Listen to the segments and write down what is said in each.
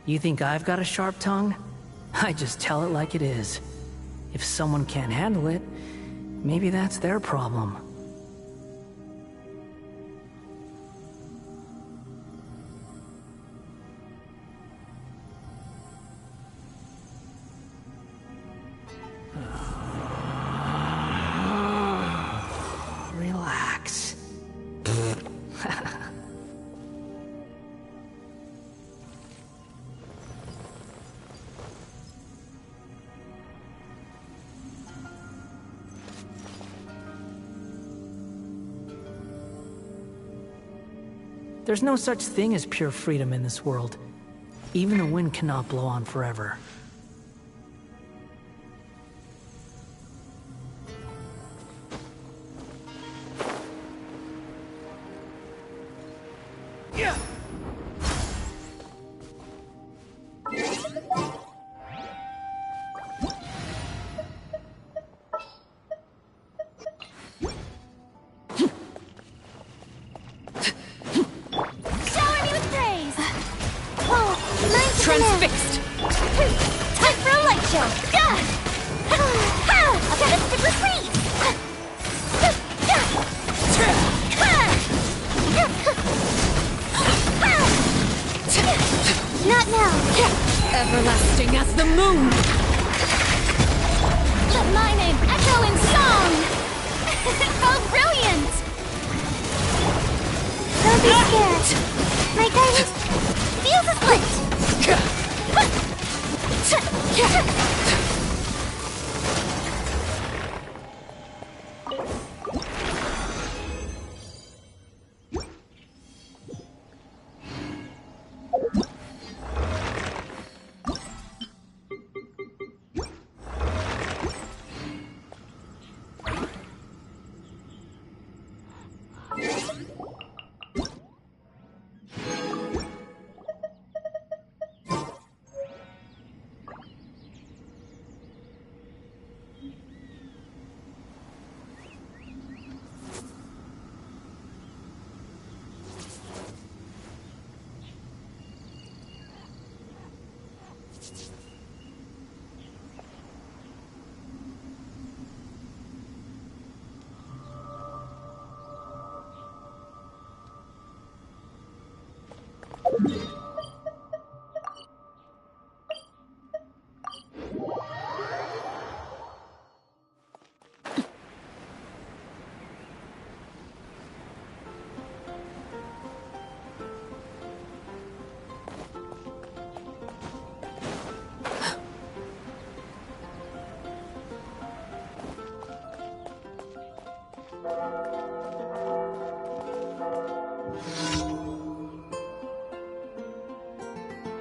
You think I've got a sharp tongue? I just tell it like it is. If someone can't handle it, maybe that's their problem. Relax. There's no such thing as pure freedom in this world. Even the wind cannot blow on forever. Transfixed! Time for a light show! I've got a super freeze! Not now! Everlasting as the moon! Let my name echo in song! Oh, brilliant! Don't be scared! My guidance feels a split!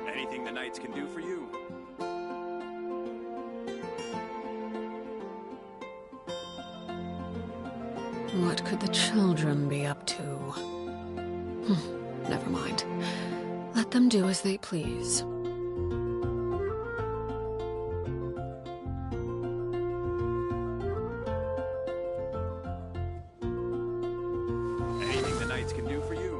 Anything the knights can do for you. What could the children be up to? Never mind. Let them do as they please. Anything the knights can do for you.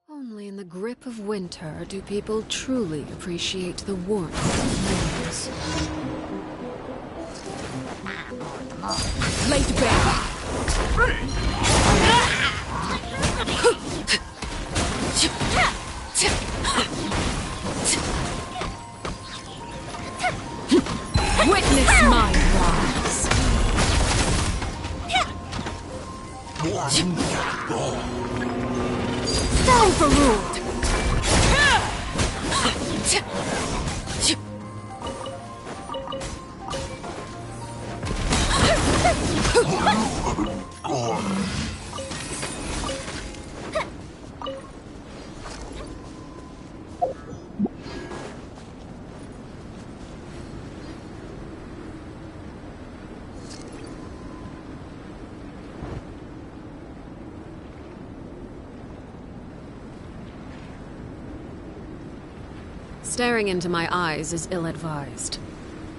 Only in the grip of winter do people truly appreciate the warmth of winds. Laid bare. Witness my rise. Overruled. Staring into my eyes is ill-advised.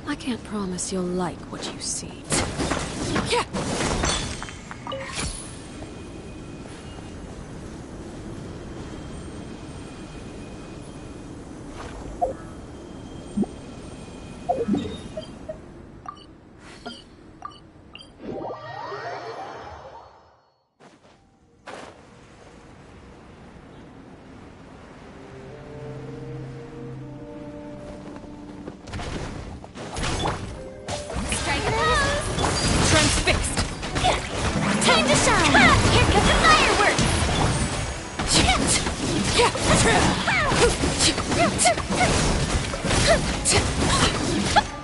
I can't promise you'll like what you see. Transfixed! Time to shine! Here comes the fireworks!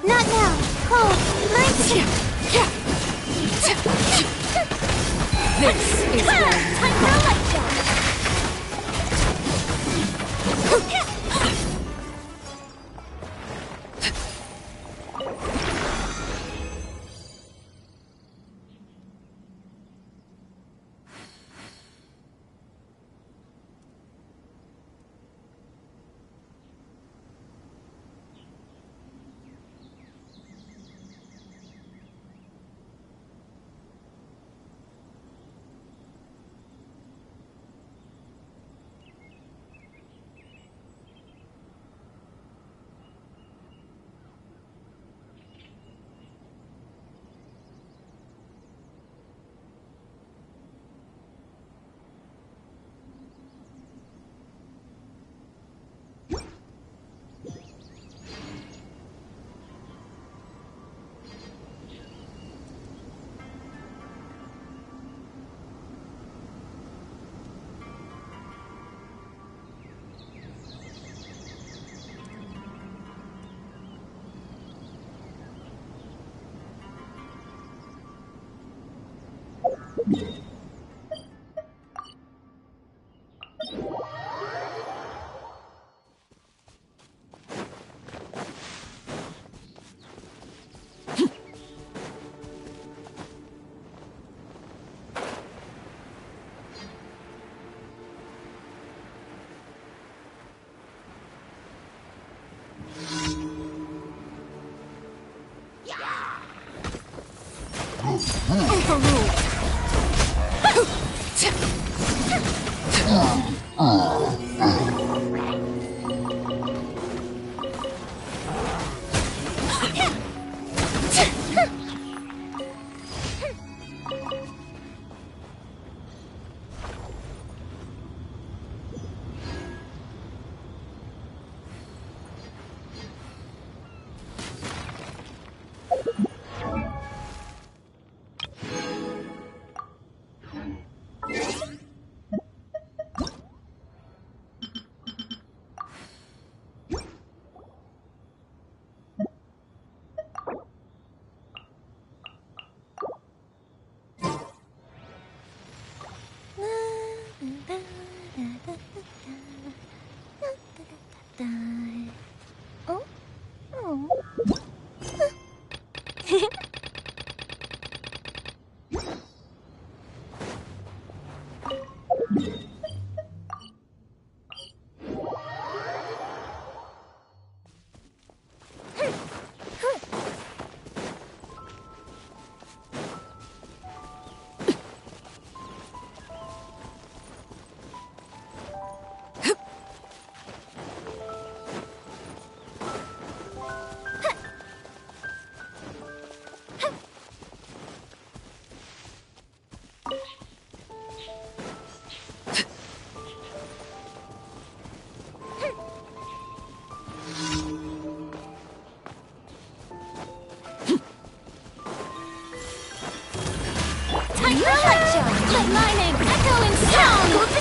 Not now! Oh, my turn! This is Time for a light show!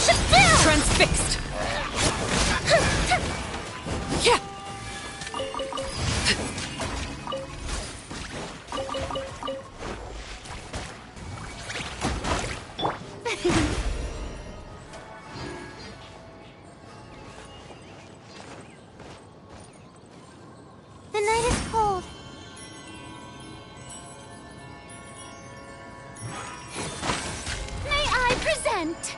Transfixed! Yeah! The night is cold. May I present?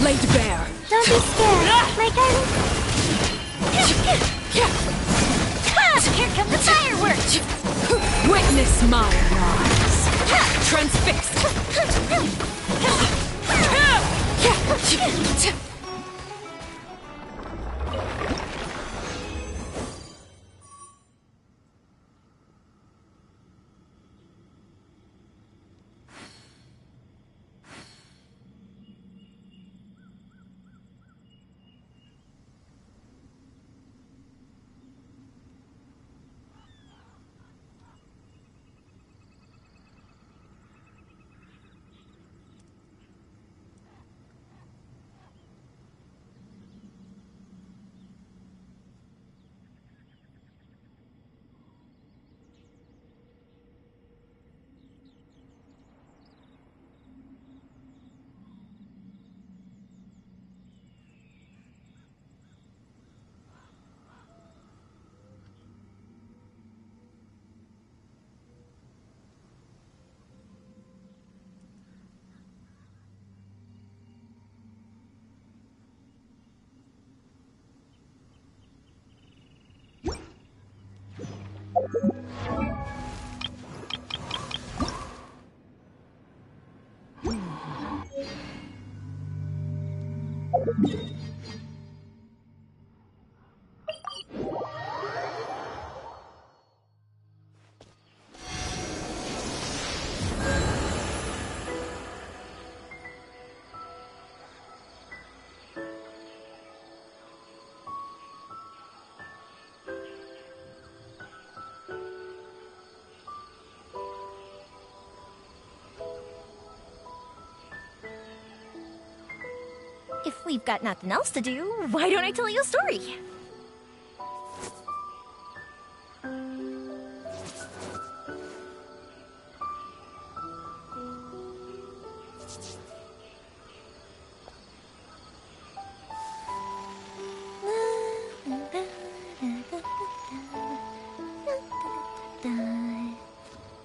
Laid bare! Don't be scared. My guidance. Here come the fireworks. Witness my rise! Transfixed! If we've got nothing else to do, why don't I tell you a story?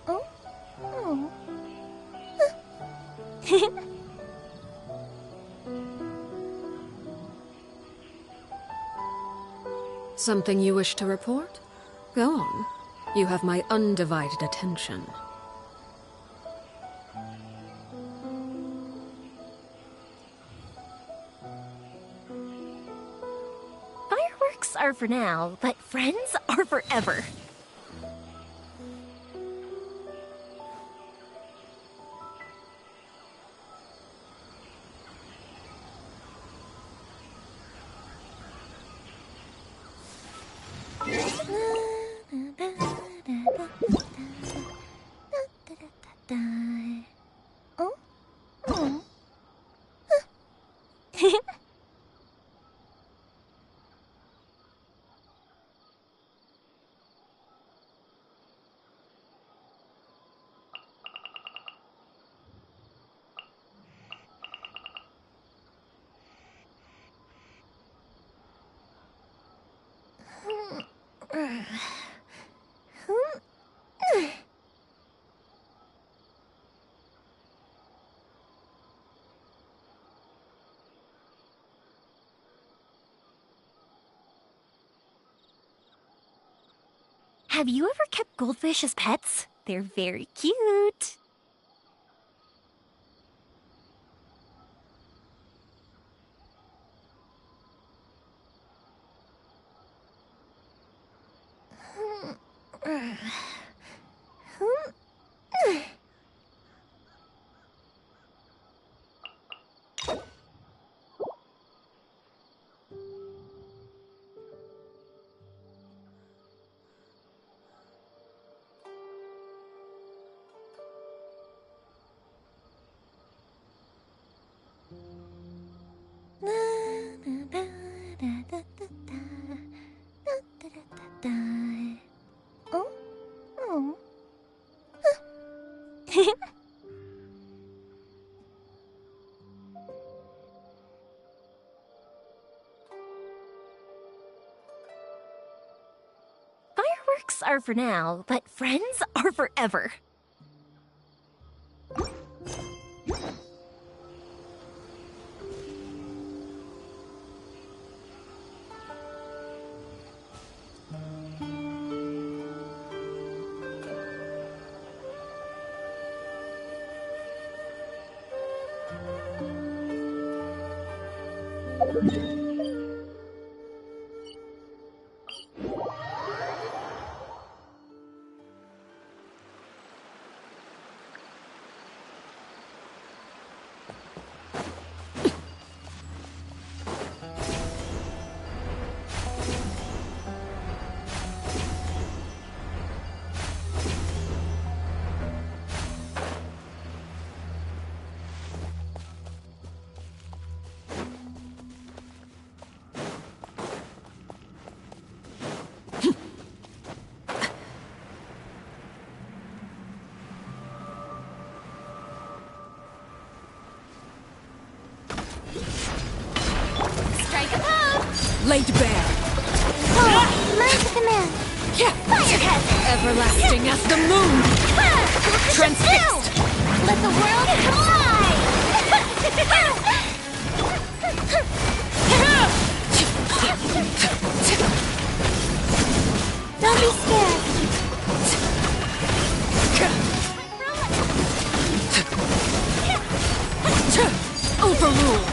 Oh? Oh. Something you wish to report? Go on. You have my undivided attention. Fireworks are for now, but friends are forever. Oh? Oh. Have you ever kept goldfish as pets? They're very cute. Oh? Oh. Fireworks are for now, but friends are forever. Strike a pose! Laid bare. Oh, mind the command! Firehead! Everlasting as the moon. Transfixed. Let the world collide! Don't be scared. Overruled.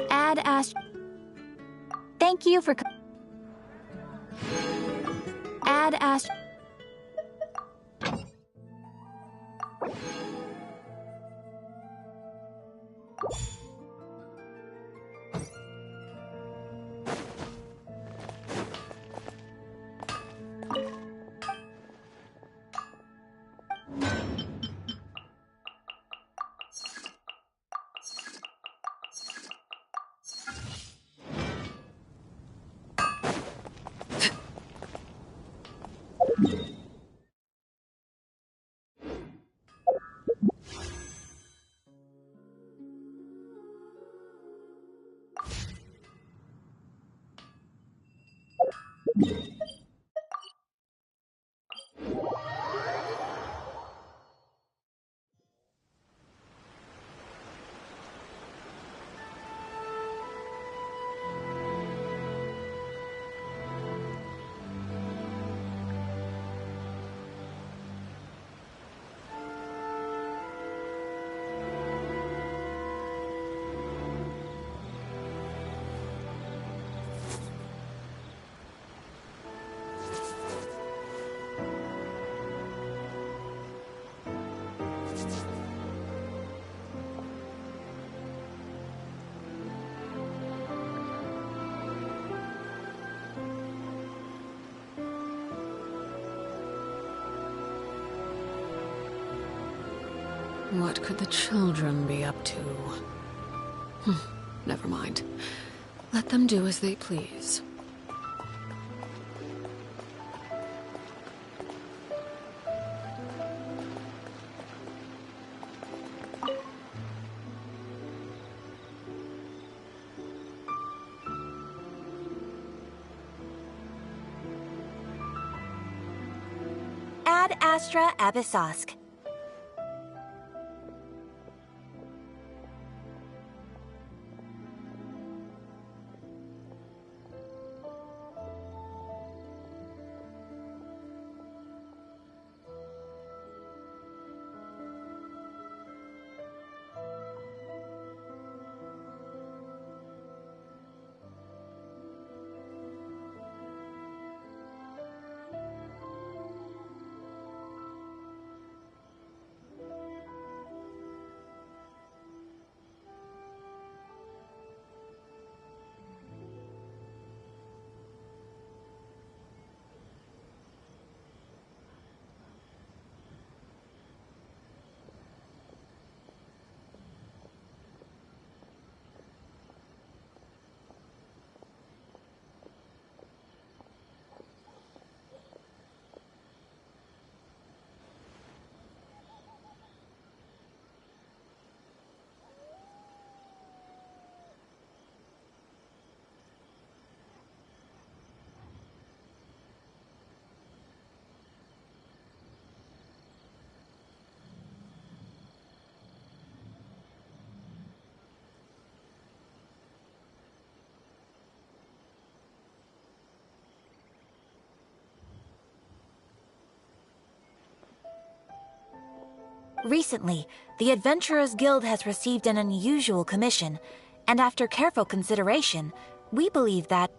Add Thank you for. Add What could the children be up to? Never mind. Let them do as they please. Ad Astra Abyssosk. Recently, the Adventurers Guild has received an unusual commission, and after careful consideration, we believe that...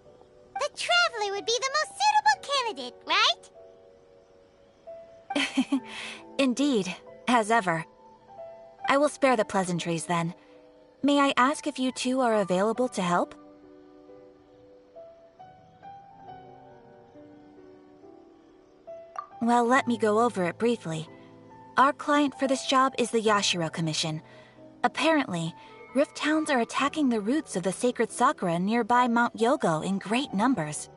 The Traveler would be the most suitable candidate, right? Indeed, as ever. I will spare the pleasantries then. May I ask if you two are available to help? Well, let me go over it briefly. Our client for this job is the Yashiro Commission. Apparently, Rift Hounds are attacking the roots of the sacred sakura nearby Mount Yogo in great numbers.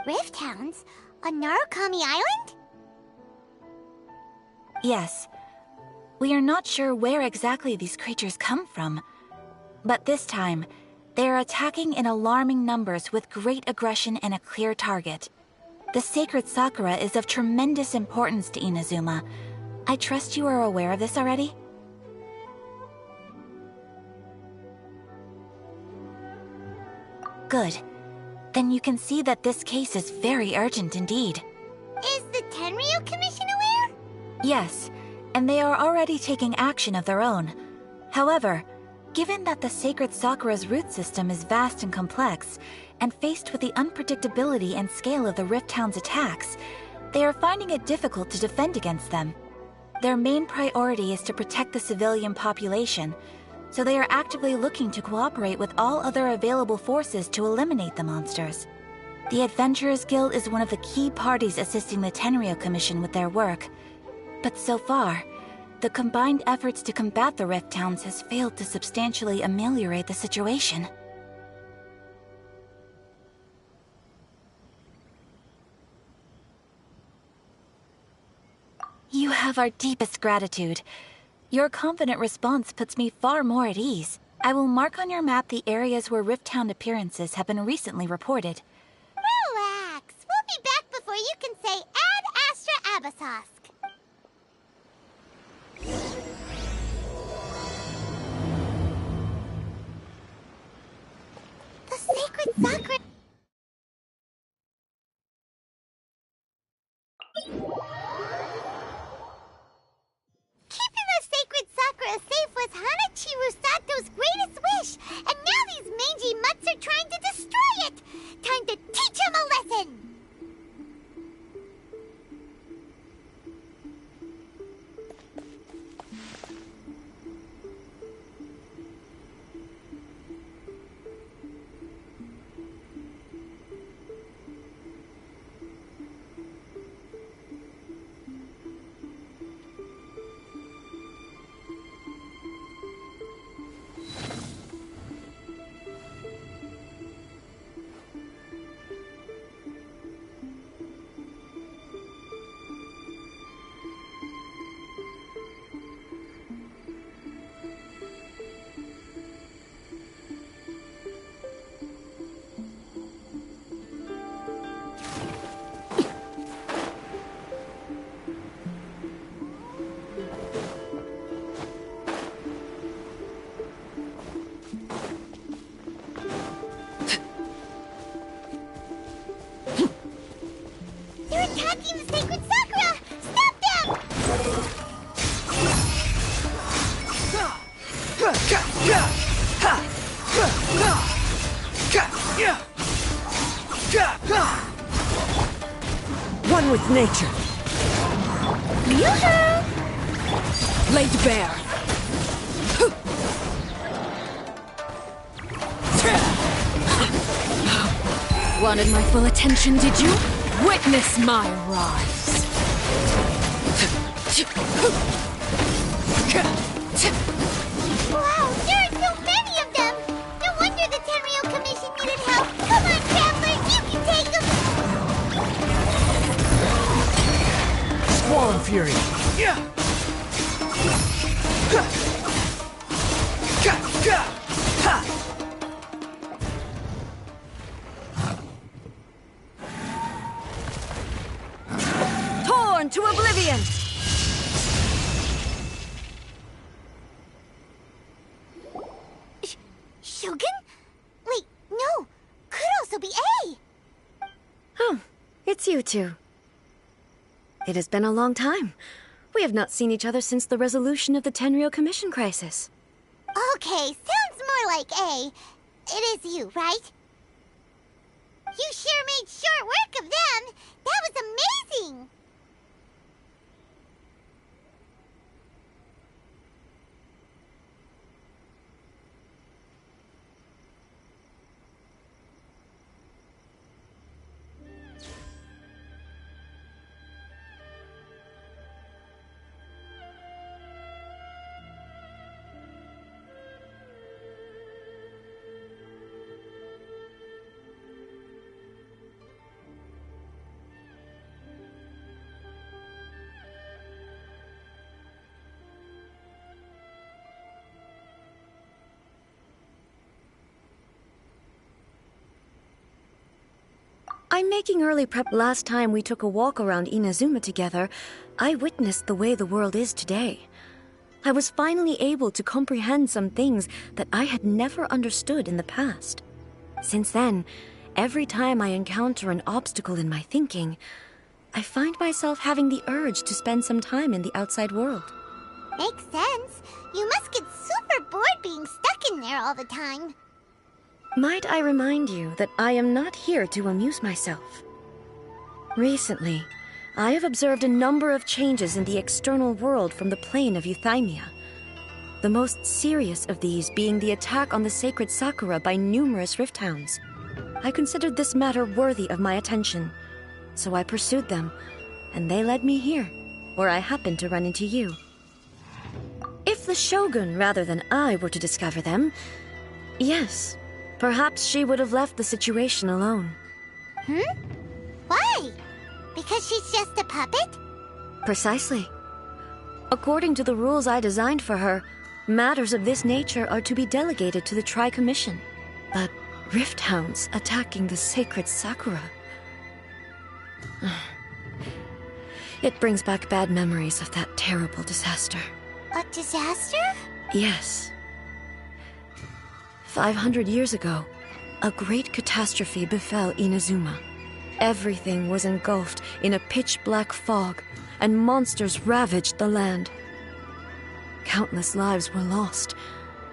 Rift Hounds? On Narukami Island? Yes. We are not sure where exactly these creatures come from. But this time, they are attacking in alarming numbers with great aggression and a clear target. The sacred sakura is of tremendous importance to Inazuma. I trust you are aware of this already? Good. Then you can see that this case is very urgent indeed. Is the Tenryu Commission aware? Yes, and they are already taking action of their own. However, given that the sacred sakura's root system is vast and complex, and faced with the unpredictability and scale of the Rift Hound's attacks, they are finding it difficult to defend against them. Their main priority is to protect the civilian population, so they are actively looking to cooperate with all other available forces to eliminate the monsters. The Adventurers Guild is one of the key parties assisting the Tenryu Commission with their work, but so far, the combined efforts to combat the Rift Hounds has failed to substantially ameliorate the situation. You have our deepest gratitude. Your confident response puts me far more at ease. I will mark on your map the areas where Rift Hound appearances have been recently reported. Relax. We'll be back before you can say Ad Astra Abyssosk. The sacred sakura... Keeping the sacred sakura safe was Hanachiru Sato's greatest wish, and now these mangy mutts are trying to destroy it! Time to teach him a lesson! with nature. Laid bare. Wanted my full attention, did you? Witness my rise. Wow, there are so many of them! No wonder the Tenryou Commission needed help! Come on, travelers, you can take them! Squall and Fury. Yeah. Torn to oblivion! Shogun? Wait, no! Could also be A! Oh, it's you two. It has been a long time. We have not seen each other since the resolution of the Tenryou Commission crisis. Okay, sounds more like A. It is you, right? You sure made short work of them! That was amazing! I'm making early prep. Last time we took a walk around Inazuma together, I witnessed the way the world is today. I was finally able to comprehend some things that I had never understood in the past. Since then, every time I encounter an obstacle in my thinking, I find myself having the urge to spend some time in the outside world. Makes sense. You must get super bored being stuck in there all the time. Might I remind you that I am not here to amuse myself. Recently, I have observed a number of changes in the external world from the plane of Euthymia. The most serious of these being the attack on the sacred Sakura by numerous rift hounds. I considered this matter worthy of my attention, so I pursued them, and they led me here, where I happened to run into you. If the Shogun rather than I were to discover them, yes, perhaps she would have left the situation alone. Why? Because she's just a puppet? Precisely. According to the rules I designed for her, matters of this nature are to be delegated to the Tri-Commission. But rift hounds attacking the sacred Sakura... It brings back bad memories of that terrible disaster. A disaster? Yes. 500 years ago, a great catastrophe befell Inazuma. Everything was engulfed in a pitch-black fog, and monsters ravaged the land. Countless lives were lost,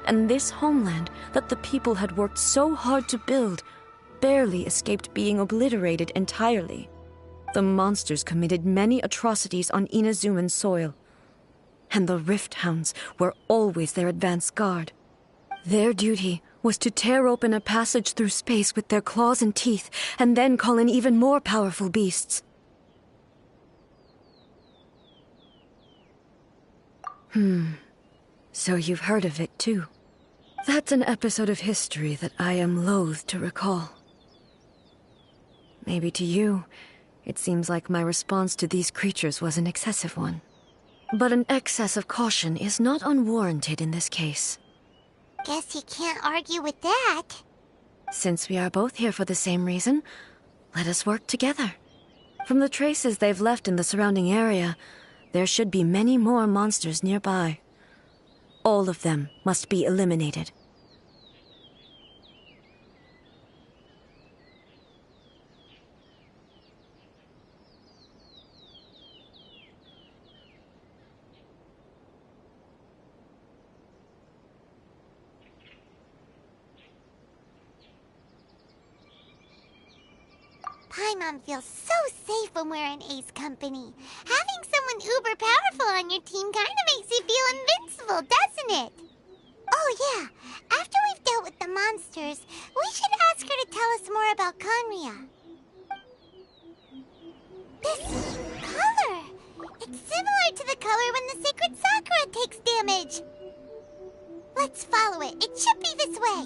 and this homeland that the people had worked so hard to build barely escaped being obliterated entirely. The monsters committed many atrocities on Inazuman soil, and the Rift Hounds were always their advance guard. Their duty was to tear open a passage through space with their claws and teeth, and then call in even more powerful beasts. So you've heard of it too. That's an episode of history that I am loath to recall. Maybe to you, it seems like my response to these creatures was an excessive one. But an excess of caution is not unwarranted in this case. Guess you can't argue with that. Since we are both here for the same reason, let us work together. From the traces they've left in the surrounding area, there should be many more monsters nearby. All of them must be eliminated. Paimon feels so safe when we're in Ace company. Having someone uber powerful on your team kind of makes you feel invincible, doesn't it? Oh yeah, after we've dealt with the monsters, we should ask her to tell us more about Conria. This color! It's similar to the color when the sacred Sakura takes damage. Let's follow it. It should be this way.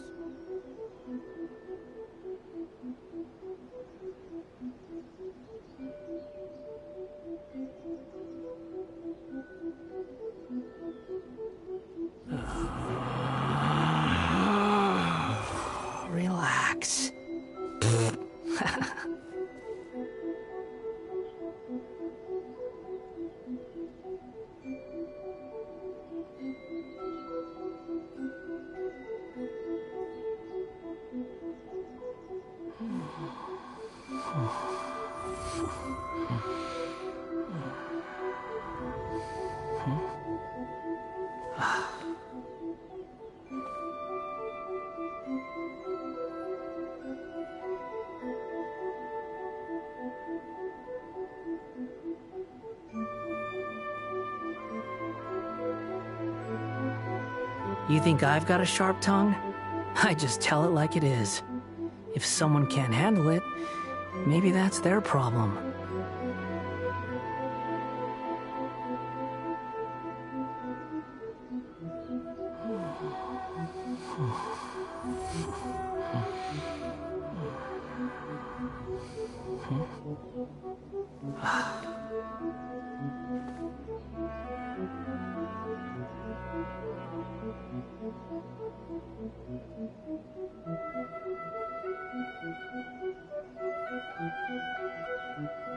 Relax. You think I've got a sharp tongue? I just tell it like it is. If someone can't handle it, maybe that's their problem.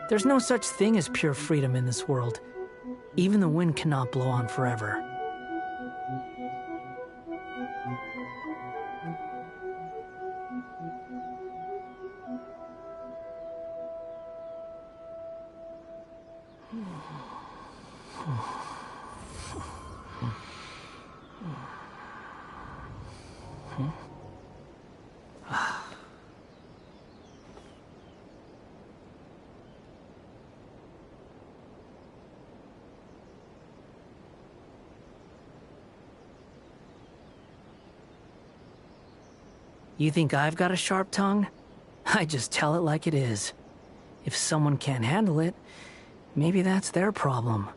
There's no such thing as pure freedom in this world. Even the wind cannot blow on forever. You think I've got a sharp tongue? I just tell it like it is. If someone can't handle it, maybe that's their problem.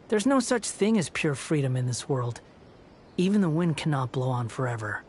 There's no such thing as pure freedom in this world. Even the wind cannot blow on forever.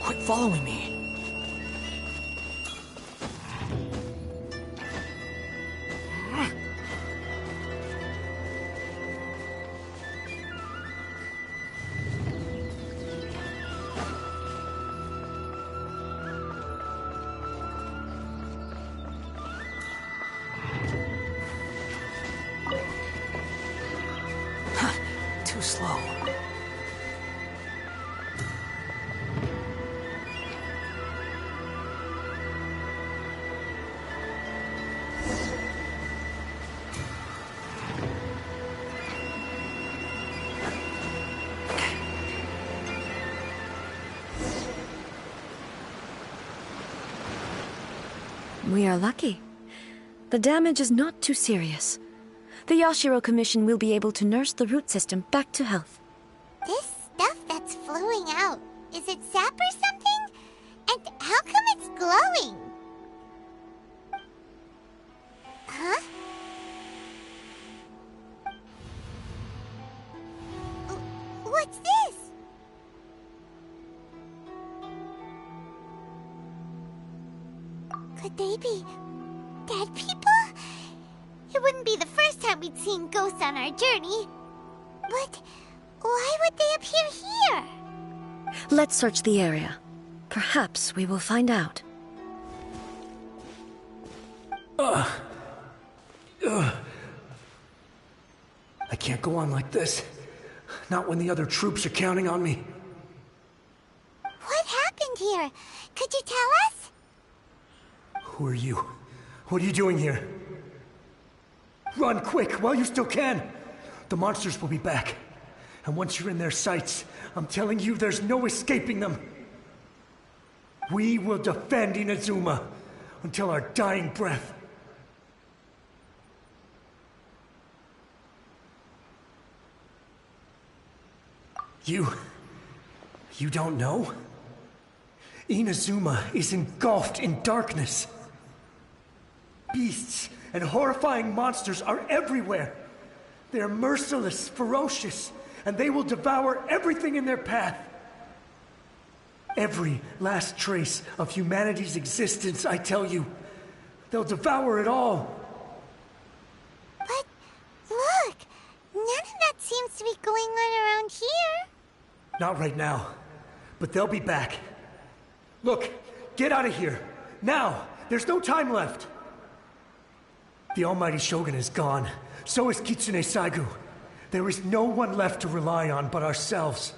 Quit following me. Too slow. We are lucky. The damage is not too serious. The Yashiro Commission will be able to nurse the root system back to health. This stuff that's flowing out, is it sap or something? And how come it's glowing? Huh? What's this? Could they be dead people? It wouldn't be the first time we'd seen ghosts on our journey. But why would they appear here? Let's search the area. Perhaps we will find out. I can't go on like this. Not when the other troops are counting on me. What happened here? Could you tell us? Who are you? What are you doing here? Run quick while you still can. The monsters will be back. And once you're in their sights, I'm telling you there's no escaping them. We will defend Inazuma until our dying breath. You don't know? Inazuma is engulfed in darkness. Beasts and horrifying monsters are everywhere. They're merciless, ferocious, and they will devour everything in their path. Every last trace of humanity's existence, I tell you. They'll devour it all. But look, none of that seems to be going on around here. Not right now, but they'll be back. Look, get out of here. Now! There's no time left! The almighty Shogun is gone. So is Kitsune Saigu. There is no one left to rely on but ourselves.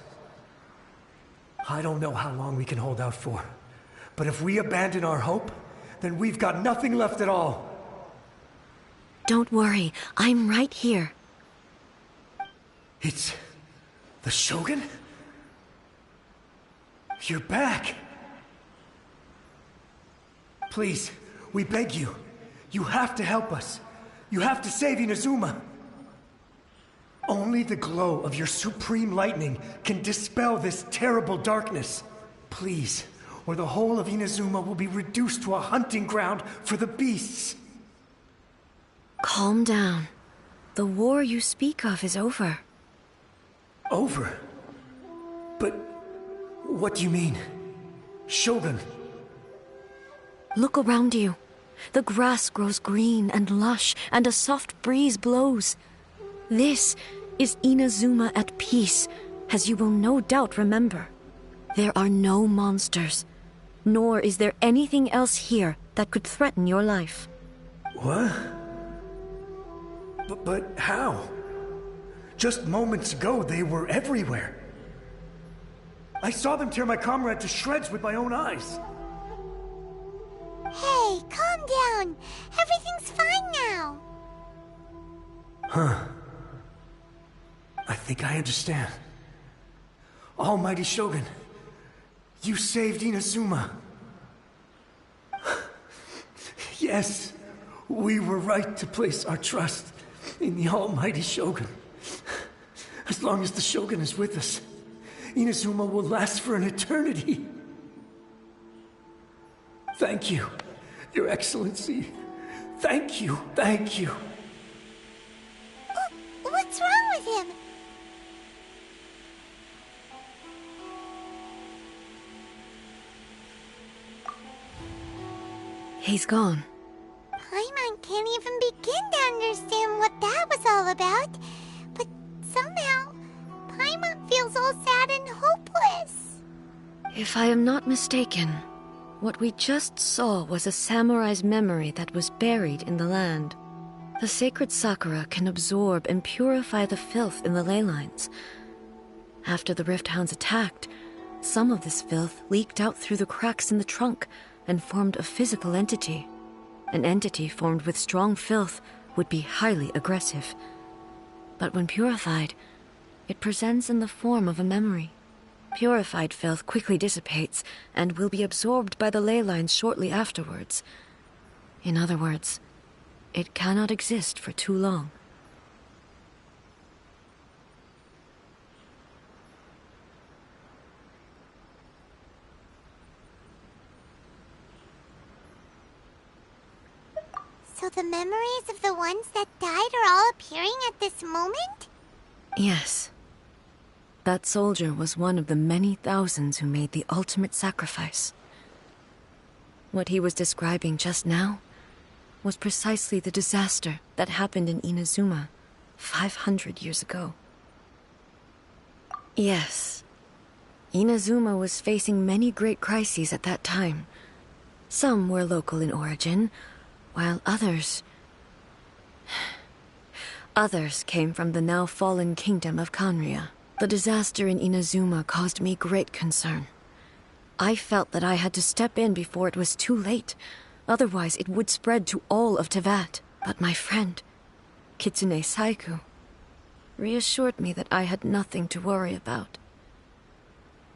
I don't know how long we can hold out for. But if we abandon our hope, then we've got nothing left at all. Don't worry, I'm right here. It's the Shogun? You're back! Please, we beg you. You have to help us. You have to save Inazuma. Only the glow of your supreme lightning can dispel this terrible darkness. Please, or the whole of Inazuma will be reduced to a hunting ground for the beasts. Calm down. The war you speak of is over. Over? But what do you mean? Shogun? Look around you. The grass grows green and lush, and a soft breeze blows. This is Inazuma at peace, as you will no doubt remember. There are no monsters, nor is there anything else here that could threaten your life. What? But how? Just moments ago, they were everywhere. I saw them tear my comrade to shreds with my own eyes. Hey, calm down. Everything's fine now. Huh. I think I understand. Almighty Shogun, you saved Inazuma. Yes, we were right to place our trust in the Almighty Shogun. As long as the Shogun is with us, Inazuma will last for an eternity. Thank you, Your Excellency. Thank you, thank you. What's wrong with him? He's gone. Paimon can't even begin to understand what that was all about. But somehow, Paimon feels all sad and hopeless. If I am not mistaken, what we just saw was a samurai's memory that was buried in the land. The sacred sakura can absorb and purify the filth in the ley lines. After the Rift Hounds attacked, some of this filth leaked out through the cracks in the trunk and formed a physical entity. An entity formed with strong filth would be highly aggressive. But when purified, it presents in the form of a memory. Purified filth quickly dissipates and will be absorbed by the ley lines shortly afterwards. In other words, it cannot exist for too long. So the memories of the ones that died are all appearing at this moment? Yes. That soldier was one of the many thousands who made the ultimate sacrifice. What he was describing just now was precisely the disaster that happened in Inazuma 500 years ago. Yes. Inazuma was facing many great crises at that time. Some were local in origin, while others came from the now fallen kingdom of Kanria. The disaster in Inazuma caused me great concern. I felt that I had to step in before it was too late, otherwise it would spread to all of Tevat. But my friend, Kitsune Saiku, reassured me that I had nothing to worry about.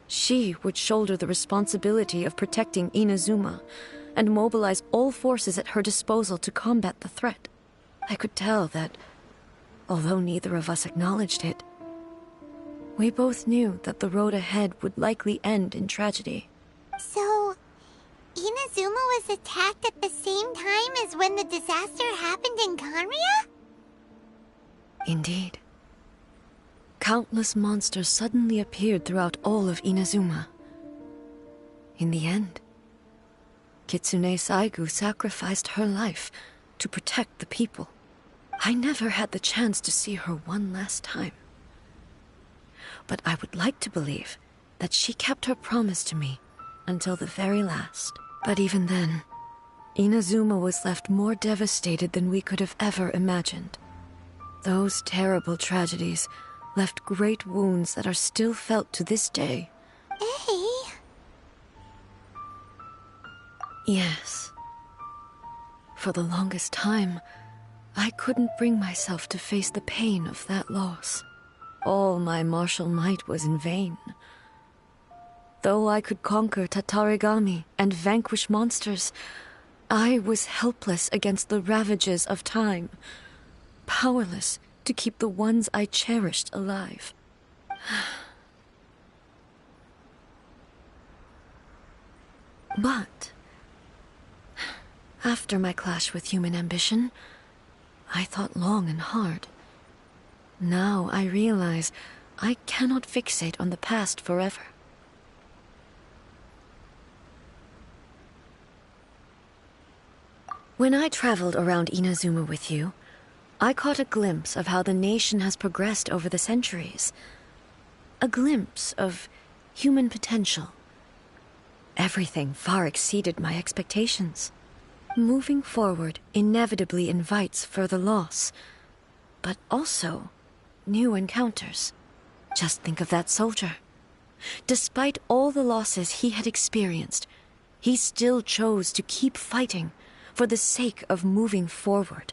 She would shoulder the responsibility of protecting Inazuma and mobilize all forces at her disposal to combat the threat. I could tell that, although neither of us acknowledged it, we both knew that the road ahead would likely end in tragedy. So, Inazuma was attacked at the same time as when the disaster happened in Kanria? Indeed. Countless monsters suddenly appeared throughout all of Inazuma. In the end, Kitsune Saigu sacrificed her life to protect the people. I never had the chance to see her one last time. But I would like to believe that she kept her promise to me until the very last. But even then, Inazuma was left more devastated than we could have ever imagined. Those terrible tragedies left great wounds that are still felt to this day. Hey. Yes. For the longest time, I couldn't bring myself to face the pain of that loss. All my martial might was in vain. Though I could conquer Tatarigami and vanquish monsters, I was helpless against the ravages of time, powerless to keep the ones I cherished alive. But after my clash with human ambition, I thought long and hard. Now I realize I cannot fixate on the past forever. When I traveled around Inazuma with you, I caught a glimpse of how the nation has progressed over the centuries. A glimpse of human potential. Everything far exceeded my expectations. Moving forward inevitably invites further loss, but also new encounters. Just think of that soldier. Despite all the losses he had experienced, he still chose to keep fighting for the sake of moving forward.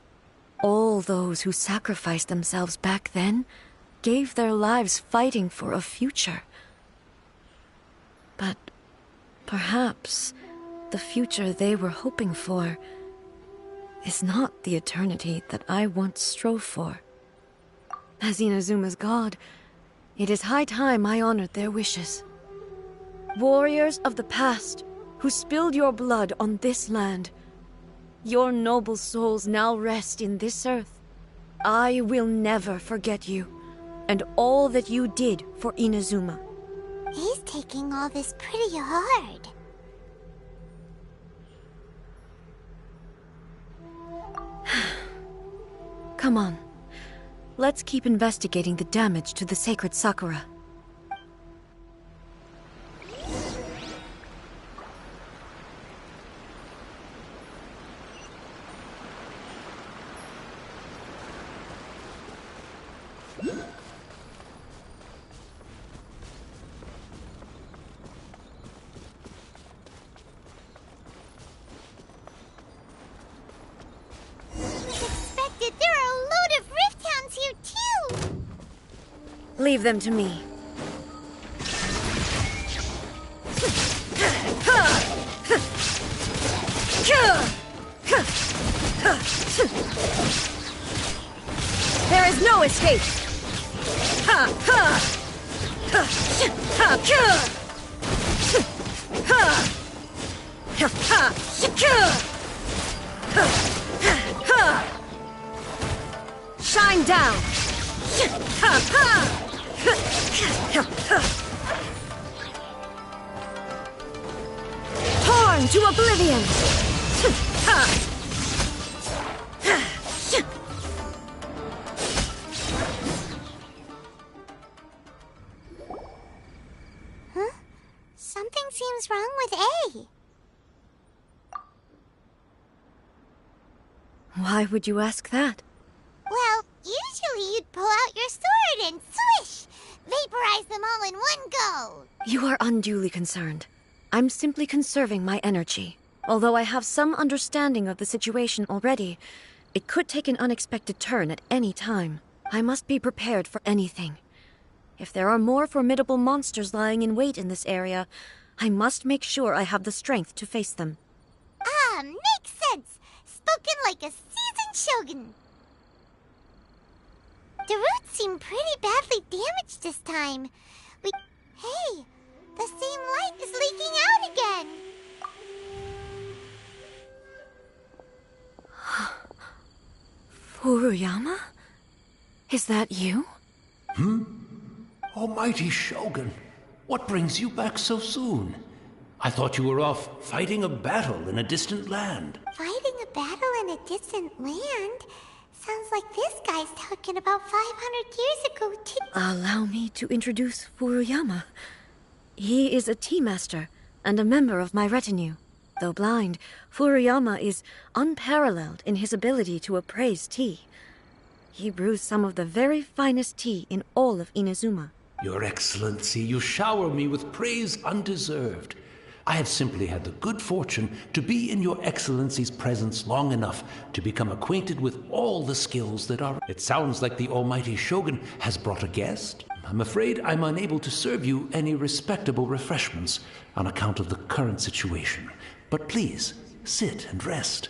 All those who sacrificed themselves back then gave their lives fighting for a future. But perhaps the future they were hoping for is not the eternity that I once strove for. As Inazuma's god, it is high time I honored their wishes. Warriors of the past who spilled your blood on this land, your noble souls now rest in this earth. I will never forget you and all that you did for Inazuma. He's taking all this pretty hard. Come on. Let's keep investigating the damage to the sacred Sakura. There are a load of Rift Hounds here too! Leave them to me. There is no escape! Ha! Ha! Ha! Ha! Ha! Ha! Ha! Shine down! Ha! Ha! Torn to oblivion! Something seems wrong with A. Why would you ask that? Well, usually you'd pull out your sword and swish! Vaporize them all in one go! You are unduly concerned. I'm simply conserving my energy. Although I have some understanding of the situation already, it could take an unexpected turn at any time. I must be prepared for anything. If there are more formidable monsters lying in wait in this area, I must make sure I have the strength to face them. Ah, makes sense! Spoken like a seasoned shogun. The roots seem pretty badly damaged this time. Hey, the same light is leaking out again! Furuyama? Is that you? Almighty Shogun, what brings you back so soon? I thought you were off fighting a battle in a distant land. Fighting a battle in a distant land? Sounds like this guy's talking about 500 years ago, too. Allow me to introduce Furuyama. He is a tea master and a member of my retinue. Though blind, Furuyama is unparalleled in his ability to appraise tea. He brews some of the very finest tea in all of Inazuma. Your Excellency, you shower me with praise undeserved. I have simply had the good fortune to be in your Excellency's presence long enough to become acquainted with all the skills that are... It sounds like the Almighty Shogun has brought a guest. I'm afraid I'm unable to serve you any respectable refreshments on account of the current situation. But please, sit and rest.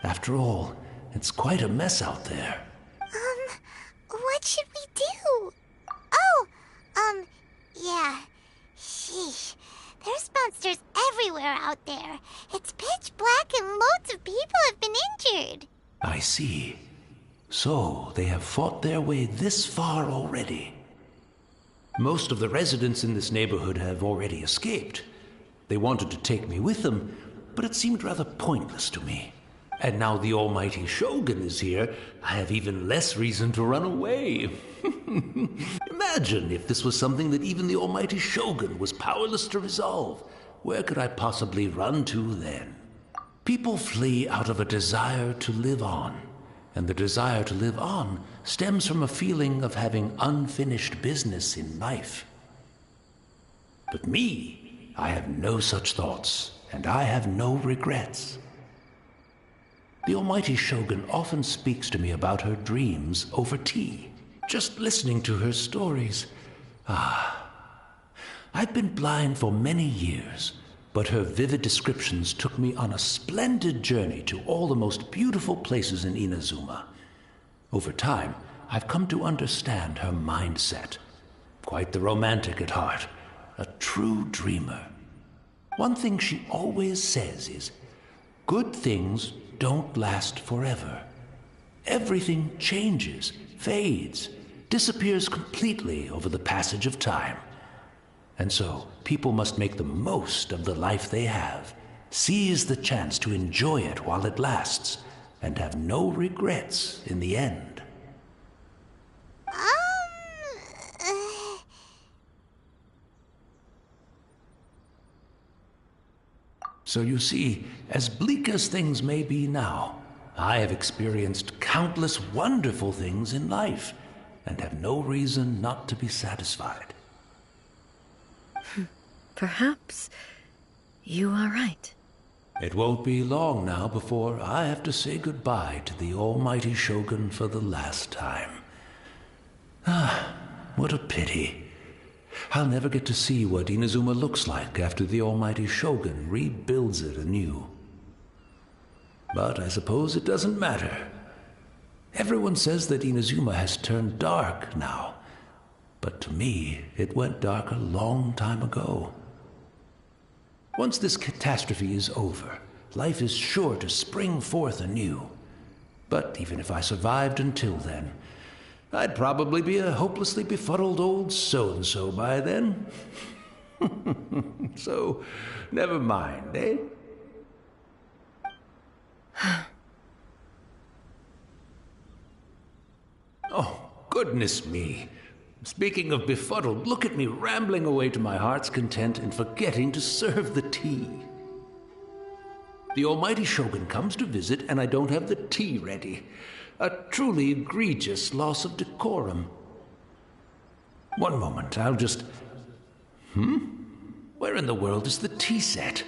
After all, it's quite a mess out there. What should we do? Yeah. Sheesh. There's monsters everywhere out there. It's pitch black and loads of people have been injured. I see. So, they have fought their way this far already. Most of the residents in this neighborhood have already escaped. They wanted to take me with them, but it seemed rather pointless to me. And now the Almighty Shogun is here, I have even less reason to run away. Imagine if this was something that even the Almighty Shogun was powerless to resolve. Where could I possibly run to then? People flee out of a desire to live on, and the desire to live on stems from a feeling of having unfinished business in life. But me, I have no such thoughts, and I have no regrets. The Almighty Shogun often speaks to me about her dreams over tea. Just listening to her stories. I've been blind for many years, but her vivid descriptions took me on a splendid journey to all the most beautiful places in Inazuma. Over time, I've come to understand her mindset. Quite the romantic at heart, a true dreamer. One thing she always says is, good things don't last forever. Everything changes, fades, disappears completely over the passage of time. And so, people must make the most of the life they have, seize the chance to enjoy it while it lasts, and have no regrets in the end. So you see, as bleak as things may be now, I have experienced countless wonderful things in life, and have no reason not to be satisfied. Perhaps you are right. It won't be long now before I have to say goodbye to the Almighty Shogun for the last time. What a pity. I'll never get to see what Inazuma looks like after the Almighty Shogun rebuilds it anew. But I suppose it doesn't matter. Everyone says that Inazuma has turned dark now. But to me, it went dark a long time ago. Once this catastrophe is over, life is sure to spring forth anew. But even if I survived until then, I'd probably be a hopelessly befuddled old so-and-so by then. So, never mind, eh? Oh, goodness me. Speaking of befuddled, look at me rambling away to my heart's content and forgetting to serve the tea. The almighty Shogun comes to visit and I don't have the tea ready. A truly egregious loss of decorum. One moment, I'll just... Where in the world is the tea set?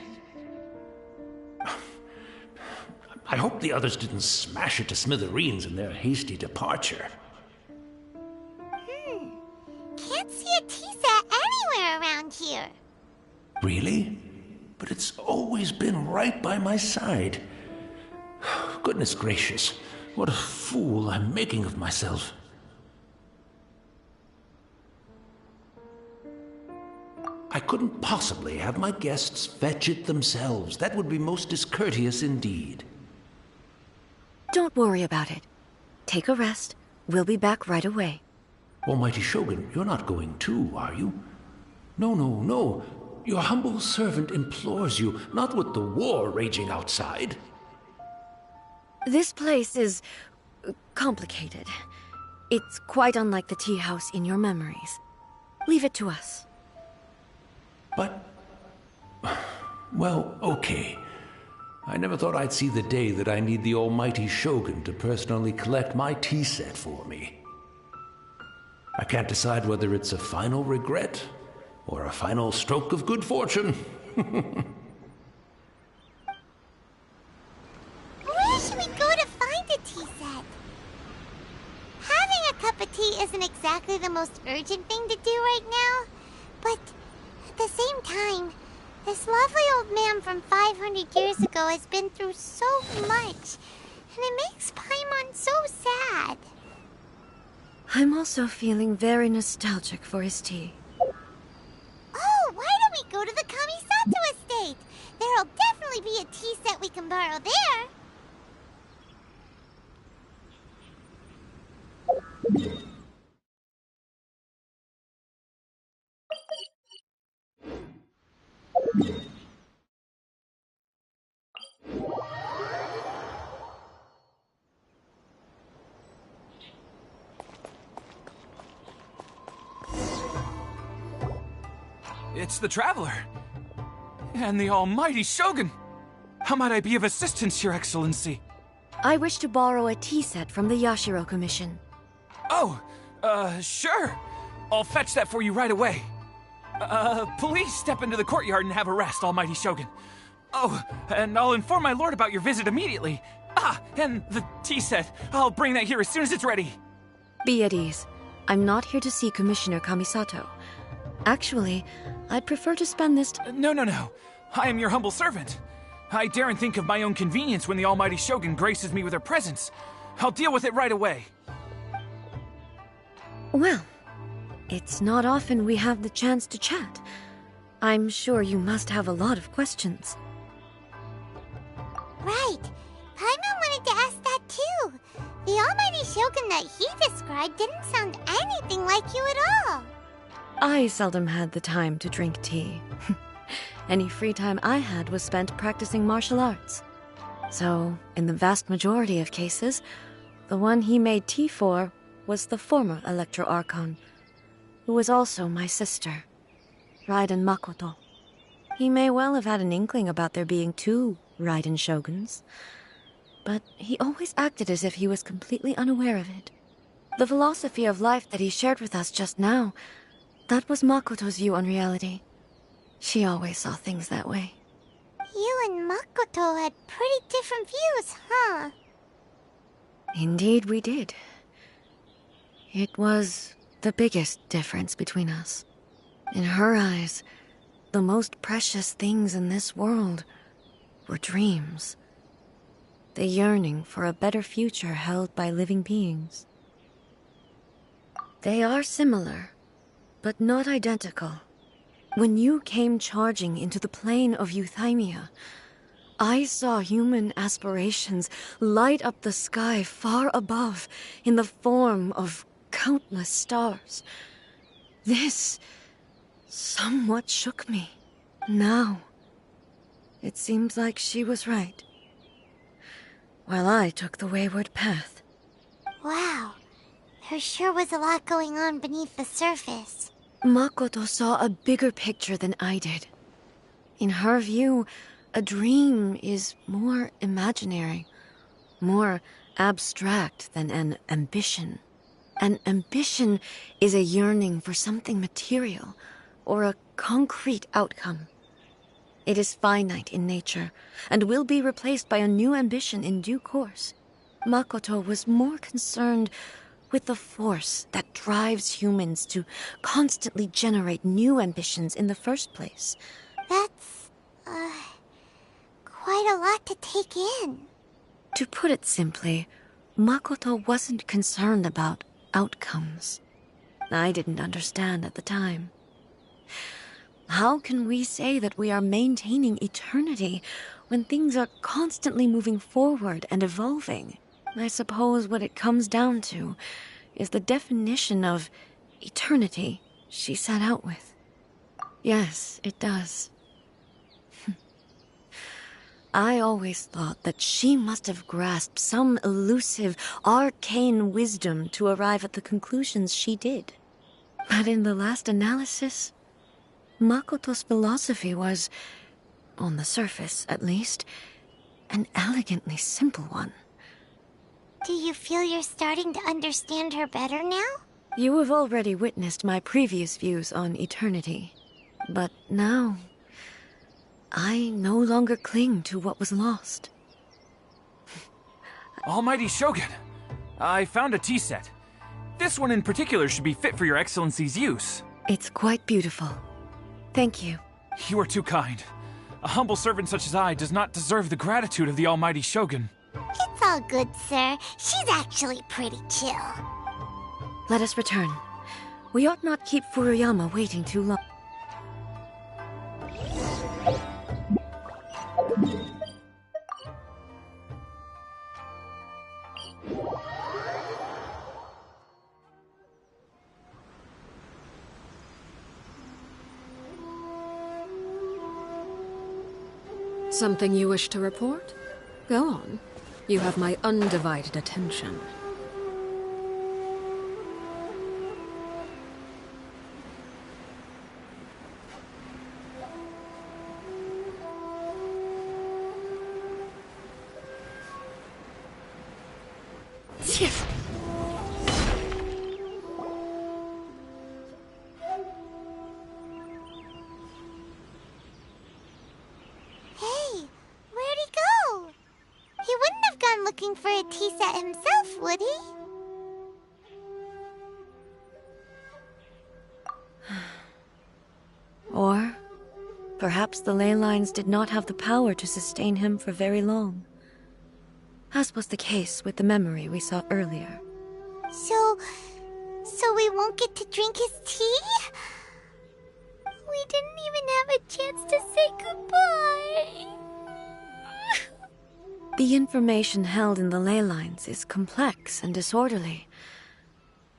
I hope the others didn't smash it to smithereens in their hasty departure. Can't see a tea set anywhere around here. Really? But it's always been right by my side. Goodness gracious, what a fool I'm making of myself. I couldn't possibly have my guests fetch it themselves. That would be most discourteous indeed. Don't worry about it. Take a rest. We'll be back right away. Almighty Shogun, you're not going too, are you? No, no, no. Your humble servant implores you, not with the war raging outside. This place is... complicated. It's quite unlike the tea house in your memories. Leave it to us. But... well, okay. I never thought I'd see the day that I need the almighty Shogun to personally collect my tea set for me. I can't decide whether it's a final regret or a final stroke of good fortune. Where should we go to find a tea set? Having a cup of tea isn't exactly the most urgent thing to do right now, but at the same time, this lovely old man from 500 years ago has been through so much, and it makes Paimon so sad. I'm also feeling very nostalgic for his tea. Oh, why don't we go to the Kamisato estate? There'll definitely be a tea set we can borrow there. It's the Traveler. And the almighty Shogun. How might I be of assistance, Your Excellency? I wish to borrow a tea set from the Yashiro Commission. Oh, sure. I'll fetch that for you right away. Please step into the courtyard and have a rest, almighty Shogun. Oh, and I'll inform my lord about your visit immediately. Ah, and the tea set. I'll bring that here as soon as it's ready. Be at ease. I'm not here to see Commissioner Kamisato. Actually, I'd prefer to spend this No. I am your humble servant. I daren't think of my own convenience when the almighty Shogun graces me with her presence. I'll deal with it right away. Well, it's not often we have the chance to chat. I'm sure you must have a lot of questions. Right. Paimon wanted to ask that too. The almighty Shogun that he described didn't sound anything like you at all. I seldom had the time to drink tea. Any free time I had was spent practicing martial arts. So, in the vast majority of cases, the one he made tea for was the former Electro Archon, who was also my sister, Raiden Makoto. He may well have had an inkling about there being two Raiden Shoguns, but he always acted as if he was completely unaware of it. The philosophy of life that he shared with us just now, that was Makoto's view on reality. She always saw things that way. You and Makoto had pretty different views, huh? Indeed we did. It was the biggest difference between us. In her eyes, the most precious things in this world were dreams. the yearning for a better future held by living beings. They are similar, but not identical. When you came charging into the plane of Euthymia, I saw human aspirations light up the sky far above in the form of countless stars. This somewhat shook me. Now, it seems like she was right, while I took the wayward path. Wow, there sure was a lot going on beneath the surface. Makoto saw a bigger picture than I did. In her view, a dream is more imaginary, more abstract than an ambition. An ambition is a yearning for something material, or a concrete outcome. It is finite in nature, and will be replaced by a new ambition in due course. Makoto was more concerned with the force that drives humans to constantly generate new ambitions in the first place. That's, quite a lot to take in. To put it simply, Makoto wasn't concerned about outcomes. I didn't understand at the time. How can we say that we are maintaining eternity when things are constantly moving forward and evolving? I suppose what it comes down to is the definition of eternity she set out with. Yes, it does. I always thought that she must have grasped some elusive, arcane wisdom to arrive at the conclusions she did. But in the last analysis, Makoto's philosophy was, on the surface at least, an elegantly simple one. Do you feel you're starting to understand her better now? You have already witnessed my previous views on eternity, but now I no longer cling to what was lost. Almighty Shogun, I found a tea set. This one in particular should be fit for your Excellency's use. It's quite beautiful. Thank you. You are too kind. A humble servant such as I does not deserve the gratitude of the Almighty Shogun. It's all good, sir. She's actually pretty chill. Let us return. We ought not keep Furuyama waiting too long. Something you wish to report? Go on. You have my undivided attention. Hey, where'd he go? He wouldn't have gone looking for a tea set himself, would he? Or perhaps the ley lines did not have the power to sustain him for very long, as was the case with the memory we saw earlier. So we won't get to drink his tea? We didn't even have a chance to say goodbye. The information held in the ley lines is complex and disorderly.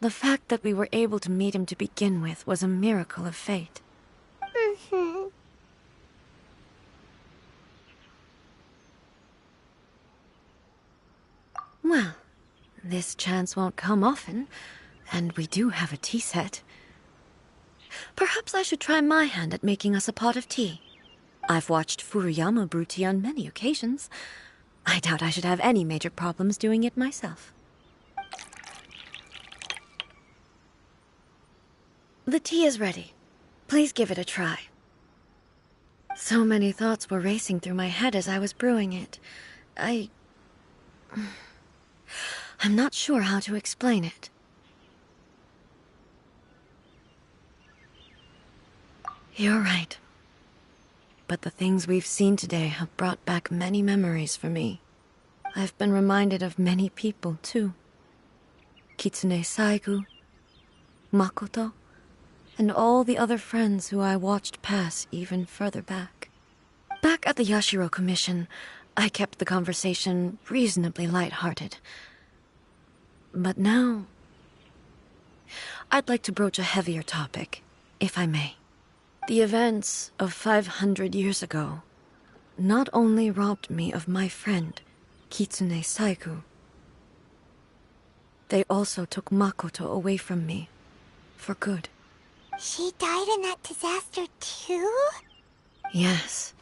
The fact that we were able to meet him to begin with was a miracle of fate. Mm-hmm. Well, this chance won't come often, and we do have a tea set. Perhaps I should try my hand at making us a pot of tea. I've watched Furuyama brew tea on many occasions. I doubt I should have any major problems doing it myself. The tea is ready. Please give it a try. So many thoughts were racing through my head as I was brewing it. I'm not sure how to explain it. You're right. But the things we've seen today have brought back many memories for me. I've been reminded of many people, too. Kitsune Saigu, Makoto, and all the other friends who I watched pass even further back. Back at the Yashiro Commission, I kept the conversation reasonably lighthearted. But now, I'd like to broach a heavier topic, if I may. The events of 500 years ago not only robbed me of my friend, Kitsune Saigu, they also took Makoto away from me, for good. She died in that disaster too? Yes.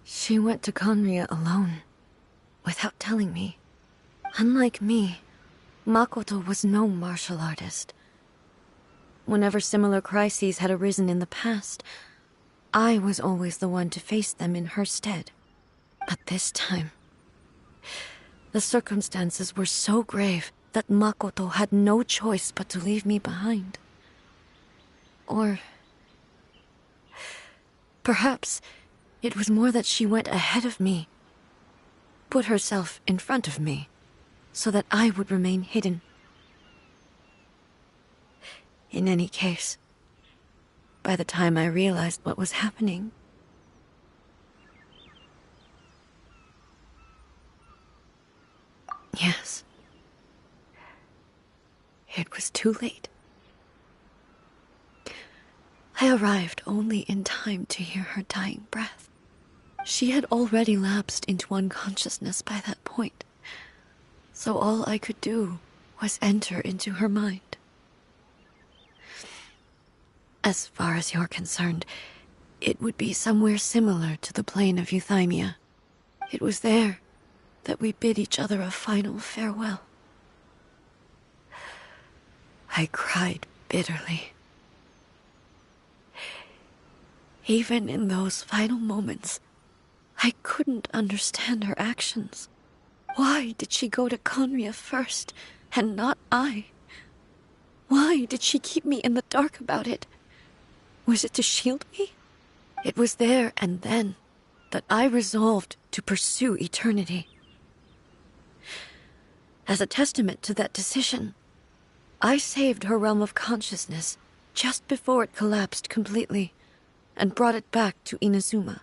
She went to Conria alone, without telling me. Unlike me, Makoto was no martial artist. Whenever similar crises had arisen in the past, I was always the one to face them in her stead. But this time, the circumstances were so grave that Makoto had no choice but to leave me behind. Or perhaps it was more that she went ahead of me, put herself in front of me, so that I would remain hidden. In any case, by the time I realized what was happening, yes, it was too late. I arrived only in time to hear her dying breath. She had already lapsed into unconsciousness by that point, so all I could do was enter into her mind. As far as you're concerned, it would be somewhere similar to the plain of Euthymia. It was there that we bid each other a final farewell. I cried bitterly. Even in those final moments, I couldn't understand her actions. Why did she go to Conria first, and not I? Why did she keep me in the dark about it? Was it to shield me? It was there and then that I resolved to pursue eternity. As a testament to that decision, I saved her realm of consciousness just before it collapsed completely, and brought it back to Inazuma.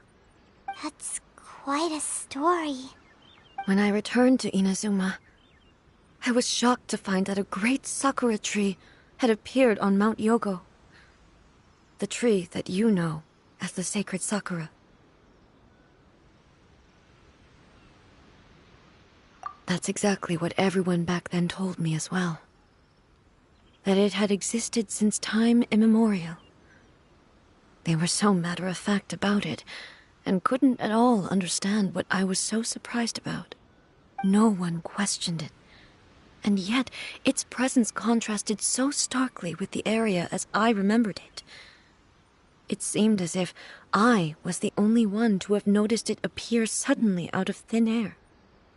That's quite a story. When I returned to Inazuma, I was shocked to find that a great sakura tree had appeared on Mount Yogo. The tree that you know as the sacred sakura. That's exactly what everyone back then told me as well. That it had existed since time immemorial. They were so matter-of-fact about it, and couldn't at all understand what I was so surprised about. No one questioned it, and yet its presence contrasted so starkly with the area as I remembered it. It seemed as if I was the only one to have noticed it appear suddenly out of thin air.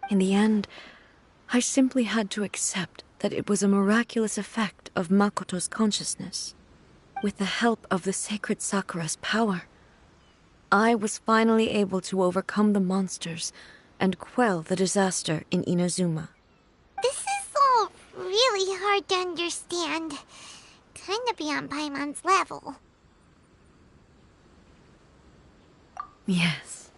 In the end, I simply had to accept that it was a miraculous effect of Makoto's consciousness. With the help of the sacred sakura's power, I was finally able to overcome the monsters and quell the disaster in Inazuma. This is all really hard to understand. Kinda beyond Paimon's level. Yes.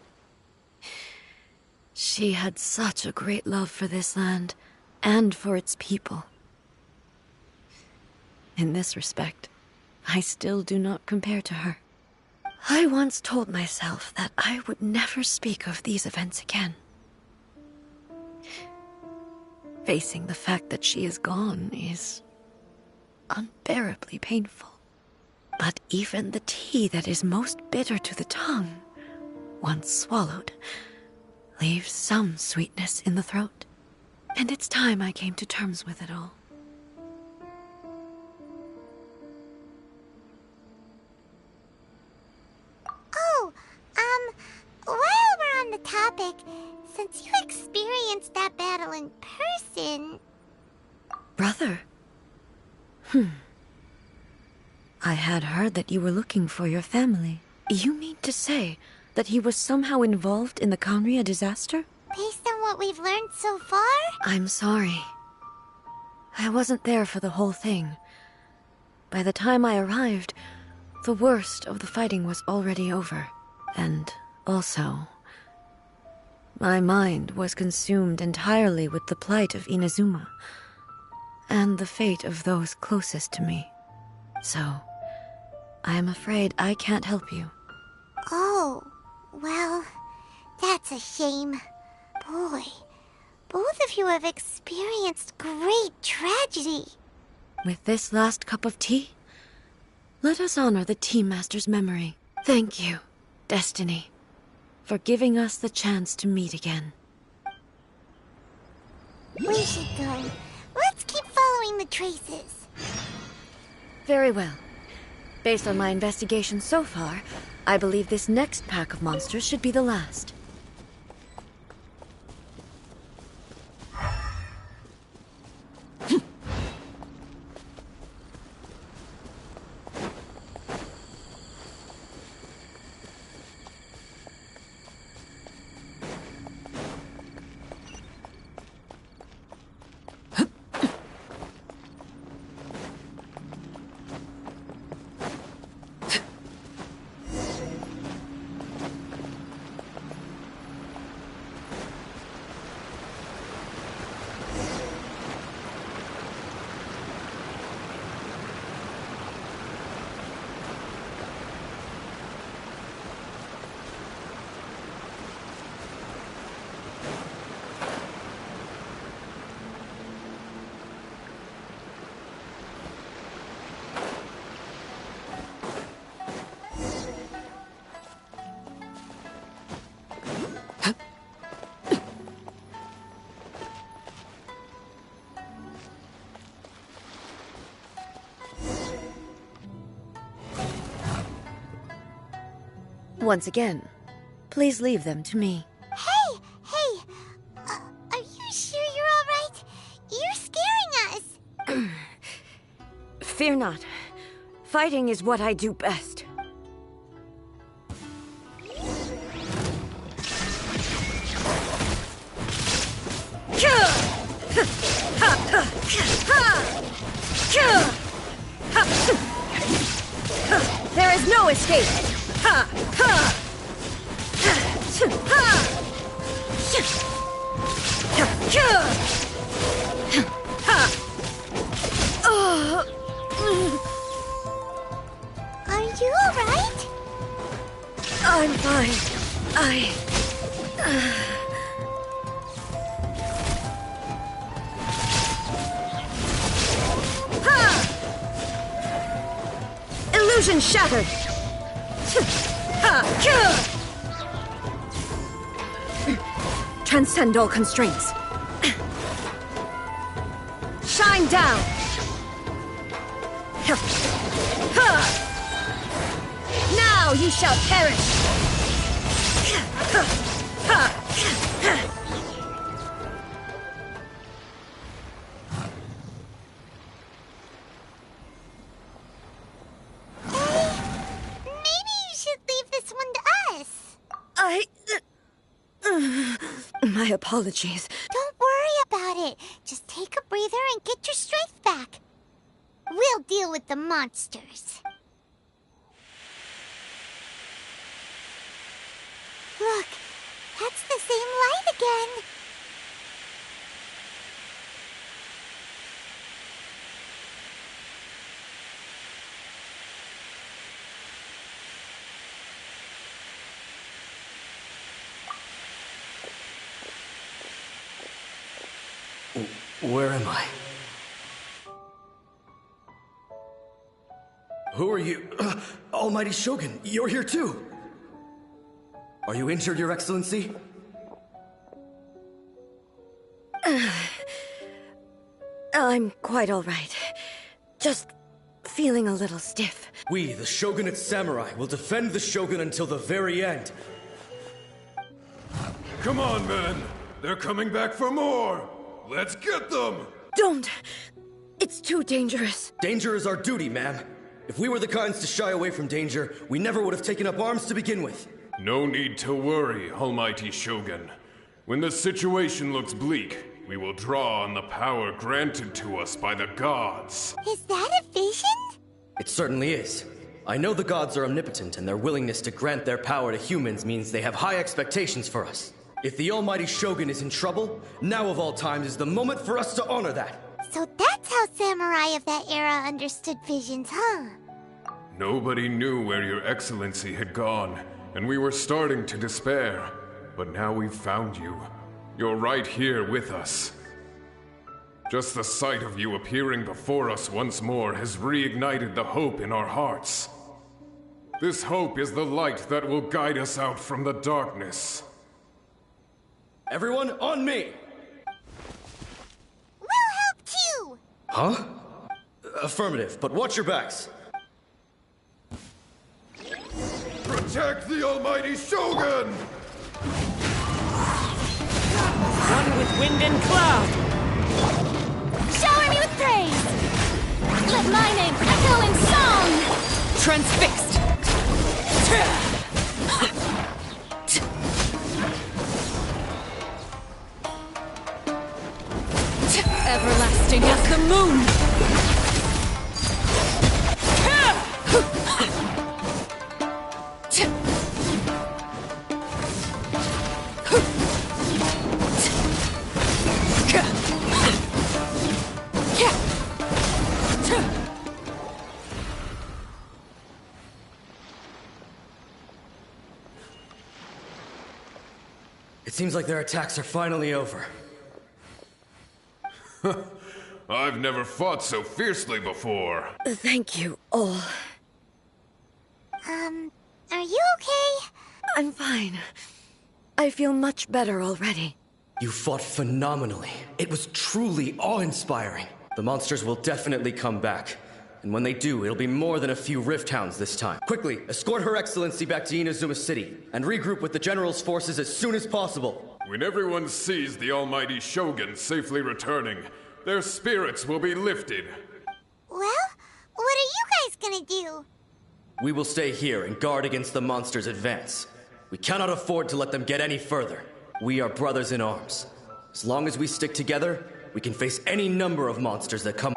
She had such a great love for this land, and for its people. In this respect, I still do not compare to her. I once told myself that I would never speak of these events again. Facing the fact that she is gone is unbearably painful. But even the tea that is most bitter to the tongue, once swallowed, leaves some sweetness in the throat. And it's time I came to terms with it all. Oh, while we're on the topic, since you experienced that battle in person... Brother? I had heard that you were looking for your family. You mean to say that he was somehow involved in the Conria disaster? Based on what we've learned so far? I'm sorry. I wasn't there for the whole thing. By the time I arrived, the worst of the fighting was already over. And also, my mind was consumed entirely with the plight of Inazuma and the fate of those closest to me. So, I am afraid I can't help you. Oh, well, that's a shame. Boy, both of you have experienced great tragedy. With this last cup of tea, let us honor the Tea Master's memory. Thank you, Destiny, for giving us the chance to meet again. We should go. Let's keep following the traces. Very well. Based on my investigation so far, I believe this next pack of monsters should be the last. Once again, please leave them to me. Hey! Are you sure you're all right? You're scaring us! Fear not. Fighting is what I do best. There is no escape! Are you alright? I'm fine. Illusion shattered! Transcend all constraints. Shine down! Now you shall perish! My apologies. Don't worry about it. Just take a breather and get your strength back. We'll deal with the monsters. Look, that's the same light again. Where am I? Who are you? Almighty Shogun, you're here too! Are you injured, Your Excellency? I'm quite all right. Just feeling a little stiff. We, the Shogunate Samurai, will defend the Shogun until the very end. Come on, men! They're coming back for more! Let's get them! Don't! It's too dangerous. Danger is our duty, ma'am. If we were the kinds to shy away from danger, we never would have taken up arms to begin with. No need to worry, Almighty Shogun. When the situation looks bleak, we will draw on the power granted to us by the gods. Is that a vision? It certainly is. I know the gods are omnipotent, and their willingness to grant their power to humans means they have high expectations for us. If the almighty Shogun is in trouble, now of all times is the moment for us to honor that. So that's how samurai of that era understood visions, huh? Nobody knew where your excellency had gone, and we were starting to despair. But now we've found you. You're right here with us. Just the sight of you appearing before us once more has reignited the hope in our hearts. This hope is the light that will guide us out from the darkness. Everyone, on me! We'll help too! Huh? Affirmative, but watch your backs. Protect the almighty Shogun! One with wind and cloud! Shower me with praise! Let my name echo in song! Transfixed! Everlasting as the moon! It seems like their attacks are finally over. I've never fought so fiercely before. Thank you all. Are you okay? I'm fine. I feel much better already. You fought phenomenally. It was truly awe-inspiring. The monsters will definitely come back. And when they do, it'll be more than a few Rift Hounds this time. Quickly, escort Her Excellency back to Inazuma City, and regroup with the General's forces as soon as possible. When everyone sees the almighty Shogun safely returning, their spirits will be lifted. Well, what are you guys gonna do? We will stay here and guard against the monsters' advance. We cannot afford to let them get any further. We are brothers in arms. As long as we stick together, we can face any number of monsters that come.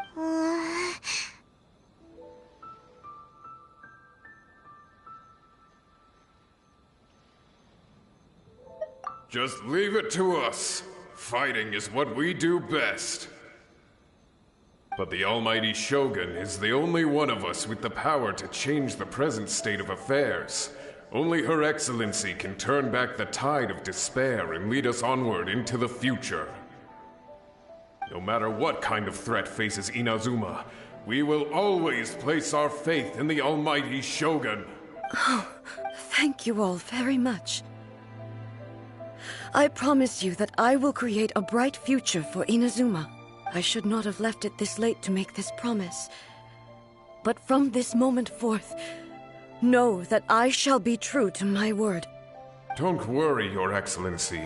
Just leave it to us. Fighting is what we do best. But the almighty Shogun is the only one of us with the power to change the present state of affairs. Only Her Excellency can turn back the tide of despair and lead us onward into the future. No matter what kind of threat faces Inazuma, we will always place our faith in the almighty Shogun. Oh, thank you all very much. I promise you that I will create a bright future for Inazuma. I should not have left it this late to make this promise. But from this moment forth, know that I shall be true to my word. Don't worry, Your Excellency.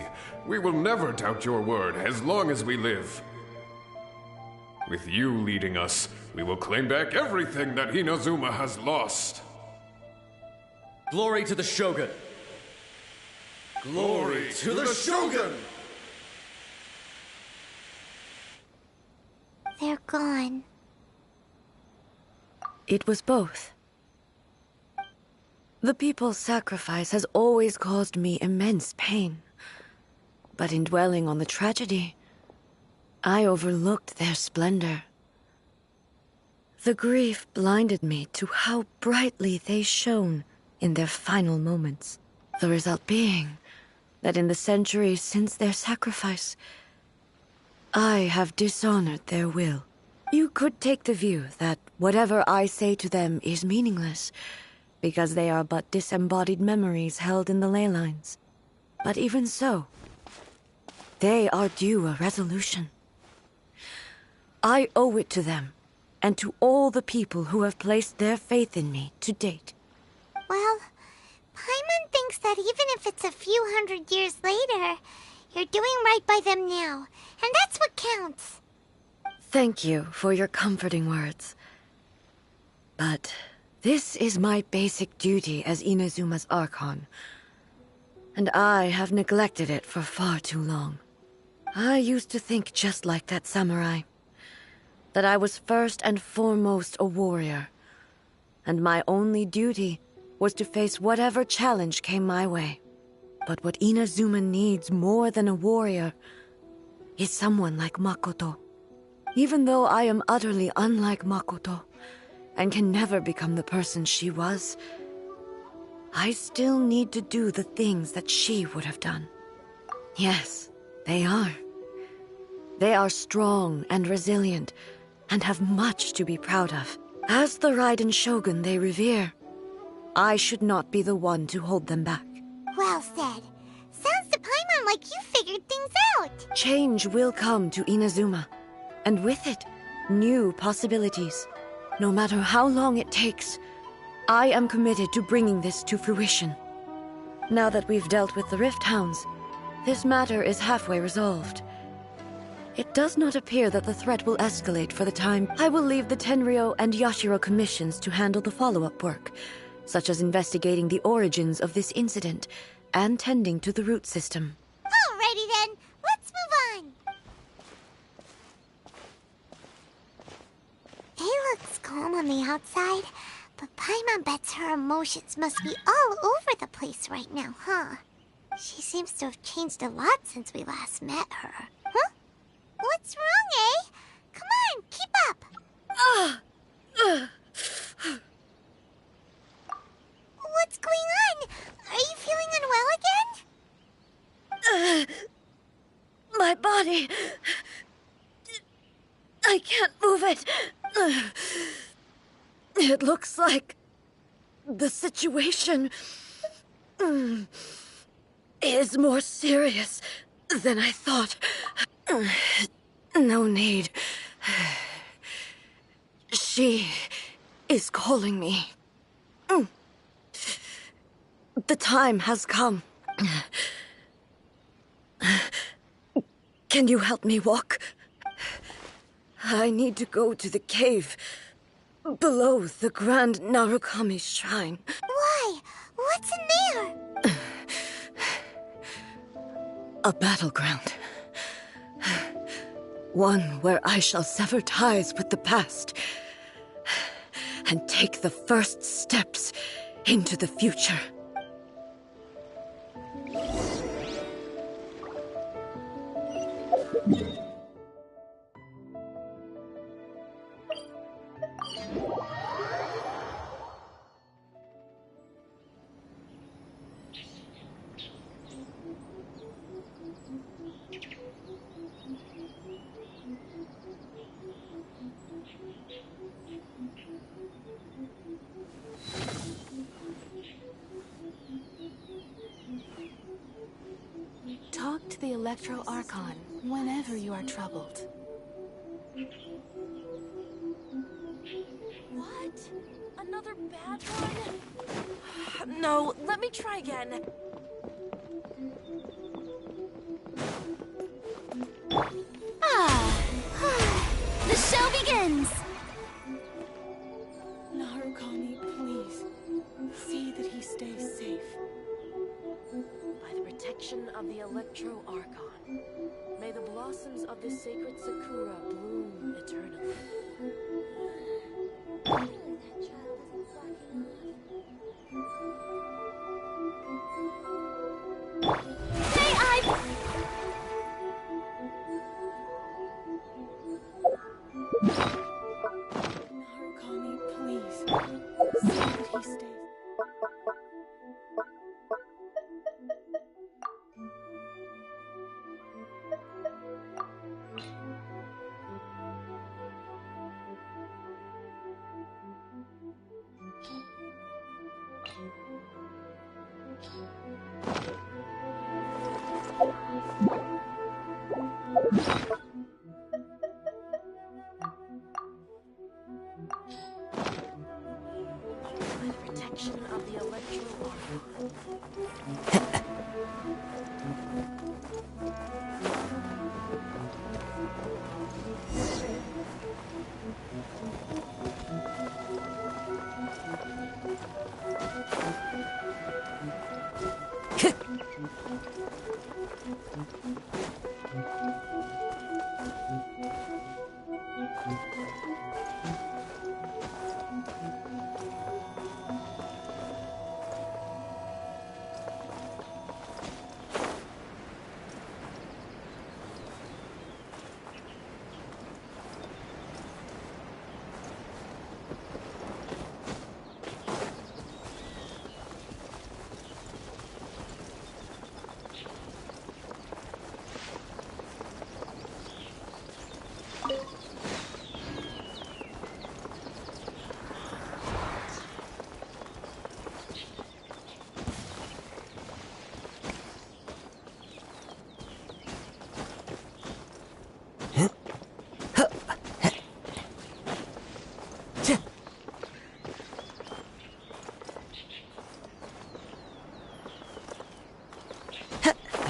We will never doubt your word as long as we live. With you leading us, we will claim back everything that Inazuma has lost. Glory to the Shogun! Glory to the Shogun! They're gone. It was both. The people's sacrifice has always caused me immense pain. But in dwelling on the tragedy, I overlooked their splendor. The grief blinded me to how brightly they shone in their final moments. The result being that in the centuries since their sacrifice, I have dishonored their will. You could take the view that whatever I say to them is meaningless, because they are but disembodied memories held in the ley lines. But even so, they are due a resolution. I owe it to them, and to all the people who have placed their faith in me to date. Well, Paimon thinks that even if it's a few hundred years later, you're doing right by them now, and that's what counts. Thank you for your comforting words. But this is my basic duty as Inazuma's Archon. And I have neglected it for far too long. I used to think just like that samurai. That I was first and foremost a warrior. And my only duty was to face whatever challenge came my way. But what Inazuma needs more than a warrior is someone like Makoto. Even though I am utterly unlike Makoto, and can never become the person she was, I still need to do the things that she would have done. Yes, they are. They are strong and resilient, and have much to be proud of. As the Raiden Shogun they revere, I should not be the one to hold them back. Well said. Sounds to Paimon like you figured things out. Change will come to Inazuma, and with it, new possibilities. No matter how long it takes, I am committed to bringing this to fruition. Now that we've dealt with the Rift Hounds, this matter is halfway resolved. It does not appear that the threat will escalate for the time. I will leave the Tenryo and Yashiro commissions to handle the follow-up work, such as investigating the origins of this incident and tending to the root system. Alrighty then, let's move on. It looks calm on the outside, but Paimon bets her emotions must be all over the place right now, huh? She seems to have changed a lot since we last met her. Huh? What's wrong, eh? Come on, keep up. What's going on? Are you feeling unwell again? My body... I can't move it. It looks like the situation is more serious than I thought. No need. She is calling me. The time has come. Can you help me walk? I need to go to the cave below the Grand Narukami Shrine. Why? What's in there? A battleground. One where I shall sever ties with the past and take the first steps into the future. Talk to the Electro Archon whenever you are troubled. What? Another bad one? No, let me try again. The show begins! Narukami, please. See that he stays safe. By the protection of the Electro Archon, may the blossoms of the sacred Sakura bloom eternally. Narukami, please. See that he stays. By the protection of the Electro Archon.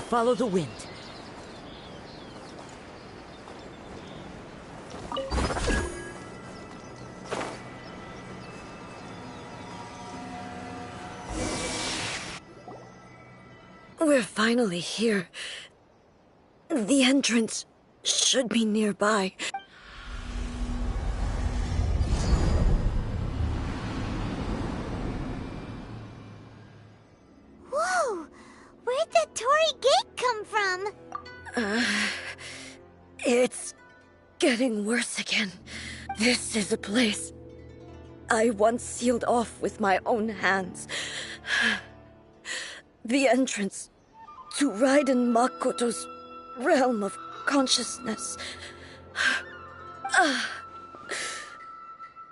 Follow the wind. We're finally here. The entrance should be nearby. Whoa! Where'd the Torii Gate come from? It's getting worse again. This is a place I once sealed off with my own hands. The entrance to Raiden Makoto's realm of consciousness.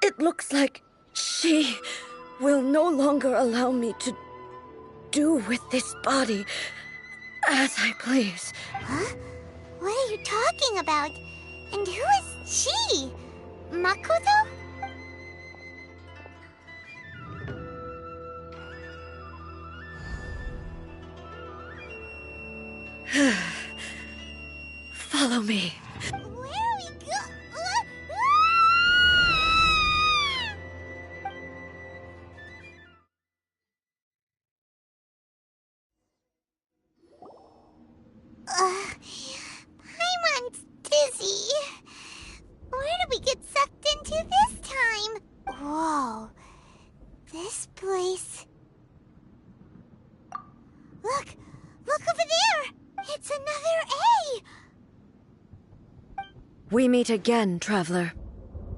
It looks like she will no longer allow me to do with this body as I please. Huh? What are you talking about? And who is she? Makoto? Follow me. Where are we Paimon's dizzy. Where did we get sucked into this time? Whoa. This place... Look! Look over there! It's another A! We meet again, traveler.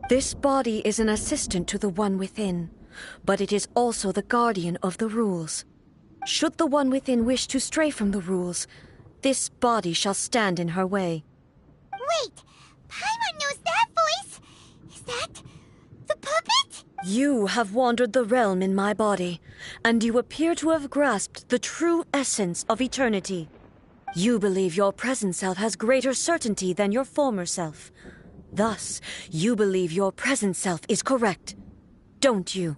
This body is an assistant to the one within, but it is also the guardian of the rules. Should the one within wish to stray from the rules, this body shall stand in her way. Wait! Paimon knows that voice! Is that... the puppet? You have wandered the realm in my body, and you appear to have grasped the true essence of eternity. You believe your present self has greater certainty than your former self. Thus, you believe your present self is correct, don't you?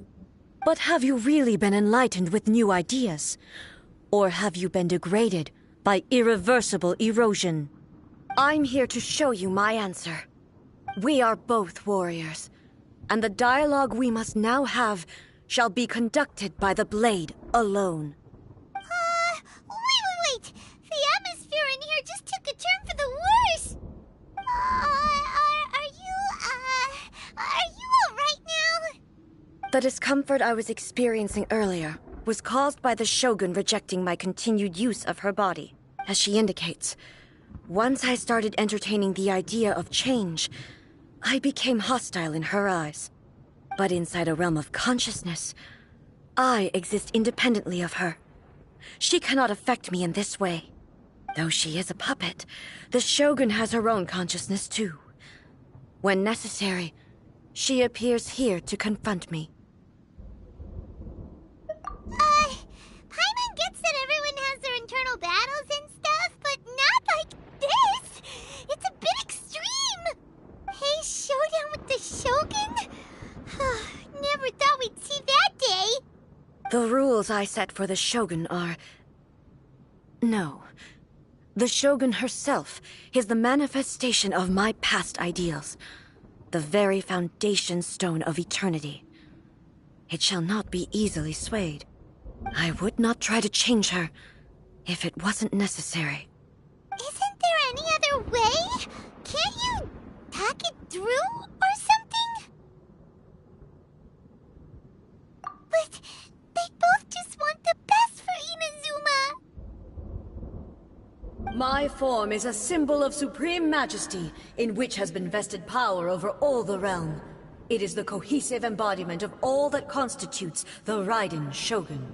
But have you really been enlightened with new ideas? Or have you been degraded by irreversible erosion? I'm here to show you my answer. We are both warriors, and the dialogue we must now have shall be conducted by the blade alone. Wait! The atmosphere in here just took a turn for the worse! Are you alright now? The discomfort I was experiencing earlier was caused by the Shogun rejecting my continued use of her body. As she indicates, once I started entertaining the idea of change, I became hostile in her eyes. But inside a realm of consciousness, I exist independently of her. She cannot affect me in this way. Though she is a puppet, the Shogun has her own consciousness too. When necessary, she appears here to confront me. Paimon gets that everyone has their internal battles and stuff, but not like this! It's a bit extreme! Hey, showdown with the Shogun? Never thought we'd see that day! The rules I set for the Shogun are... No. The Shogun herself is the manifestation of my past ideals. The very foundation stone of eternity. It shall not be easily swayed. I would not try to change her if it wasn't necessary. Isn't there any other way? Can't you talk it through? My form is a symbol of supreme majesty, in which has been vested power over all the realm. It is the cohesive embodiment of all that constitutes the Raiden Shogun.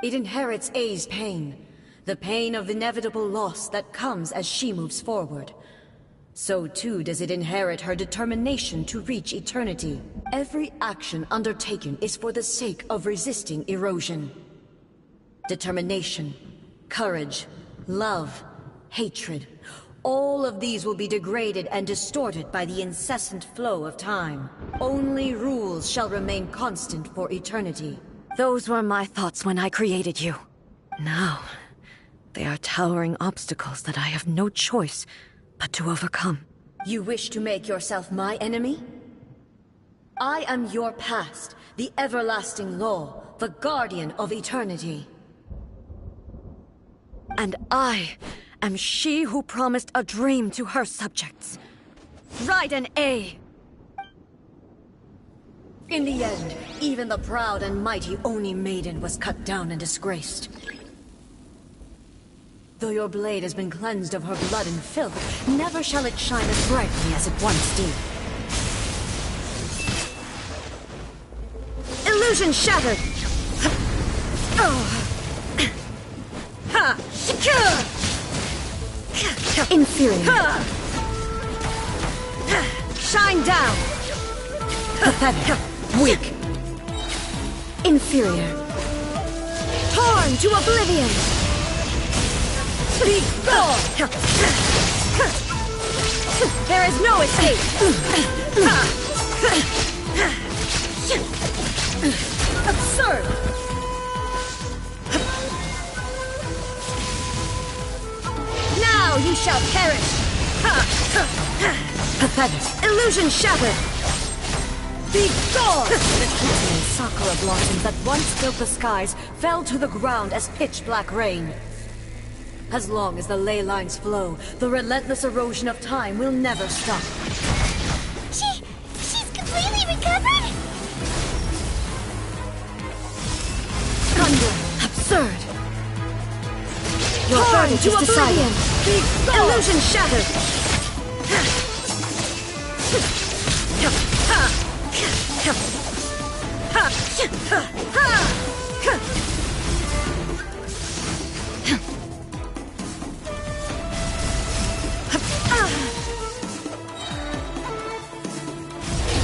It inherits Ei's pain, the pain of inevitable loss that comes as she moves forward. So too does it inherit her determination to reach eternity. Every action undertaken is for the sake of resisting erosion. Determination, courage, love, hatred, all of these will be degraded and distorted by the incessant flow of time. Only rules shall remain constant for eternity. Those were my thoughts when I created you. Now, they are towering obstacles that I have no choice but to overcome. You wish to make yourself my enemy? I am your past, the everlasting law, the guardian of eternity. And I am she who promised a dream to her subjects. Raiden A. In the end, even the proud and mighty Oni Maiden was cut down and disgraced. Though your blade has been cleansed of her blood and filth, never shall it shine as brightly as it once did. Illusion shattered! Inferior. Shine down! Pathetic. Weak. Inferior. Torn to oblivion! Be gone! There is no escape! Absurd! Now you shall perish! Pathetic. Illusion shattered! Be gone! The glistening sakura blossoms that once filled the skies fell to the ground as pitch-black rain. As long as the ley lines flow, the relentless erosion of time will never stop. She's completely recovered? Thunder! Absurd! Your verdict is decided. Illusion shattered!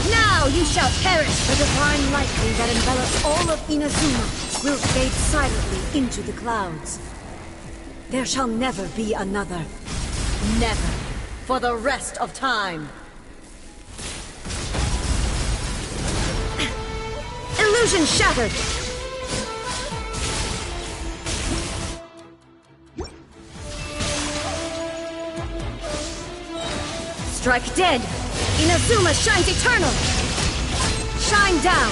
Now you shall perish! The divine lightning that envelops all of Inazuma will fade silently into the clouds. There shall never be another. Never. For the rest of time. Illusion shattered! Strike dead! Inazuma shines eternal! Shine down!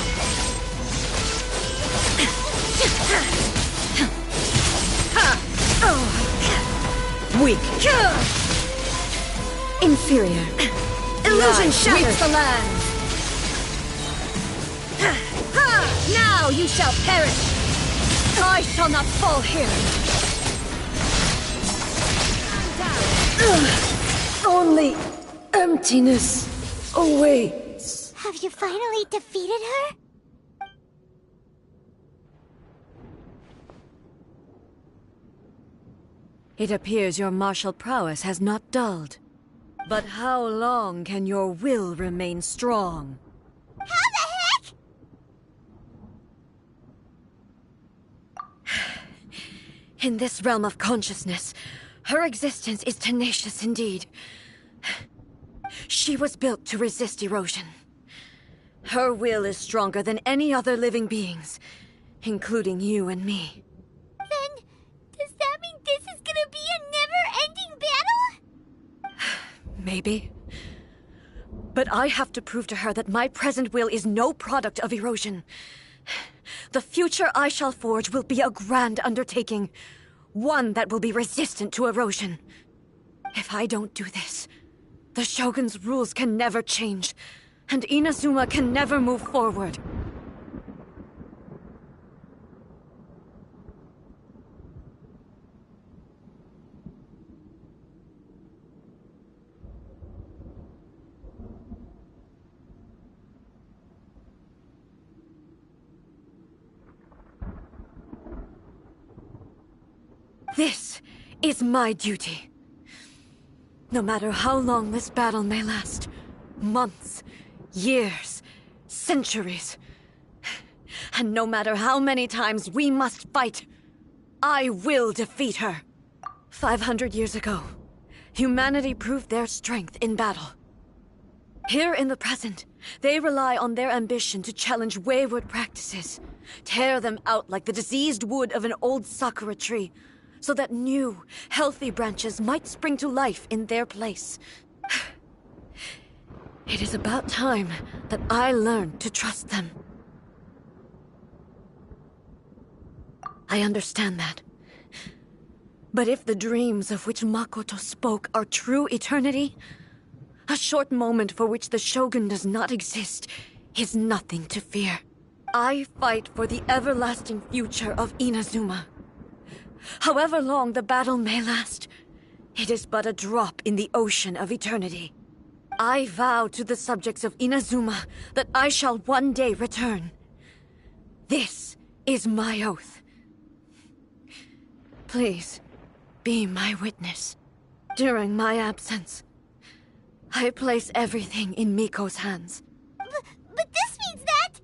Weak. Inferior. Illusion shattered! The land! Now you shall perish! I shall not fall here! Only emptiness awaits. Have you finally defeated her? It appears your martial prowess has not dulled. But how long can your will remain strong? How the heck? In this realm of consciousness, her existence is tenacious indeed. She was built to resist erosion. Her will is stronger than any other living being's, including you and me. Then, does that mean this is gonna be a never-ending battle? Maybe. But I have to prove to her that my present will is no product of erosion. The future I shall forge will be a grand undertaking. One that will be resistant to erosion. If I don't do this, the Shogun's rules can never change, and Inazuma can never move forward. This is my duty. No matter how long this battle may last, months, years, centuries, and no matter how many times we must fight, I will defeat her. 500 years ago, humanity proved their strength in battle. Here in the present, they rely on their ambition to challenge wayward practices, tear them out like the diseased wood of an old sakura tree, so that new, healthy branches might spring to life in their place. It is about time that I learned to trust them. I understand that. But if the dreams of which Makoto spoke are true eternity, a short moment for which the Shogun does not exist is nothing to fear. I fight for the everlasting future of Inazuma. However long the battle may last, it is but a drop in the ocean of eternity. I vow to the subjects of Inazuma that I shall one day return. This is my oath. Please, be my witness. During my absence, I place everything in Miko's hands. But this means that...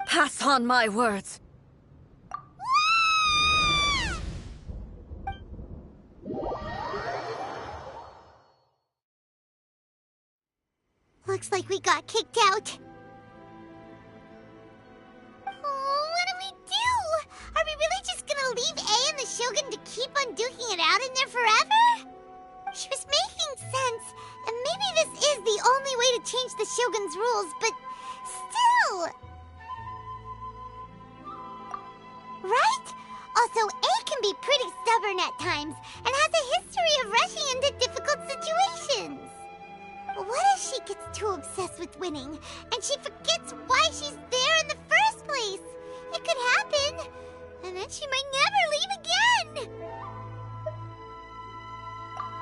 Pass on my words. Looks like we got kicked out. Oh, what do we do? Are we really just gonna leave A and the Shogun to keep on duking it out in there forever? She was making sense, and maybe this is the only way to change the Shogun's rules, but still... Right? Also, A can be pretty stubborn at times, and has a history of rushing into difficult situations. What if she gets too obsessed with winning, and she forgets why she's there in the first place? It could happen, and then she might never leave again.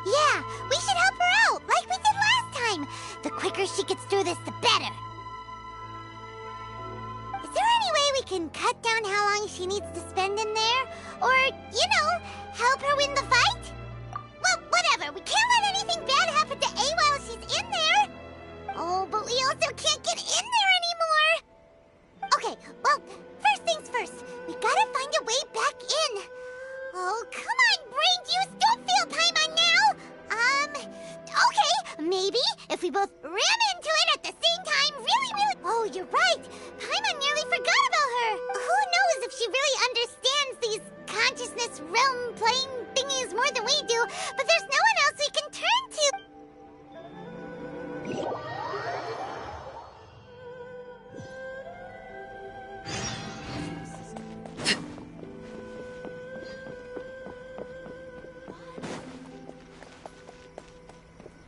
Yeah, we should help her out, like we did last time. The quicker she gets through this, the better. Is there any way we can cut down how long she needs to spend in there? Or, you know, help her win the fight? Well, whatever. We can't let anything bad happen to A while she's in there. Oh, but we also can't get in there anymore. Okay, well, first things first. We gotta find a way back in. Oh, come on, brain juice. Don't feel Paimon now. Okay, maybe if we both ram into it at the same time, really... Oh, you're right. Paimon nearly forgot about her. Who knows if she really understands these consciousness realm playing thingies more than we do, but there's no one else we can turn to.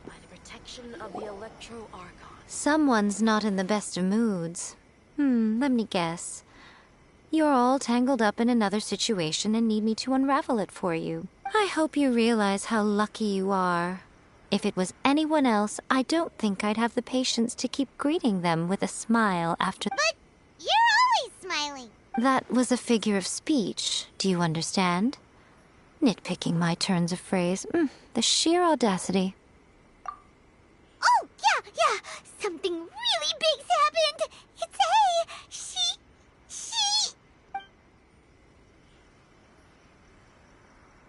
By the protection of the Electro Archon. Someone's not in the best of moods. Let me guess. You're all tangled up in another situation and need me to unravel it for you. I hope you realize how lucky you are. If it was anyone else, I don't think I'd have the patience to keep greeting them with a smile after... But you're always smiling. That was a figure of speech, do you understand? Nitpicking my turns of phrase. The sheer audacity. Oh, yeah. Something really big's happened. It's A. She...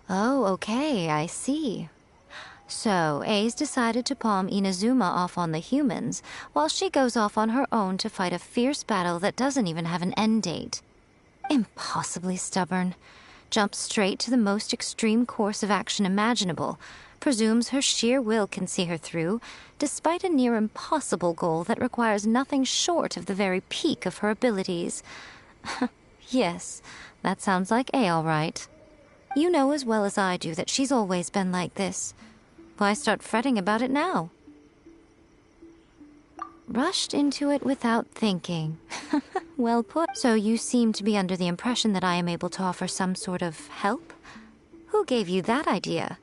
Oh, okay, I see. So, A's decided to palm Inazuma off on the humans, while she goes off on her own to fight a fierce battle that doesn't even have an end date. Impossibly stubborn. Jumps straight to the most extreme course of action imaginable, presumes her sheer will can see her through, despite a near impossible goal that requires nothing short of the very peak of her abilities. Yes, that sounds like A all right. You know as well as I do that she's always been like this. Why start fretting about it now? Rushed into it without thinking. Well put. So you seem to be under the impression that I am able to offer some sort of help? Who gave you that idea?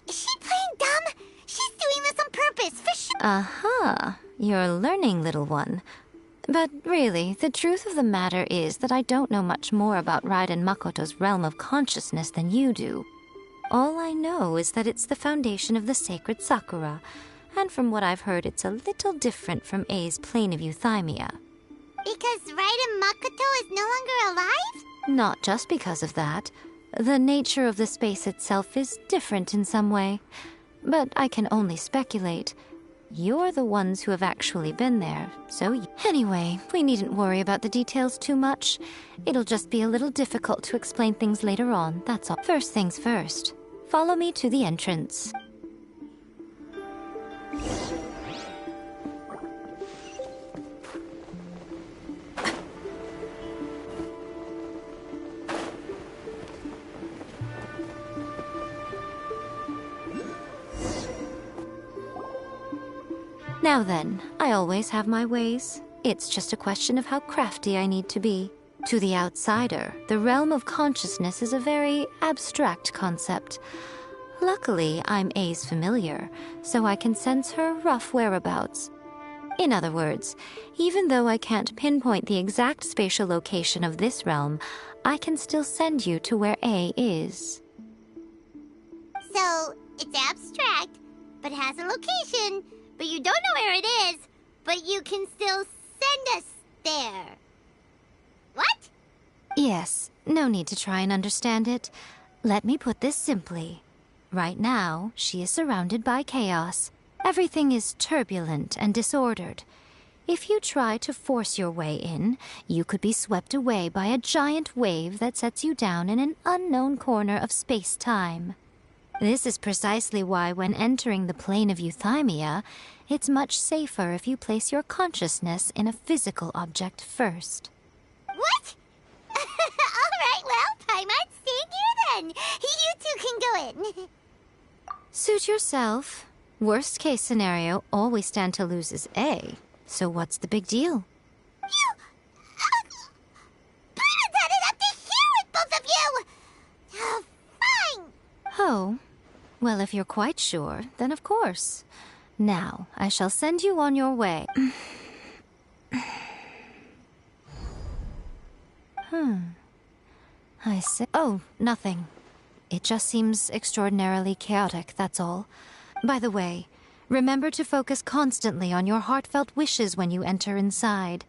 Is she playing dumb? She's doing this on purpose, for sure. You're learning, little one. But really, the truth of the matter is that I don't know much more about Raiden Makoto's realm of consciousness than you do. All I know is that it's the foundation of the sacred Sakura, and from what I've heard, it's a little different from A's plane of euthymia. Because Raiden Makoto is no longer alive? Not just because of that. The nature of the space itself is different in some way. But I can only speculate. You're the ones who have actually been there, so... Anyway, we needn't worry about the details too much. It'll just be a little difficult to explain things later on, that's all. First things first. Follow me to the entrance. Now then, I always have my ways. It's just a question of how crafty I need to be. To the outsider, the realm of consciousness is a very abstract concept. Luckily, I'm A's familiar, so I can sense her rough whereabouts. In other words, even though I can't pinpoint the exact spatial location of this realm, I can still send you to where A is. So, it's abstract, but has a location. But you don't know where it is, but you can still send us there. What? Yes, no need to try and understand it. Let me put this simply. Right now, she is surrounded by chaos. Everything is turbulent and disordered. If you try to force your way in, you could be swept away by a giant wave that sets you down in an unknown corner of space-time. This is precisely why when entering the plane of euthymia, it's much safer if you place your consciousness in a physical object first. What? Alright, well, I might stand here then. You two can go in. Suit yourself. Worst case scenario, all we stand to lose is A. So what's the big deal? You... Paradise it up to here with both of you! Fine! Oh, well, if you're quite sure, then of course. Now, I shall send you on your way. I say... Oh, nothing. It just seems extraordinarily chaotic, that's all. By the way, remember to focus constantly on your heartfelt wishes when you enter inside.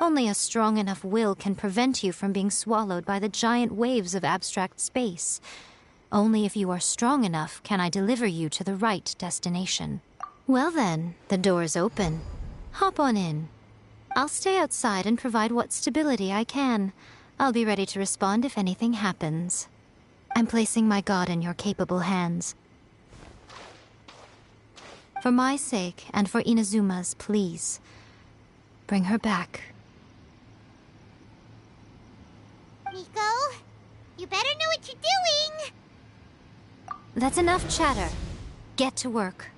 Only a strong enough will can prevent you from being swallowed by the giant waves of abstract space. Only if you are strong enough can I deliver you to the right destination. Well then, the door's open. Hop on in. I'll stay outside and provide what stability I can. I'll be ready to respond if anything happens. I'm placing my god in your capable hands. For my sake, and for Inazuma's, please. Bring her back. Nico, you better know what you're doing! That's enough chatter. Get to work.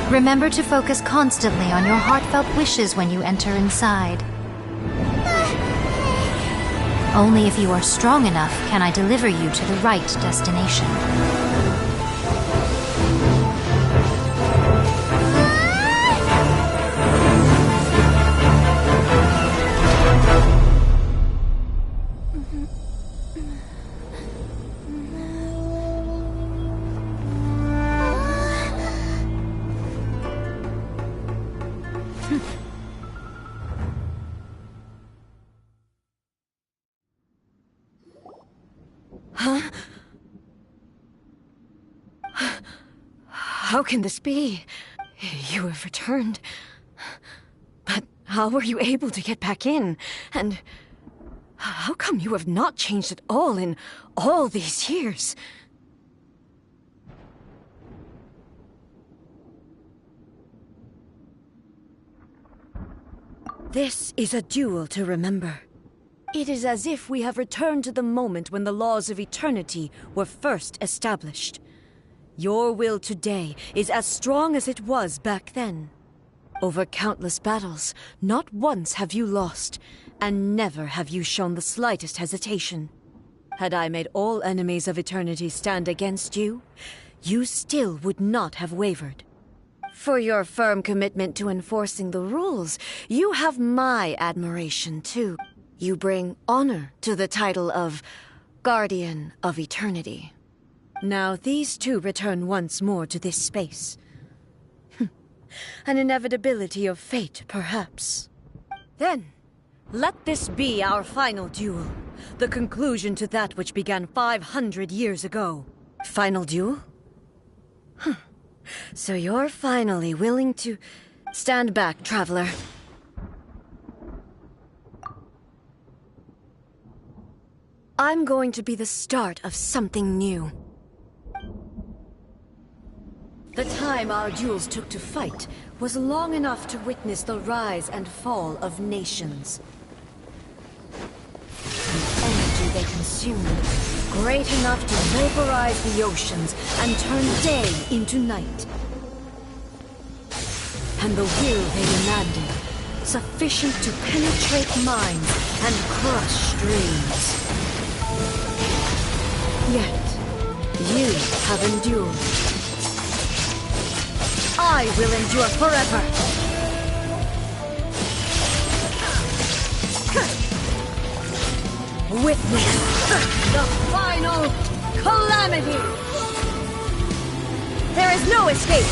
Remember to focus constantly on your heartfelt wishes when you enter inside. Only if you are strong enough can I deliver you to the right destination. How can this be? You have returned. But how were you able to get back in? And how come you have not changed at all in all these years? This is a duel to remember. It is as if we have returned to the moment when the laws of eternity were first established. Your will today is as strong as it was back then. Over countless battles, not once have you lost, and never have you shown the slightest hesitation. Had I made all enemies of eternity stand against you, you still would not have wavered. For your firm commitment to enforcing the rules, you have my admiration too. You bring honor to the title of Guardian of Eternity. Now these two return once more to this space. An inevitability of fate, perhaps. Then, let this be our final duel. The conclusion to that which began 500 years ago. Final duel? So you're finally willing to stand back, traveler. I'm going to be the start of something new. The time our duels took to fight was long enough to witness the rise and fall of nations. The energy they consumed, great enough to vaporize the oceans and turn day into night. And the will they demanded, sufficient to penetrate minds and crush dreams. Yet, you have endured. I will endure forever! Witness the final calamity! There is no escape!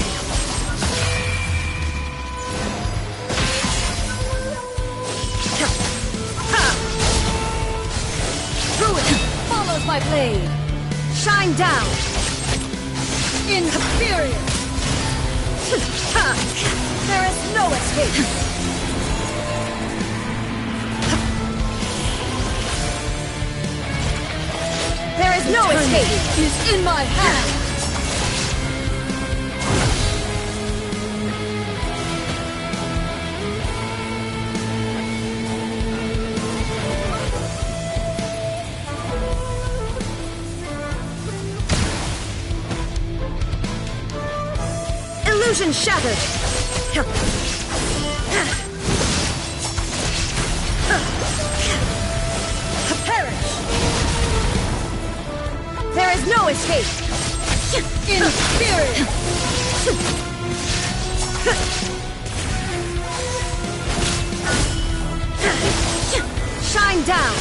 Ruin follows my blade! Shine down! Inferior! There is no escape! There is no escape! Is in my hand! Illusion shattered! Perish! There is no escape! Inferior! Shine down!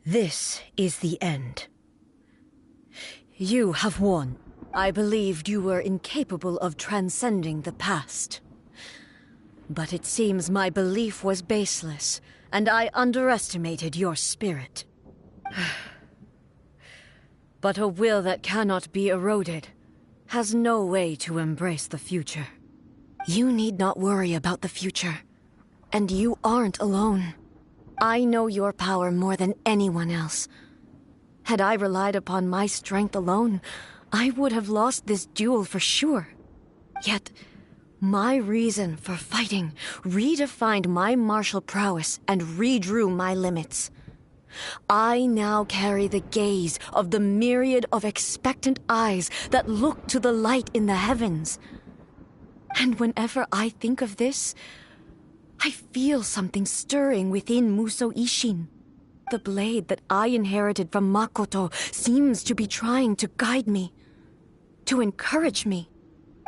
This is the end. You have won. I believed you were incapable of transcending the past. But it seems my belief was baseless, and I underestimated your spirit. But a will that cannot be eroded has no way to embrace the future. You need not worry about the future, and you aren't alone. I know your power more than anyone else. Had I relied upon my strength alone, I would have lost this duel for sure. Yet, my reason for fighting redefined my martial prowess and redrew my limits. I now carry the gaze of the myriad of expectant eyes that look to the light in the heavens. And whenever I think of this, I feel something stirring within Musou Ishin. The blade that I inherited from Makoto seems to be trying to guide me, to encourage me.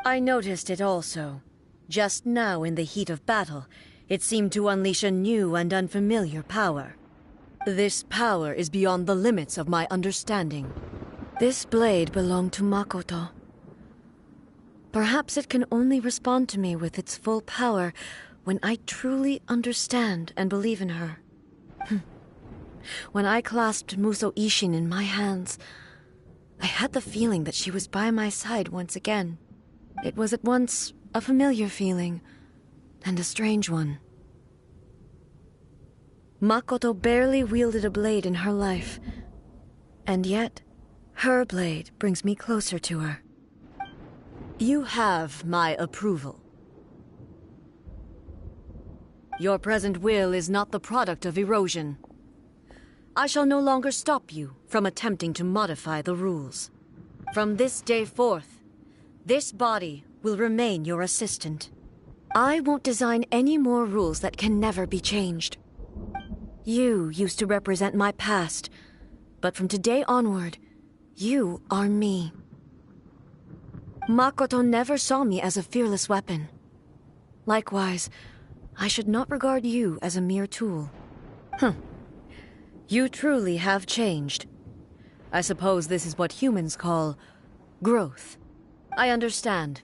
I noticed it also. Just now in the heat of battle, it seemed to unleash a new and unfamiliar power. This power is beyond the limits of my understanding. This blade belonged to Makoto. Perhaps it can only respond to me with its full power when I truly understand and believe in her. When I clasped Musou Ishin in my hands, I had the feeling that she was by my side once again. It was at once a familiar feeling, and a strange one. Makoto barely wielded a blade in her life, and yet, her blade brings me closer to her. You have my approval. Your present will is not the product of erosion. I shall no longer stop you from attempting to modify the rules. From this day forth, this body will remain your assistant. I won't design any more rules that can never be changed. You used to represent my past, but from today onward, you are me. Makoto never saw me as a fearless weapon. Likewise, I should not regard you as a mere tool. You truly have changed. I suppose this is what humans call growth. I understand.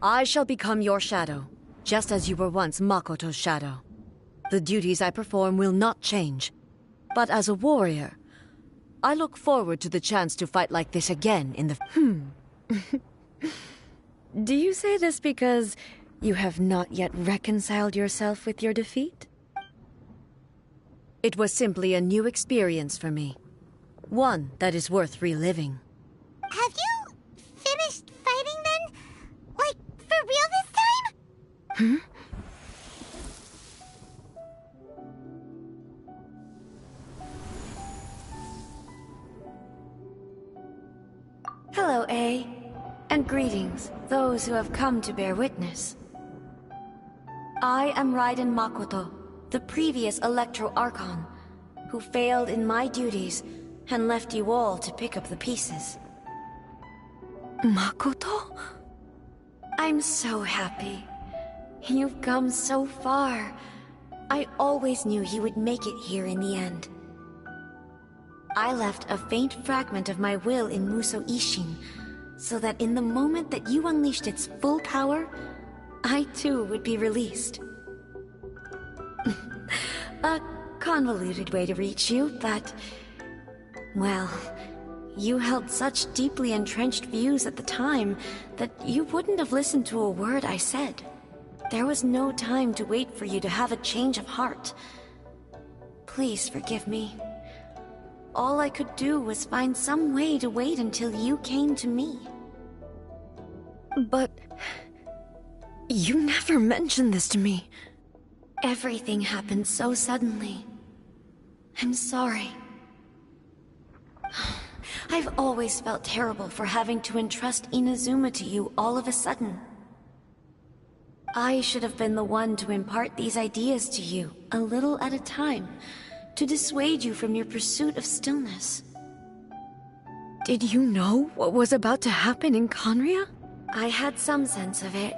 I shall become your shadow, just as you were once Makoto's shadow. The duties I perform will not change. But as a warrior, I look forward to the chance to fight like this again in the... Do you say this because you have not yet reconciled yourself with your defeat? It was simply a new experience for me. One that is worth reliving. Have you finished fighting then? Like, for real this time? Hello, A. And greetings, those who have come to bear witness. I am Raiden Makoto, the previous Electro Archon, who failed in my duties and left you all to pick up the pieces. Makoto? I'm so happy. You've come so far. I always knew you would make it here in the end. I left a faint fragment of my will in Muso Ishin, so that in the moment that you unleashed its full power, I too would be released. A convoluted way to reach you, but... well, you held such deeply entrenched views at the time that you wouldn't have listened to a word I said. There was no time to wait for you to have a change of heart. Please forgive me. All I could do was find some way to wait until you came to me. But... you never mentioned this to me. Everything happened so suddenly. I'm sorry. I've always felt terrible for having to entrust Inazuma to you all of a sudden. I should have been the one to impart these ideas to you, a little at a time, to dissuade you from your pursuit of stillness. Did you know what was about to happen in Conria? I had some sense of it.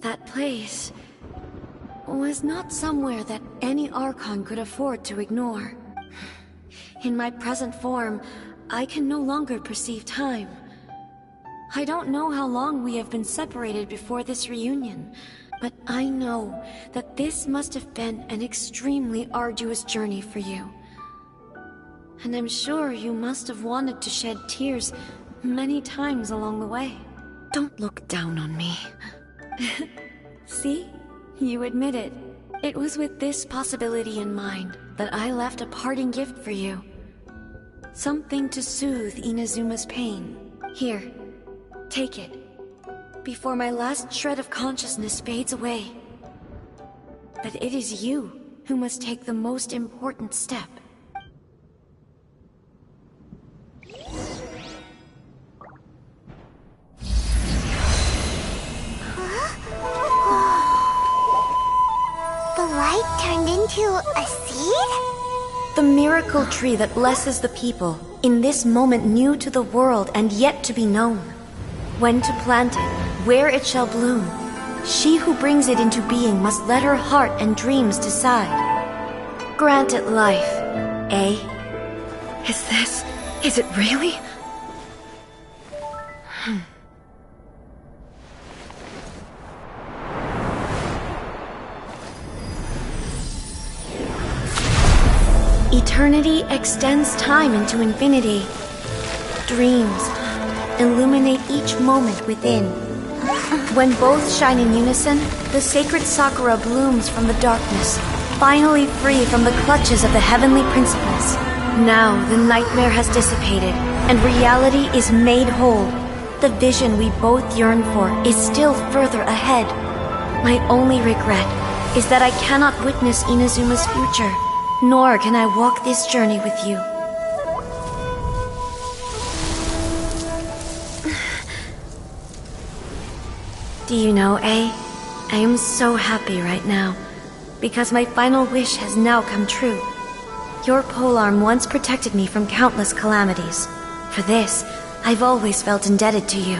That place was not somewhere that any Archon could afford to ignore. In my present form, I can no longer perceive time. I don't know how long we have been separated before this reunion, but I know that this must have been an extremely arduous journey for you. And I'm sure you must have wanted to shed tears many times along the way. Don't look down on me. See? You admit it. It was with this possibility in mind that I left a parting gift for you. Something to soothe Inazuma's pain. Here, take it. Before my last shred of consciousness fades away. But it is you who must take the most important step. The light turned into a seed? The miracle tree that blesses the people, in this moment new to the world and yet to be known. When to plant it, where it shall bloom. She who brings it into being must let her heart and dreams decide. Grant it life, eh? Is it really? Eternity extends time into infinity. Dreams illuminate each moment within. When both shine in unison, the sacred Sakura blooms from the darkness, finally free from the clutches of the heavenly principles. Now the nightmare has dissipated, and reality is made whole. The vision we both yearn for is still further ahead. My only regret is that I cannot witness Inazuma's future, nor can I walk this journey with you. Do you know, I am so happy right now, because my final wish has now come true. Your polearm once protected me from countless calamities. For this, I've always felt indebted to you.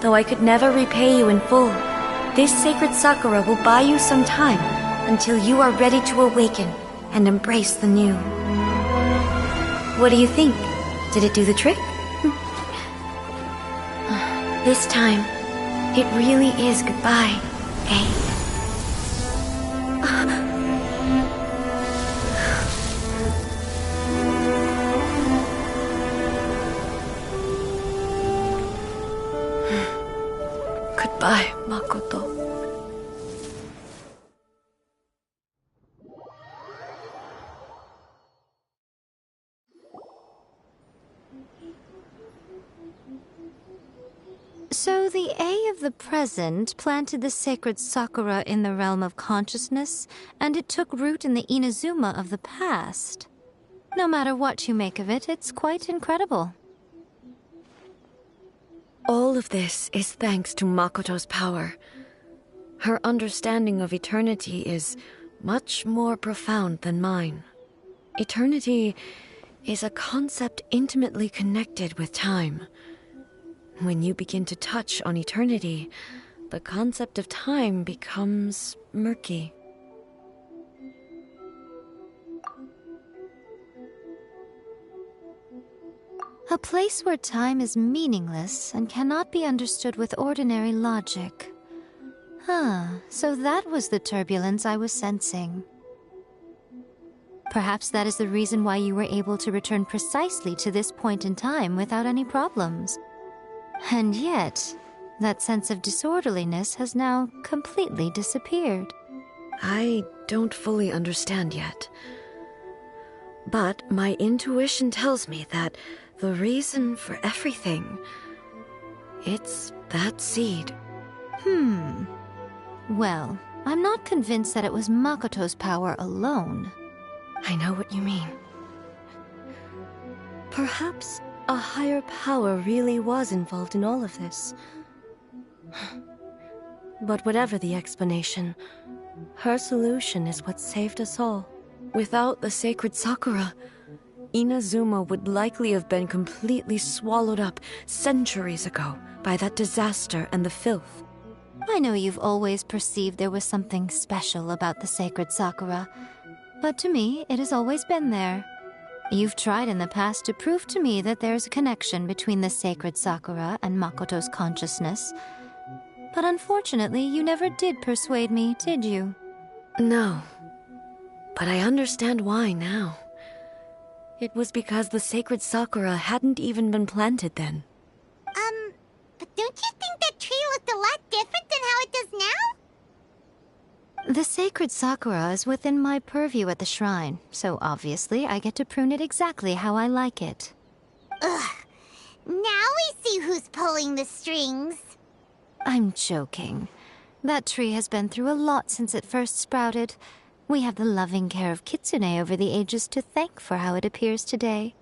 Though I could never repay you in full, this sacred Sakura will buy you some time until you are ready to awaken and embrace the new. What do you think? Did it do the trick? This time, it really is goodbye, eh? Goodbye, Makoto. So the A of the present planted the sacred Sakura in the realm of consciousness, and it took root in the Inazuma of the past. No matter what you make of it, it's quite incredible. All of this is thanks to Makoto's power. Her understanding of eternity is much more profound than mine. Eternity is a concept intimately connected with time. When you begin to touch on eternity, the concept of time becomes murky. A place where time is meaningless and cannot be understood with ordinary logic. So that was the turbulence I was sensing. Perhaps that is the reason why you were able to return precisely to this point in time without any problems. And yet, that sense of disorderliness has now completely disappeared. I don't fully understand yet. But my intuition tells me that the reason for everything, it's that seed. Well, I'm not convinced that it was Makoto's power alone. I know what you mean. Perhaps a higher power really was involved in all of this. But whatever the explanation, her solution is what saved us all. Without the sacred Sakura, Inazuma would likely have been completely swallowed up centuries ago by that disaster and the filth. I know you've always perceived there was something special about the sacred Sakura, but to me, it has always been there. You've tried in the past to prove to me that there's a connection between the sacred Sakura and Makoto's consciousness, but unfortunately, you never did persuade me, did you? No, but I understand why now. It was because the sacred Sakura hadn't even been planted then. But don't you think that tree looked a lot different than how it does now? The sacred Sakura is within my purview at the shrine, so obviously I get to prune it exactly how I like it. Ugh. Now we see who's pulling the strings. I'm joking. That tree has been through a lot since it first sprouted. We have the loving care of Kitsune over the ages to thank for how it appears today.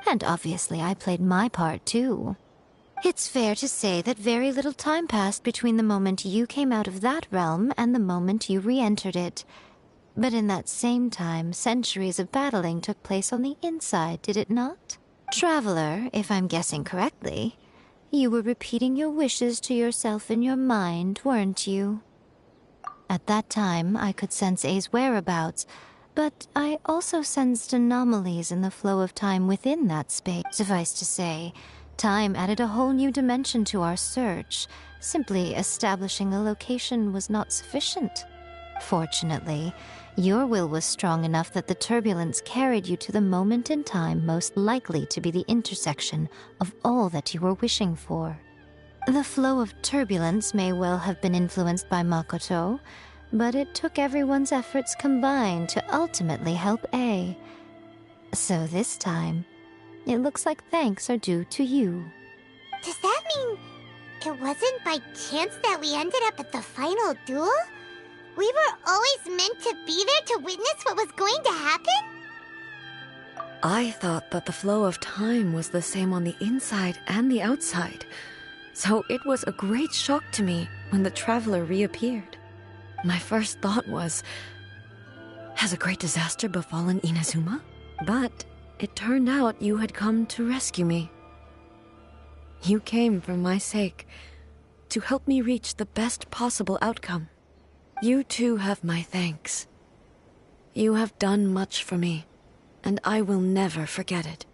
And obviously I played my part too. It's fair to say that very little time passed between the moment you came out of that realm and the moment you re-entered it. But in that same time, centuries of battling took place on the inside, did it not? Traveler, if I'm guessing correctly, you were repeating your wishes to yourself in your mind, weren't you? At that time, I could sense A's whereabouts, but I also sensed anomalies in the flow of time within that space. Suffice to say, time added a whole new dimension to our search. Simply establishing a location was not sufficient. Fortunately, your will was strong enough that the turbulence carried you to the moment in time most likely to be the intersection of all that you were wishing for. The flow of turbulence may well have been influenced by Makoto, but it took everyone's efforts combined to ultimately help A. So this time, it looks like thanks are due to you. Does that mean it wasn't by chance that we ended up at the final duel? We were always meant to be there to witness what was going to happen? I thought that the flow of time was the same on the inside and the outside, so it was a great shock to me when the traveler reappeared. My first thought was, has a great disaster befallen Inazuma? But it turned out you had come to rescue me. You came for my sake, to help me reach the best possible outcome. You too have my thanks. You have done much for me, and I will never forget it.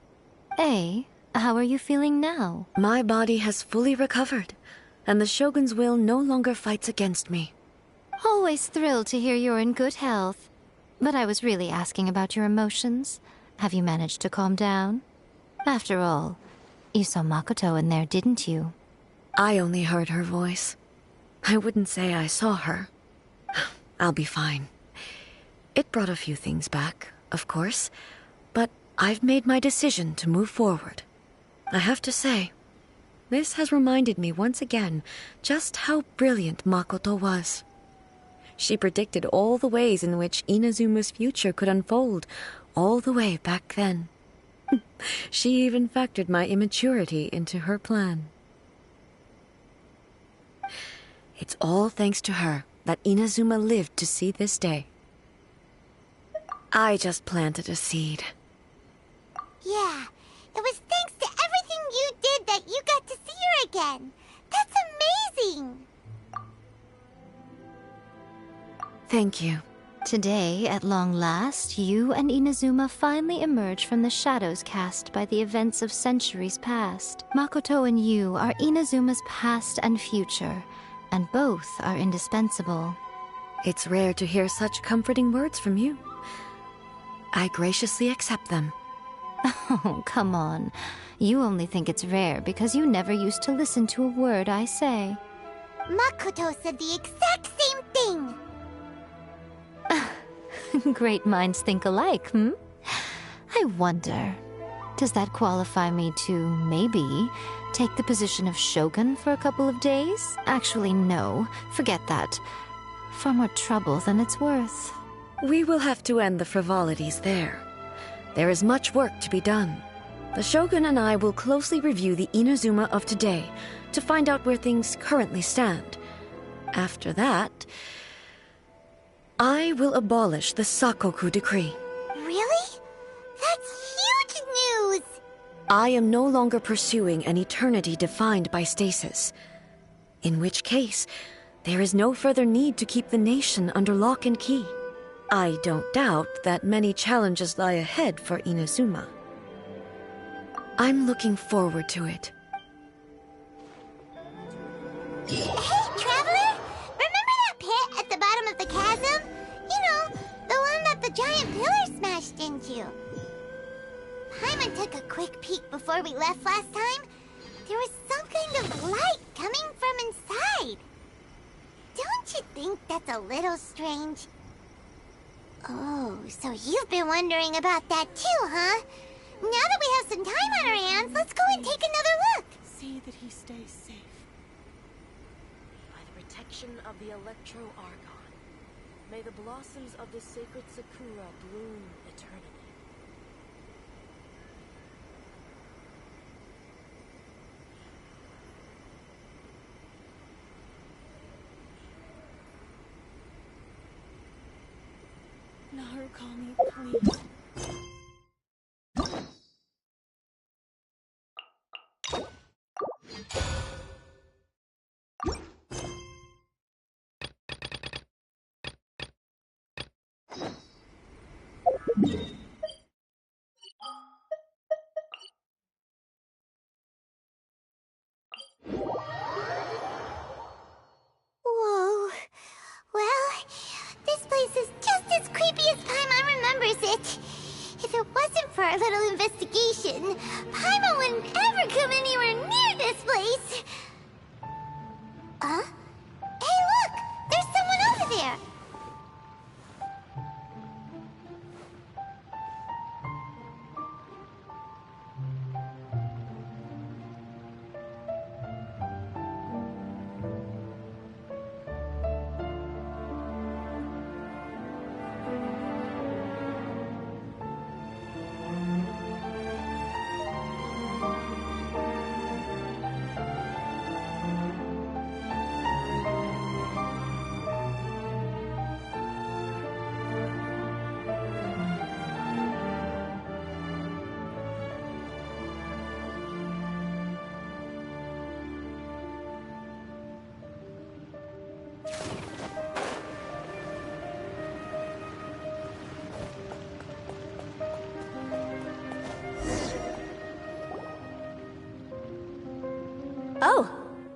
A, how are you feeling now? My body has fully recovered, and the Shogun's will no longer fights against me. Always thrilled to hear you're in good health. But I was really asking about your emotions. Have you managed to calm down? After all, you saw Makoto in there, didn't you? I only heard her voice. I wouldn't say I saw her. I'll be fine. It brought a few things back, of course, but I've made my decision to move forward. I have to say, this has reminded me once again just how brilliant Makoto was. She predicted all the ways in which Inazuma's future could unfold, all the way back then. She even factored my immaturity into her plan. It's all thanks to her that Inazuma lived to see this day. I just planted a seed. Yeah, it was thanks to everything you did that you got to see her again. That's amazing! Thank you. Today, at long last, you and Inazuma finally emerge from the shadows cast by the events of centuries past. Makoto and you are Inazuma's past and future, and both are indispensable. It's rare to hear such comforting words from you. I graciously accept them. Oh, come on. You only think it's rare because you never used to listen to a word I say. Makoto said the exact same thing! Great minds think alike, I wonder, does that qualify me to, maybe, take the position of Shogun for a couple of days? Actually, no. Forget that. Far more trouble than it's worth. We will have to end the frivolities there. There is much work to be done. The Shogun and I will closely review the Inazuma of today to find out where things currently stand. After that, I will abolish the Sakoku decree. Really? That's huge news! I am no longer pursuing an eternity defined by stasis. In which case, there is no further need to keep the nation under lock and key. I don't doubt that many challenges lie ahead for Inazuma. I'm looking forward to it. Hey, Traveler! Remember that pit at the bottom of the chasm? You know, the one that the giant pillar smashed into. Paimon took a quick peek before we left last time. There was some kind of light coming from inside. Don't you think that's a little strange? Oh, so you've been wondering about that too, huh? Now that we have some time on our hands, let's go and take another look. See that he stays safe. By the protection of the Electro Archon, may the blossoms of the sacred Sakura bloom eternally. Narukami, please. Whoa. Well, this place is just as creepy as Paimon remembers it. If it wasn't for our little investigation, Paimon wouldn't ever come anywhere near this place.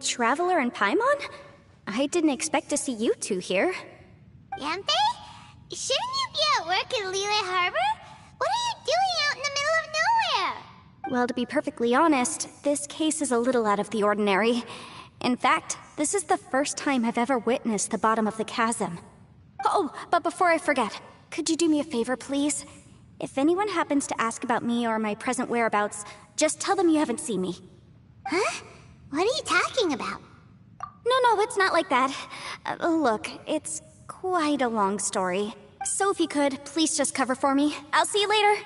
Traveler and Paimon? I didn't expect to see you two here. Yanfei? Shouldn't you be at work in Liyue Harbor? What are you doing out in the middle of nowhere? Well, to be perfectly honest, this case is a little out of the ordinary. In fact, this is the first time I've ever witnessed the bottom of the chasm. Oh, but before I forget, could you do me a favor, please? If anyone happens to ask about me or my present whereabouts, just tell them you haven't seen me. Huh? What are you talking about? No, it's not like that. Look, it's quite a long story. So if you could, please just cover for me. I'll see you later.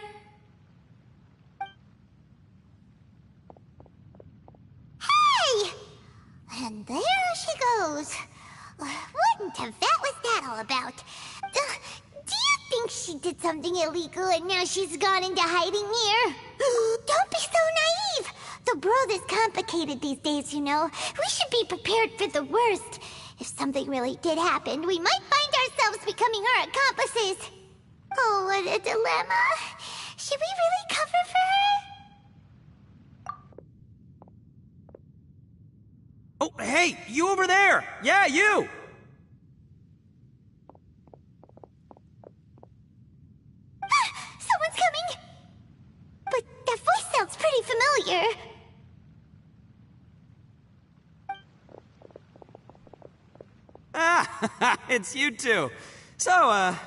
Hey! And there she goes. What in Tibet was that all about? Do you think she did something illegal and now she's gone into hiding here? Don't be so naive! The world is complicated these days, you know. We should be prepared for the worst. If something really did happen, we might find ourselves becoming her accomplices. Oh, what a dilemma. Should we really cover for her? Oh, hey, you over there! Yeah, you! Someone's coming! But that voice sounds pretty familiar. Ah, it's you two. So,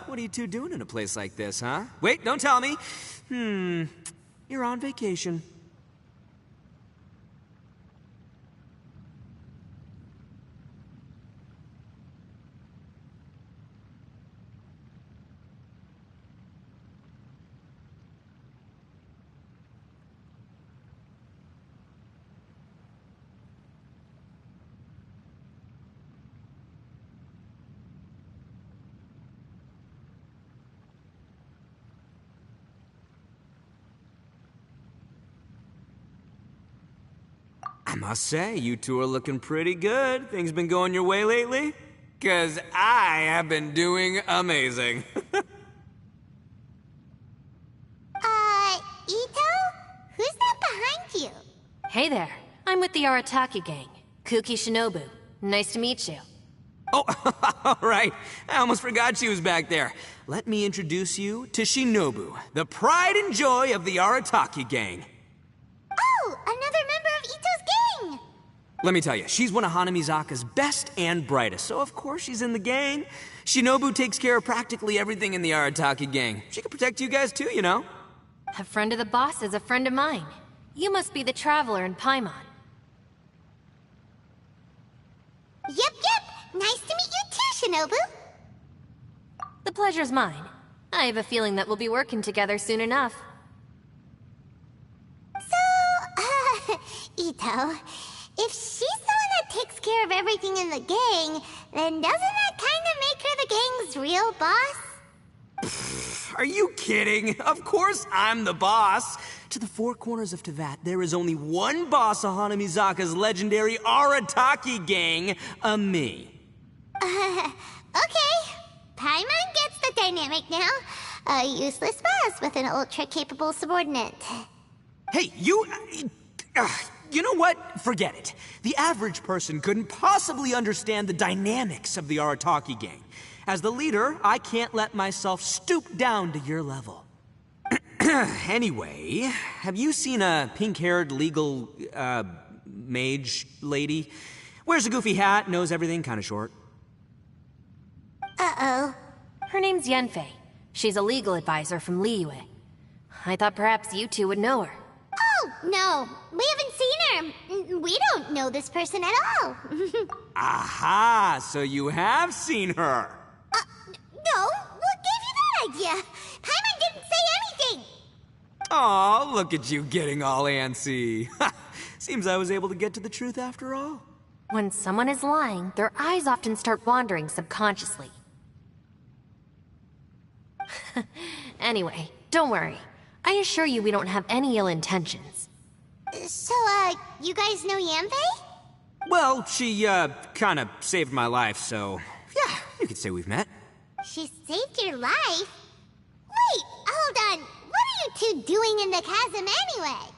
what are you two doing in a place like this, huh? Wait, don't tell me. You're on vacation. I must say, you two are looking pretty good. Things been going your way lately? 'Cause I have been doing amazing. Ito? Who's that behind you? Hey there. I'm with the Arataki gang. Kuki Shinobu. Nice to meet you. Oh, all right. I almost forgot she was back there. Let me introduce you to Shinobu, the pride and joy of the Arataki gang. Oh, another member of Ito's gang! Let me tell you, she's one of Hanamizaka's best and brightest, so of course she's in the gang. Shinobu takes care of practically everything in the Arataki gang. She can protect you guys too, you know. A friend of the boss is a friend of mine. You must be the Traveler in Paimon. Yep. Nice to meet you too, Shinobu. The pleasure's mine. I have a feeling that we'll be working together soon enough. So, Ito, if she's the one that takes care of everything in the gang, then doesn't that kind of make her the gang's real boss? Are you kidding? Of course I'm the boss. To the four corners of Teyvat, there is only one boss of Hanamizaka's legendary Arataki gang, me. Okay. Paimon gets the dynamic now. A useless boss with an ultra-capable subordinate. Hey, you know what? Forget it. The average person couldn't possibly understand the dynamics of the Arataki gang. As the leader, I can't let myself stoop down to your level. Anyway, have you seen a pink-haired legal, mage lady? Wears a goofy hat, knows everything, kinda short. Uh-oh. Her name's Yanfei. She's a legal advisor from Liyue. I thought perhaps you two would know her. Oh, no. We haven't seen her. We don't know this person at all. Aha! So you have seen her. No. What gave you that idea? Paimon didn't say anything. Aw, look at you getting all antsy. Seems I was able to get to the truth after all. When someone is lying, their eyes often start wandering subconsciously. Anyway, don't worry. I assure you we don't have any ill intentions. So, you guys know Yanfei? Well, she, kinda saved my life, so... yeah, you could say we've met. She saved your life? Wait, hold on. What are you two doing in the chasm anyway?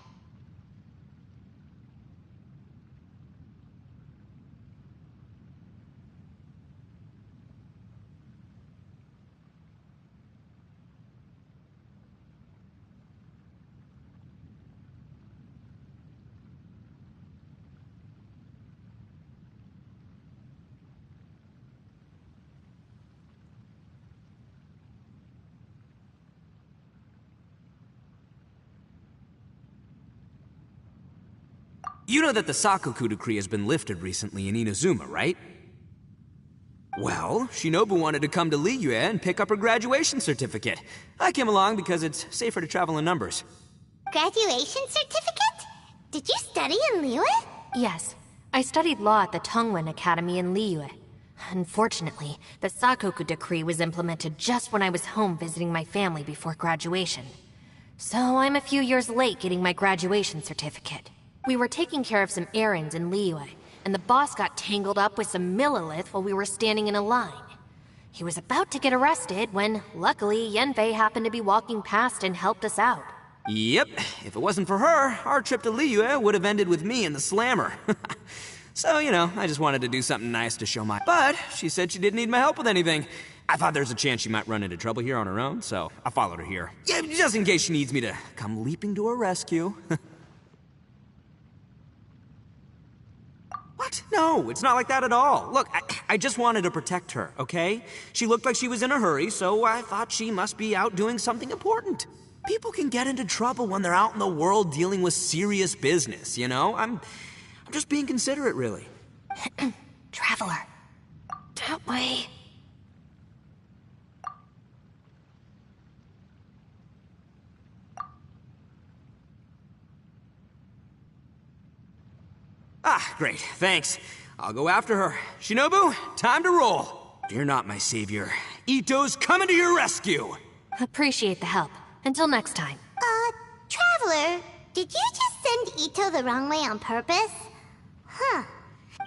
You know that the Sakoku decree has been lifted recently in Inazuma, right? Well, Shinobu wanted to come to Liyue and pick up her graduation certificate. I came along because it's safer to travel in numbers. Graduation certificate? Did you study in Liyue? Yes. I studied law at the Tongwen Academy in Liyue. Unfortunately, the Sakoku decree was implemented just when I was home visiting my family before graduation. So I'm a few years late getting my graduation certificate. We were taking care of some errands in Liyue, and the boss got tangled up with some Millilith while we were standing in a line. He was about to get arrested when, luckily, Yanfei happened to be walking past and helped us out. Yep, if it wasn't for her, our trip to Liyue would have ended with me in the slammer. So, you know, I just wanted to do something nice to show my... But she said she didn't need my help with anything. I thought there's a chance she might run into trouble here on her own, so I followed her here. Yeah, just in case she needs me to come leaping to her rescue. What? No, it's not like that at all. Look, I just wanted to protect her, okay? She looked like she was in a hurry, so I thought she must be out doing something important. People can get into trouble when they're out in the world dealing with serious business, you know? I'm just being considerate, really. Traveler. That way. Ah, great, thanks. I'll go after her. Shinobu, time to roll. Fear not, my savior. Ito's coming to your rescue. Appreciate the help. Until next time. Traveler, did you just send Ito the wrong way on purpose? Huh.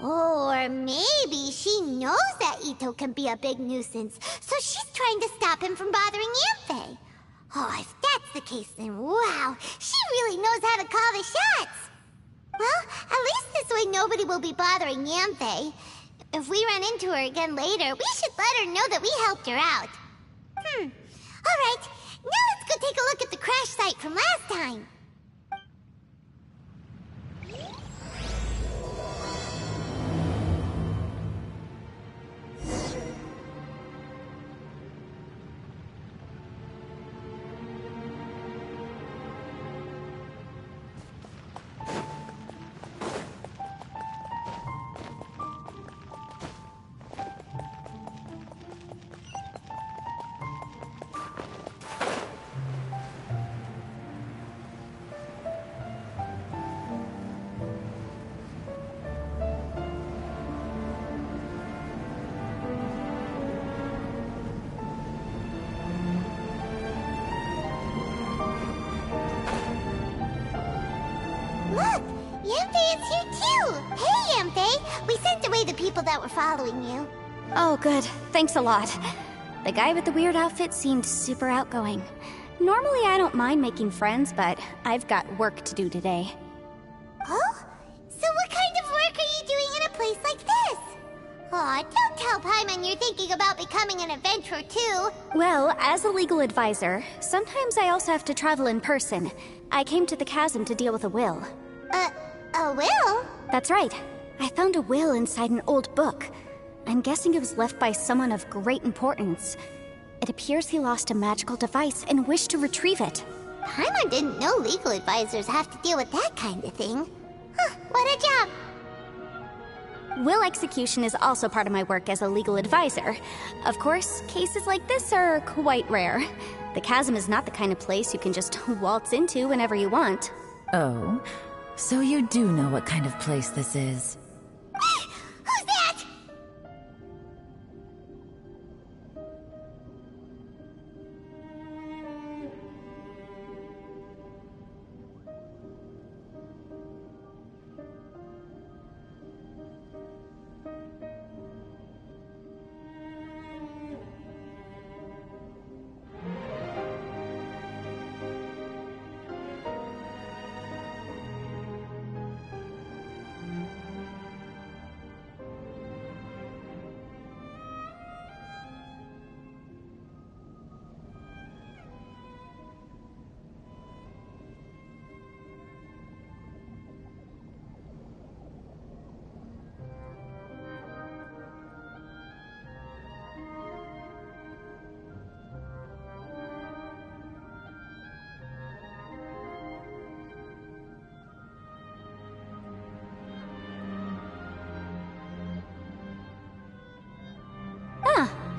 Or maybe she knows that Ito can be a big nuisance, so she's trying to stop him from bothering Yanfei. Oh, if that's the case, then wow, she really knows how to call the shots. Well, at least this way nobody will be bothering Yanfei. If we run into her again later, we should let her know that we helped her out. Alright, now let's go take a look at the crash site from last time. Look! Yanfei is here too! Hey, Yanfei! We sent away the people that were following you. Oh, good. Thanks a lot. The guy with the weird outfit seemed super outgoing. Normally I don't mind making friends, but I've got work to do today. Oh? So what kind of work are you doing in a place like this? Aw, don't tell Paimon you're thinking about becoming an adventurer too. Well, as a legal advisor, sometimes I also have to travel in person. I came to the chasm to deal with a will. A will? That's right. I found a will inside an old book. I'm guessing it was left by someone of great importance. It appears he lost a magical device and wished to retrieve it. Paimon didn't know legal advisors have to deal with that kind of thing. Huh, what a job. Will execution is also part of my work as a legal advisor. Of course, cases like this are quite rare. The chasm is not the kind of place you can just waltz into whenever you want. Oh, so you do know what kind of place this is. Who's that?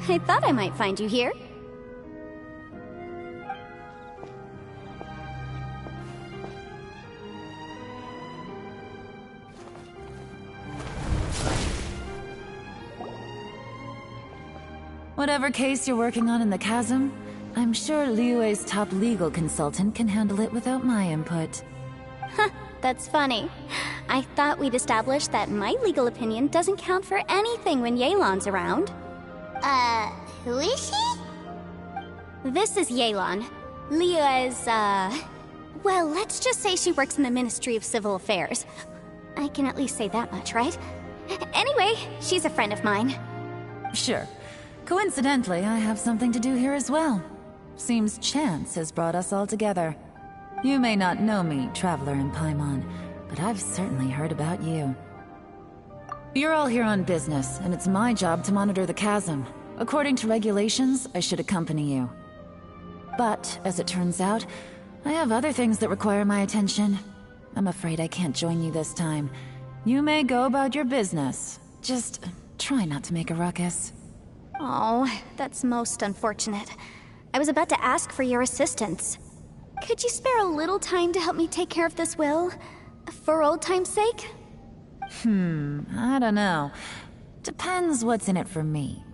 I thought I might find you here. Whatever case you're working on in the chasm, I'm sure Liyue's top legal consultant can handle it without my input. Huh, that's funny. I thought we'd established that my legal opinion doesn't count for anything when Yelan's around. Who is she? This is Yelan. Liyue's, well, let's just say she works in the Ministry of Civil Affairs. I can at least say that much, right? Anyway, she's a friend of mine. Sure. Coincidentally, I have something to do here as well. Seems chance has brought us all together. You may not know me, Traveler in Paimon, but I've certainly heard about you. You're all here on business, and it's my job to monitor the chasm. According to regulations, I should accompany you. But, as it turns out, I have other things that require my attention. I'm afraid I can't join you this time. You may go about your business. Just try not to make a ruckus. Oh, that's most unfortunate. I was about to ask for your assistance. Could you spare a little time to help me take care of this will? For old time's sake? I don't know. Depends what's in it for me.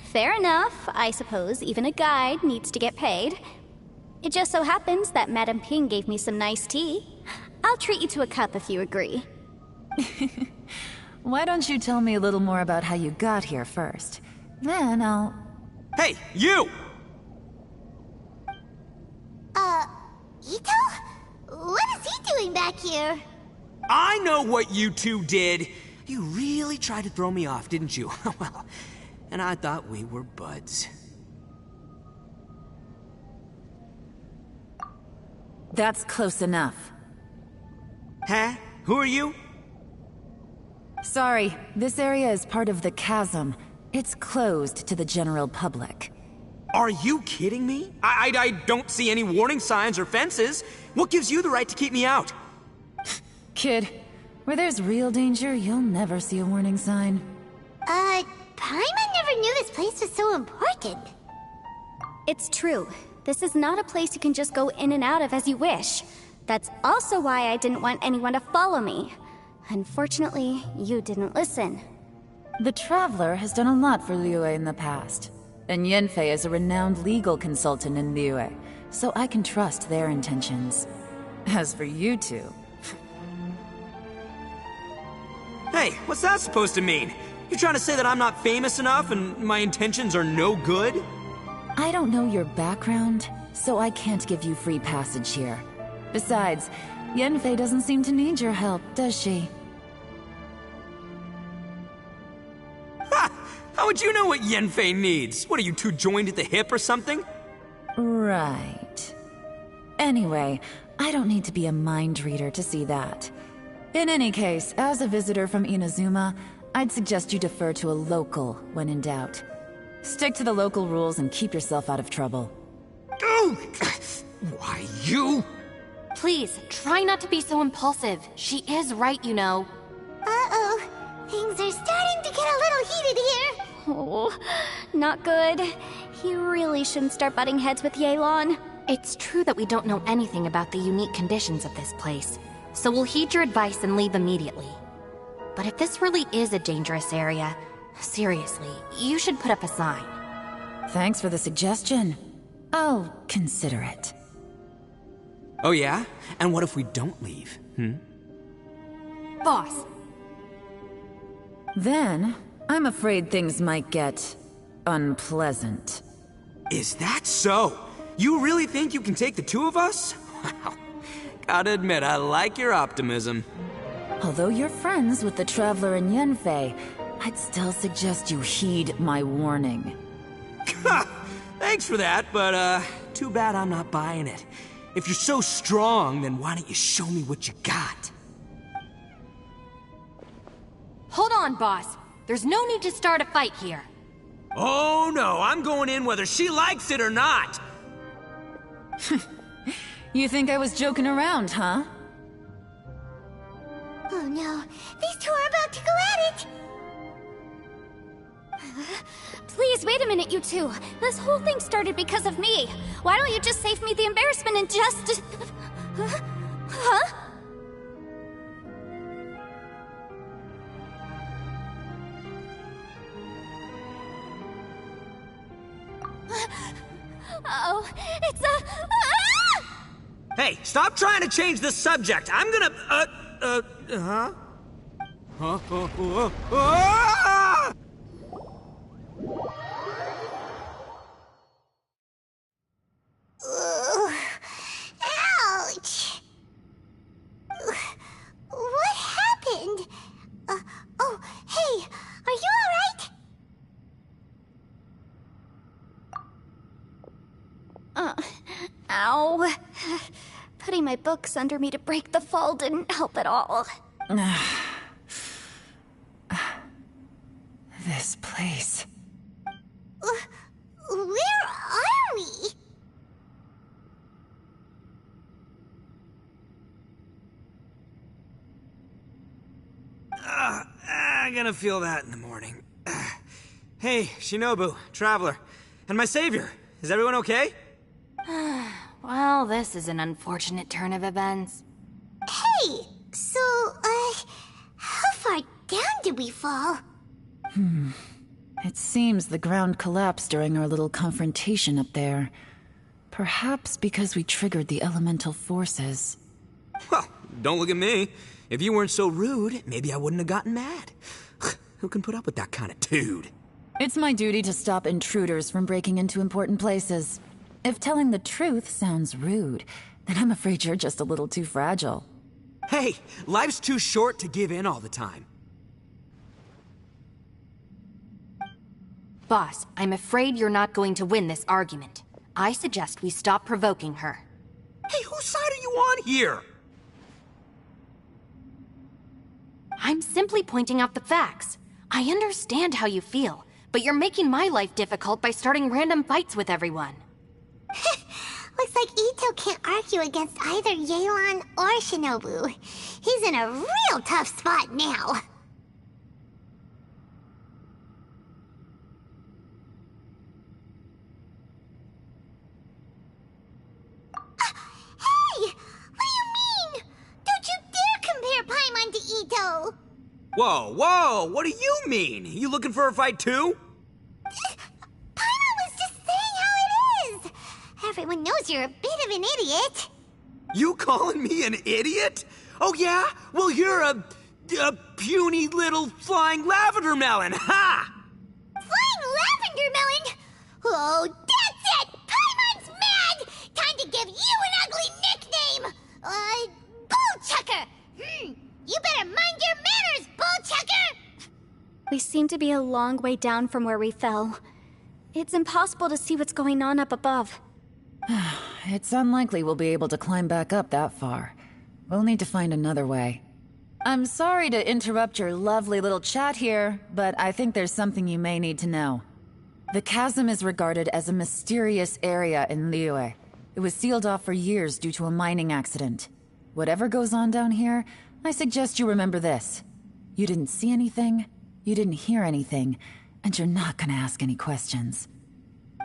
Fair enough. I suppose even a guide needs to get paid. It just so happens that Madame Ping gave me some nice tea. I'll treat you to a cup if you agree. Why don't you tell me a little more about how you got here first? Then I'll... Hey, you! Ito? What is he doing back here? I know what you two did. You really tried to throw me off, didn't you? Well, and I thought we were buds. That's close enough. Huh? Who are you? Sorry, this area is part of the chasm. It's closed to the general public. Are you kidding me? I don't see any warning signs or fences. What gives you the right to keep me out? Kid, where there's real danger, you'll never see a warning sign. Paimon never knew this place was so important. It's true. This is not a place you can just go in and out of as you wish. That's also why I didn't want anyone to follow me. Unfortunately, you didn't listen. The Traveler has done a lot for Liyue in the past. And Yanfei is a renowned legal consultant in Liyue, so I can trust their intentions. As for you two... Hey, what's that supposed to mean? You trying to say that I'm not famous enough and my intentions are no good? I don't know your background, so I can't give you free passage here. Besides, Yanfei doesn't seem to need your help, does she? Ha! How would you know what Yanfei needs? What, are you two joined at the hip or something? Right. Anyway, I don't need to be a mind reader to see that. In any case, as a visitor from Inazuma, I'd suggest you defer to a local when in doubt. Stick to the local rules and keep yourself out of trouble. Oh! Why, you... Please, try not to be so impulsive. She is right, you know. Uh-oh. Things are starting to get a little heated here. Oh, not good. You really shouldn't start butting heads with Yelan. It's true that we don't know anything about the unique conditions of this place, so we'll heed your advice and leave immediately. But if this really is a dangerous area, seriously, you should put up a sign. Thanks for the suggestion. I'll consider it. Oh yeah? And what if we don't leave, Boss. Then, I'm afraid things might get... unpleasant. Is that so? You really think you can take the two of us? Wow. Gotta admit, I like your optimism. Although you're friends with the Traveler and Yanfei, I'd still suggest you heed my warning. Thanks for that, but too bad I'm not buying it. If you're so strong, then why don't you show me what you got? Hold on, boss. There's no need to start a fight here. Oh no, I'm going in whether she likes it or not! You think I was joking around, huh? Oh no, these two are about to go at it! wait a minute, you two. This whole thing started because of me. Why don't you just save me the embarrassment and just... Huh? Oh, it's a... Hey, stop trying to change the subject. I'm gonna... Huh? Huh? Ah! Ouch! What happened? Oh, hey, are you alright? Ow. Putting my books under me to break the fall didn't help at all. This place. Where are we? I'm gonna feel that in the morning. Hey, Shinobu, Traveler, and my savior. Is everyone okay? Well, this is an unfortunate turn of events. Hey, so, how far down did we fall? It seems the ground collapsed during our little confrontation up there. Perhaps because we triggered the elemental forces. Well, don't look at me. If you weren't so rude, maybe I wouldn't have gotten mad. Who can put up with that kind of dude? It's my duty to stop intruders from breaking into important places. If telling the truth sounds rude, then I'm afraid you're just a little too fragile. Hey, life's too short to give in all the time. Boss, I'm afraid you're not going to win this argument. I suggest we stop provoking her. Hey, whose side are you on here? I'm simply pointing out the facts. I understand how you feel, but you're making my life difficult by starting random fights with everyone. Looks like Ito can't argue against either Yelan or Shinobu. He's in a real tough spot now. Hey! What do you mean? Don't you dare compare Paimon to Ito! Whoa, whoa, what do you mean? You looking for a fight too? Paimon was just saying how it is! Everyone knows you're a bit of an idiot. You calling me an idiot? Oh yeah? Well, you're a puny little flying lavender melon, ha! Flying lavender melon? Oh, that's it! Paimon's mad! Time to give you an ugly nickname! Bullchucker! You better mind your manners, Bullchucker! We seem to be a long way down from where we fell. It's impossible to see what's going on up above. It's unlikely we'll be able to climb back up that far. We'll need to find another way. I'm sorry to interrupt your lovely little chat here, but I think there's something you may need to know. The chasm is regarded as a mysterious area in Liyue. It was sealed off for years due to a mining accident. Whatever goes on down here, I suggest you remember this. You didn't see anything, you didn't hear anything, and you're not gonna ask any questions.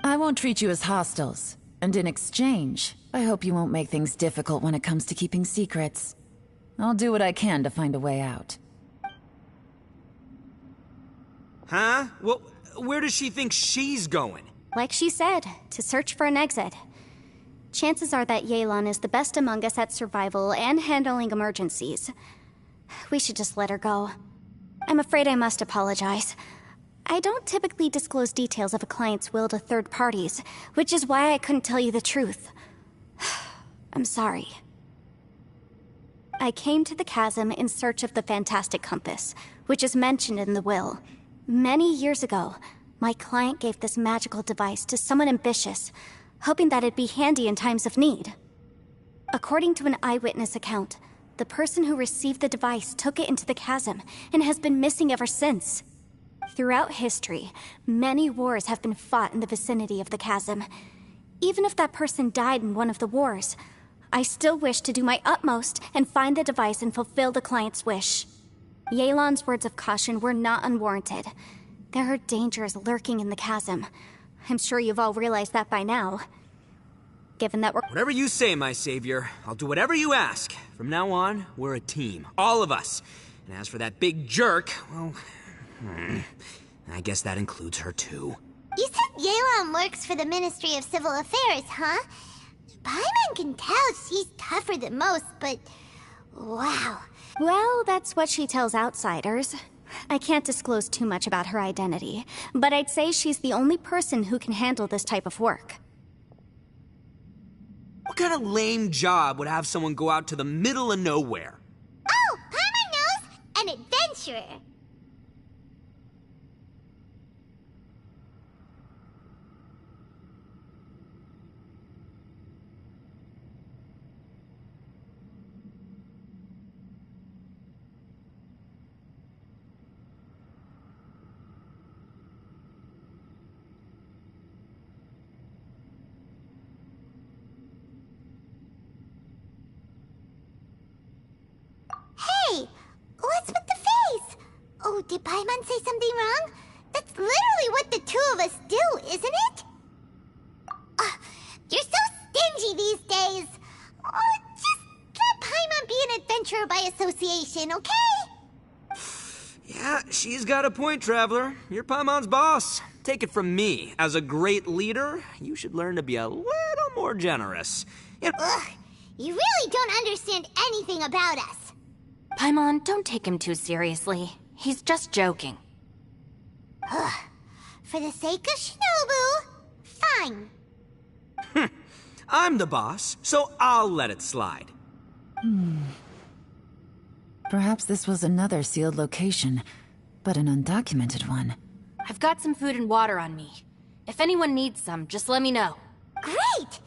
I won't treat you as hostiles, and in exchange, I hope you won't make things difficult when it comes to keeping secrets. I'll do what I can to find a way out. Huh? Well, where does she think she's going? Like she said, to search for an exit. Chances are that Yelan is the best among us at survival and handling emergencies. We should just let her go. I'm afraid I must apologize. I don't typically disclose details of a client's will to third parties, which is why I couldn't tell you the truth. I'm sorry. I came to the chasm in search of the fantastic compass, which is mentioned in the will. Many years ago, my client gave this magical device to someone ambitious, hoping that it'd be handy in times of need. According to an eyewitness account, the person who received the device took it into the chasm and has been missing ever since. Throughout history, many wars have been fought in the vicinity of the chasm. Even if that person died in one of the wars, I still wish to do my utmost and find the device and fulfill the client's wish. Yelan's words of caution were not unwarranted. There are dangers lurking in the chasm. I'm sure you've all realized that by now. Given that we're— Whatever you say, my savior. I'll do whatever you ask. From now on, we're a team. All of us. And as for that big jerk, well... I guess that includes her too. You said Yelan works for the Ministry of Civil Affairs, huh? Paimon can tell she's tougher than most, but... wow. Well, that's what she tells outsiders. I can't disclose too much about her identity, but I'd say she's the only person who can handle this type of work. What kind of lame job would have someone go out to the middle of nowhere? Oh, Paimon knows! An adventurer! Hey! What's with the face? Oh, did Paimon say something wrong? That's literally what the two of us do, isn't it? You're so stingy these days. Oh, just let Paimon be an adventurer by association, okay? Yeah, she's got a point, Traveler. You're Paimon's boss. Take it from me. As a great leader, you should learn to be a little more generous. Ugh, you really don't understand anything about us. Paimon, don't take him too seriously. He's just joking. For the sake of Shinobu, fine. I'm the boss, so I'll let it slide. Perhaps this was another sealed location, but an undocumented one. I've got some food and water on me. If anyone needs some, just let me know. Great!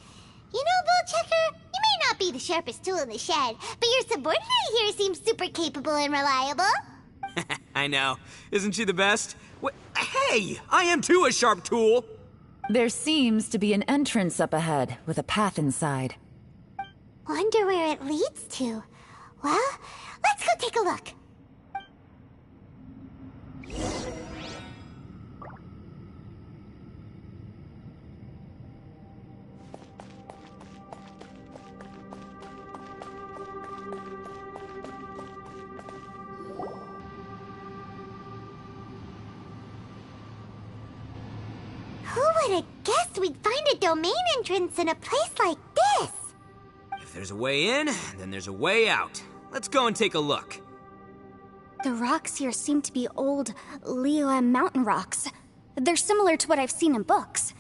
You know, Bullchecker, you may not be the sharpest tool in the shed, but your subordinate here seems super capable and reliable. I know. Isn't she the best? Hey! I am too a sharp tool! There seems to be an entrance up ahead, with a path inside. Wonder where it leads to. Well, let's go take a look. Who would have guessed we'd find a domain entrance in a place like this? If there's a way in, then there's a way out. Let's go and take a look. The rocks here seem to be old Liyue mountain rocks. They're similar to what I've seen in books.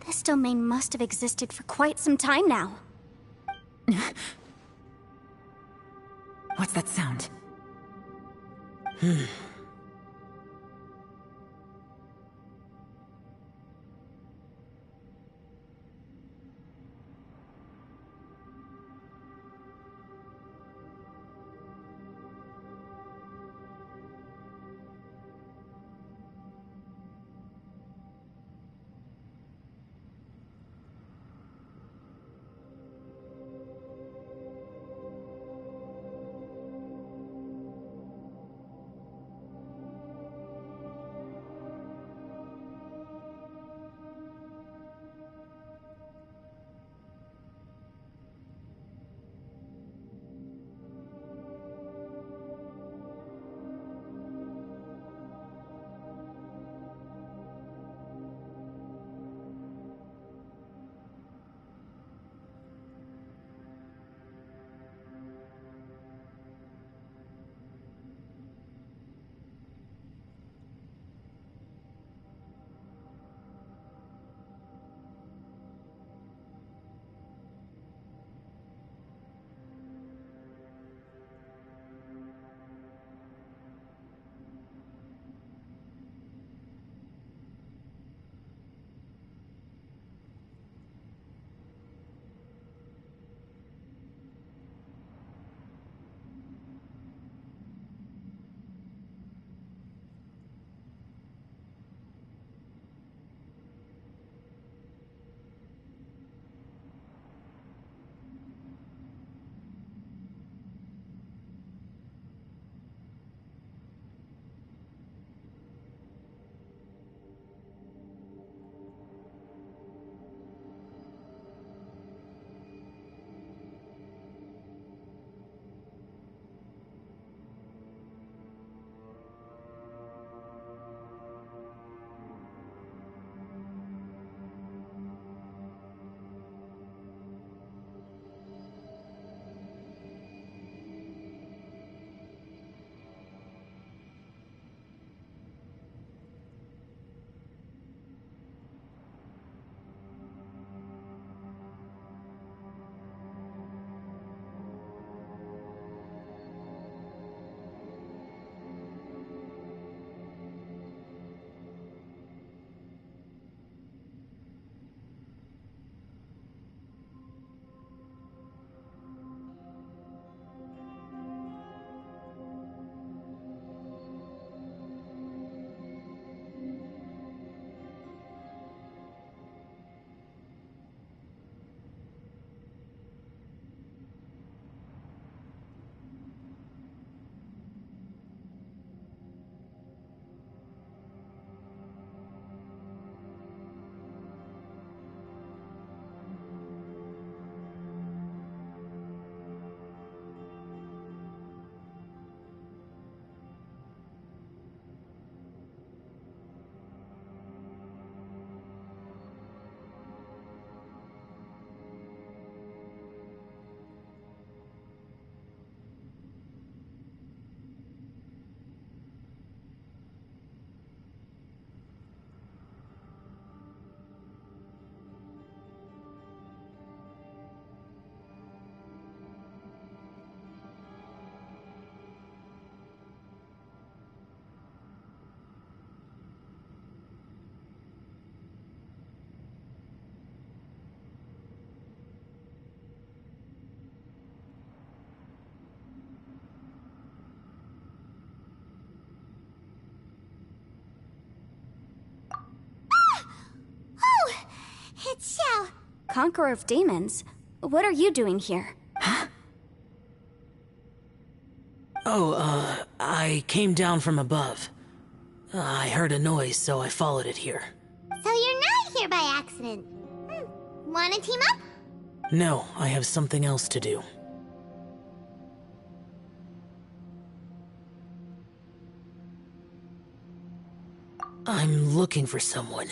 This domain must have existed for quite some time now. What's that sound? conqueror of demons. What are you doing here? I came down from above. I heard a noise, so I followed it here. So you're not here by accident. Wanna team up? No, I have something else to do. I'm looking for someone.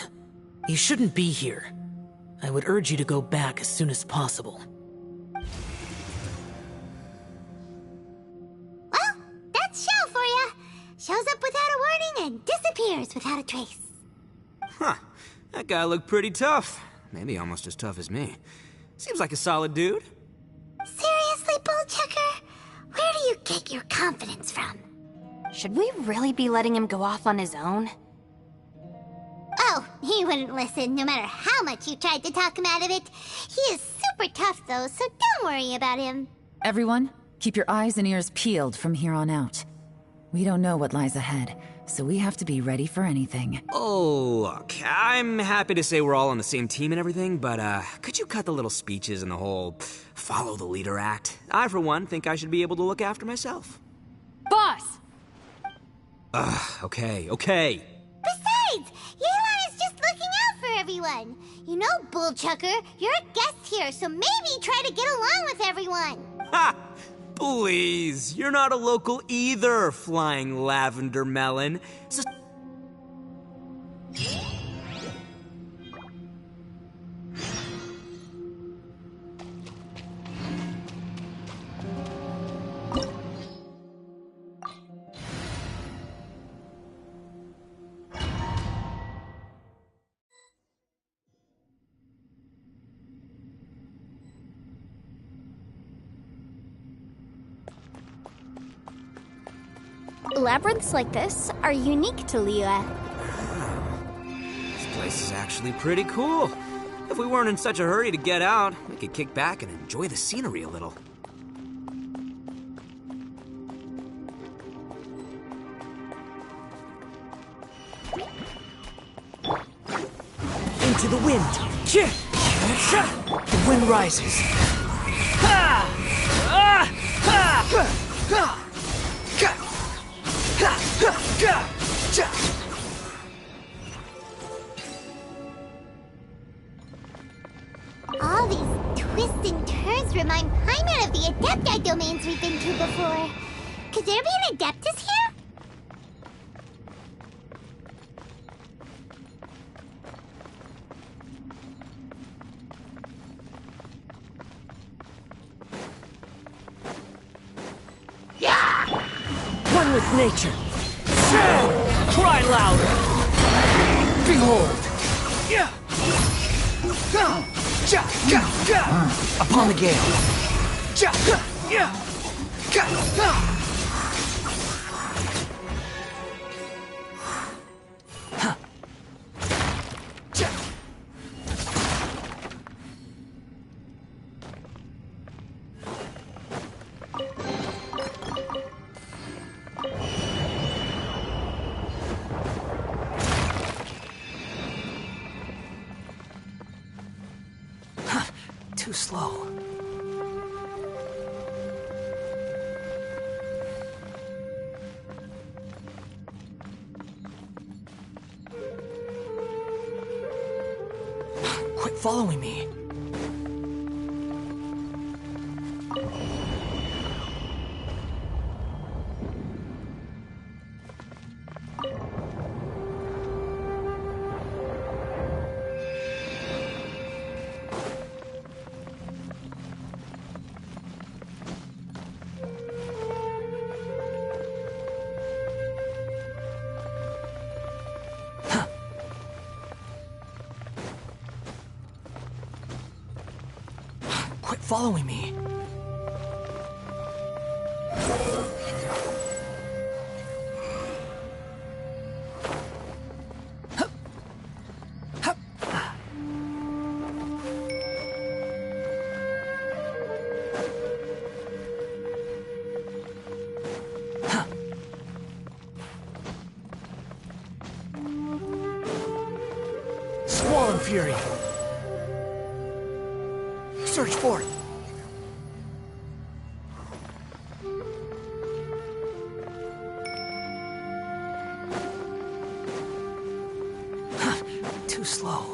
You shouldn't be here. I would urge you to go back as soon as possible. Well, that's Shell for ya. Shows up without a warning and disappears without a trace. Huh. That guy looked pretty tough. Maybe almost as tough as me. Seems like a solid dude. Seriously, Bullchucker? Where do you get your confidence from? Should we really be letting him go off on his own? Oh, he wouldn't listen no matter how much you tried to talk him out of it. He is super tough though, so don't worry about him. Everyone, keep your eyes and ears peeled from here on out. We don't know what lies ahead, so we have to be ready for anything. Oh, look, I'm happy to say we're all on the same team and everything, but could you cut the little speeches and the whole follow the leader act? I, for one, think I should be able to look after myself. Boss! Okay. Besides, Yelan is just looking out for everyone. You know, Bullchucker, you're a guest here, so maybe try to get along with everyone. Ha! Please, you're not a local either, flying lavender melon. So Labyrinths like this are unique to Liyue. this place is actually pretty cool. If we weren't in such a hurry to get out, we could kick back and enjoy the scenery a little. Into the wind! The wind rises. All these twists and turns remind Paimon of the Adepti domains we've been to before. Could there be an Adeptus here? One with nature. Cry louder. Behold. Upon the gale. Too slow. Quit following me. Quit following me. Squall and Fury. Search for it. Too slow.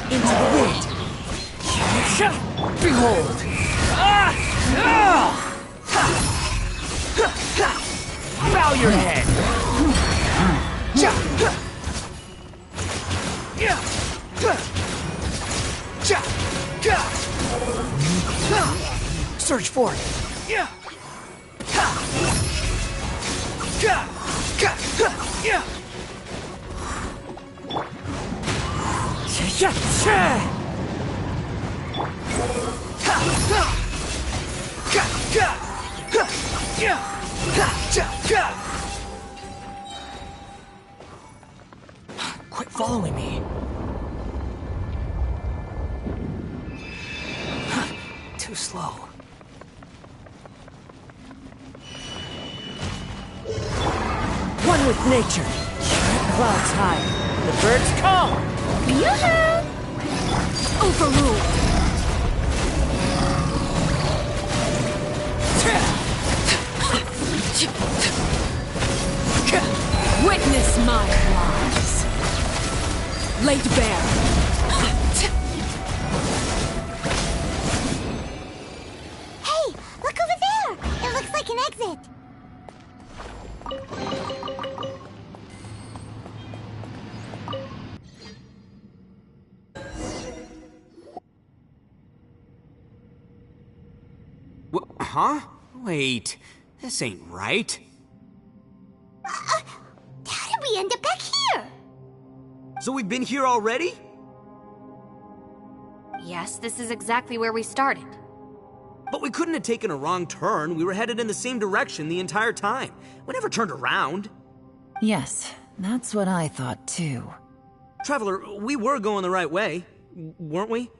Into the wind. Behold. Bow your head. Search for it. Quit following me. Too slow. One with nature. Clouds high. The birds come. Yoo-hoo! Overruled. Witness my lies. Laid bare. Hey, look over there! It looks like an exit. Huh? Wait, this ain't right. How did we end up back here? So we've been here already? Yes, this is exactly where we started. But we couldn't have taken a wrong turn. We were headed in the same direction the entire time. We never turned around. Yes, that's what I thought too. Traveler, we were going the right way, weren't we?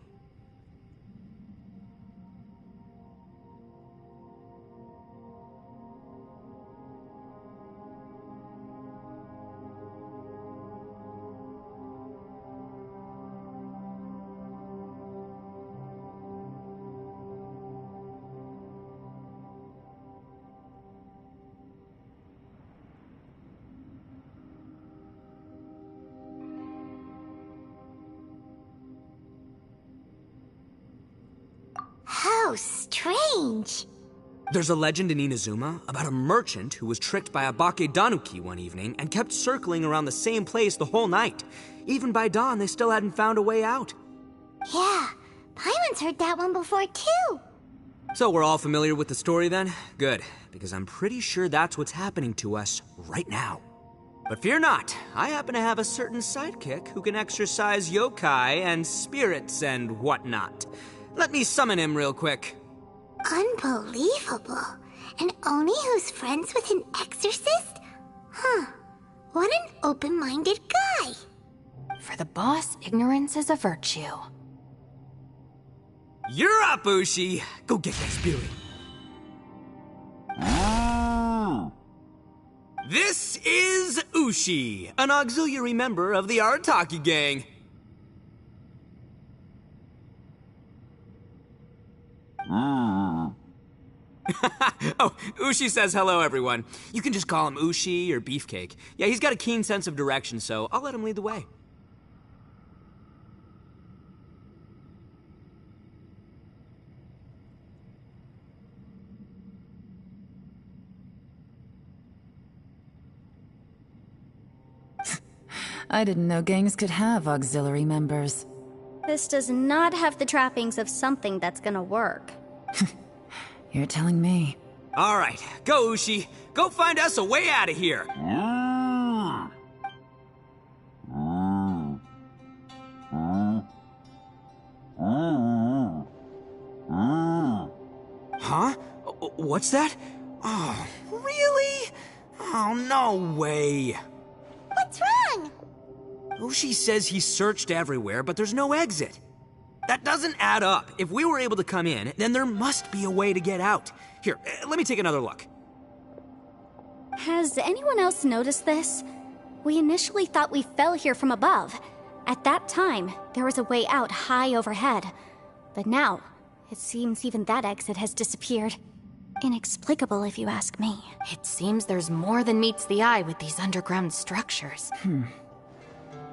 How strange. There's a legend in Inazuma about a merchant who was tricked by a Bakedanuki one evening and kept circling around the same place the whole night. Even by dawn, they still hadn't found a way out. Yeah, Paimon's heard that one before too. So we're all familiar with the story then? Good, because I'm pretty sure that's what's happening to us right now. But fear not, I happen to have a certain sidekick who can exercise yokai and spirits and whatnot. Let me summon him real quick. Unbelievable. An Oni who's friends with an exorcist? Huh. What an open-minded guy. For the boss, ignorance is a virtue. You're up, Ushi. Go get that spirit. This is Ushi, an auxiliary member of the Arataki gang. Oh, Ushi says hello, everyone. You can just call him Ushi or Beefcake. Yeah, he's got a keen sense of direction, so I'll let him lead the way. I didn't know gangs could have auxiliary members. This does not have the trappings of something that's gonna work. You're telling me. All right, go, Ushi. Go find us a way out of here. Huh? What's that? Oh, really? Oh, no way. What's wrong? Ushi says he searched everywhere, but there's no exit. That doesn't add up. If we were able to come in, then there must be a way to get out. Here, let me take another look. Has anyone else noticed this? We initially thought we fell here from above. At that time, there was a way out high overhead. But now, it seems even that exit has disappeared. Inexplicable, if you ask me. It seems there's more than meets the eye with these underground structures.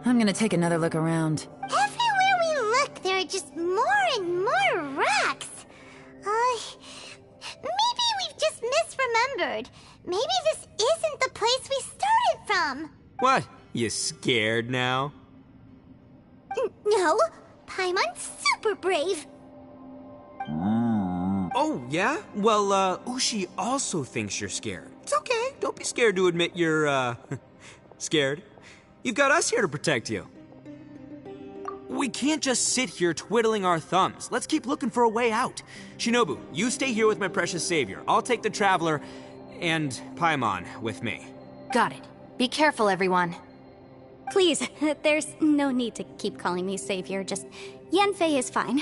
I'm gonna take another look around. Everywhere we look, there are just more and more rocks. Maybe we've just misremembered. Maybe this isn't the place we started from. What? You scared now? No, Paimon's super brave. Oh, yeah? Well, Ushi also thinks you're scared. It's okay. Don't be scared to admit you're, scared. You've got us here to protect you. We can't just sit here twiddling our thumbs. Let's keep looking for a way out. Shinobu, you stay here with my precious savior. I'll take the Traveler and Paimon with me. Got it. Be careful, everyone. Please, there's no need to keep calling me savior, just Yanfei is fine.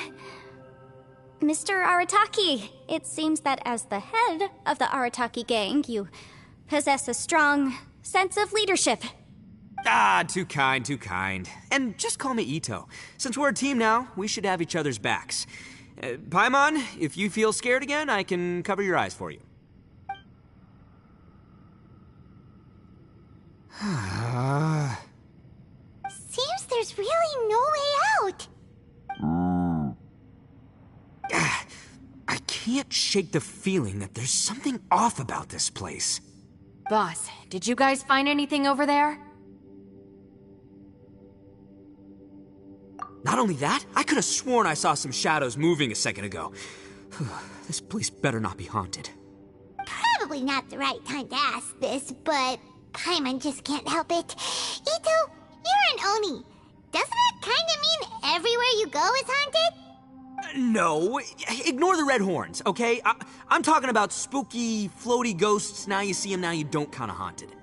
Mr. Arataki, it seems that as the head of the Arataki gang, you possess a strong sense of leadership. Ah, too kind, too kind. And just call me Ito. Since we're a team now, we should have each other's backs. Paimon, if you feel scared again, I can cover your eyes for you. Seems there's really no way out. I can't shake the feeling that there's something off about this place. Boss, did you guys find anything over there? Not only that, I could have sworn I saw some shadows moving a second ago. This place better not be haunted. Probably not the right time to ask this, but Paimon just can't help it. Ito, you're an Oni. Doesn't that kind of mean everywhere you go is haunted? No, ignore the red horns, okay? I'm talking about spooky, floaty ghosts. Now you see them, now you don't kind of haunted.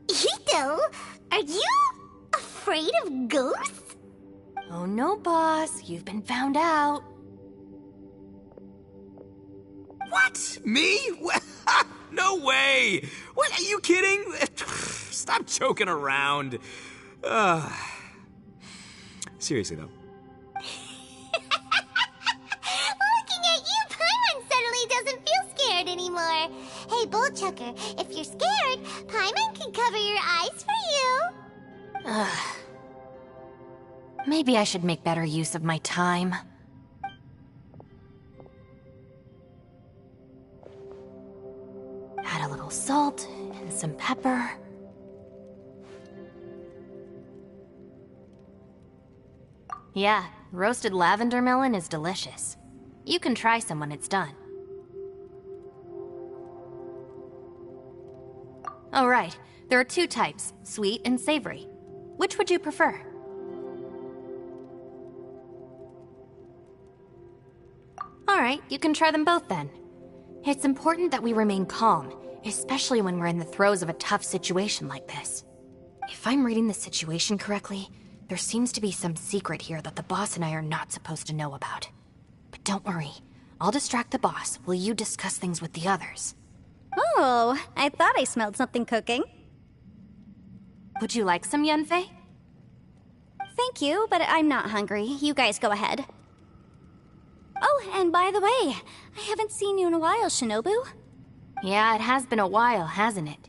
Ito, are you afraid of ghosts? Oh no, boss. You've been found out. What? Me? No way! What, are you kidding? Stop joking around. Seriously, though. Looking at you, Paimon suddenly doesn't feel scared anymore. Hey, Bullchucker, if you're scared, Paimon can cover your eyes for you. Maybe I should make better use of my time. Add a little salt and some pepper. Yeah, roasted lavender melon is delicious. You can try some when it's done. Oh right, there are two types, sweet and savory. Which would you prefer? Alright, you can try them both then. It's important that we remain calm, especially when we're in the throes of a tough situation like this. If I'm reading the situation correctly, there seems to be some secret here that the boss and I are not supposed to know about. Don't worry. I'll distract the boss while you discuss things with the others. Oh, I thought I smelled something cooking. Would you like some Yunfei? Thank you, but I'm not hungry. You guys go ahead. Oh, and by the way, I haven't seen you in a while, Shinobu. Yeah, it has been a while, hasn't it?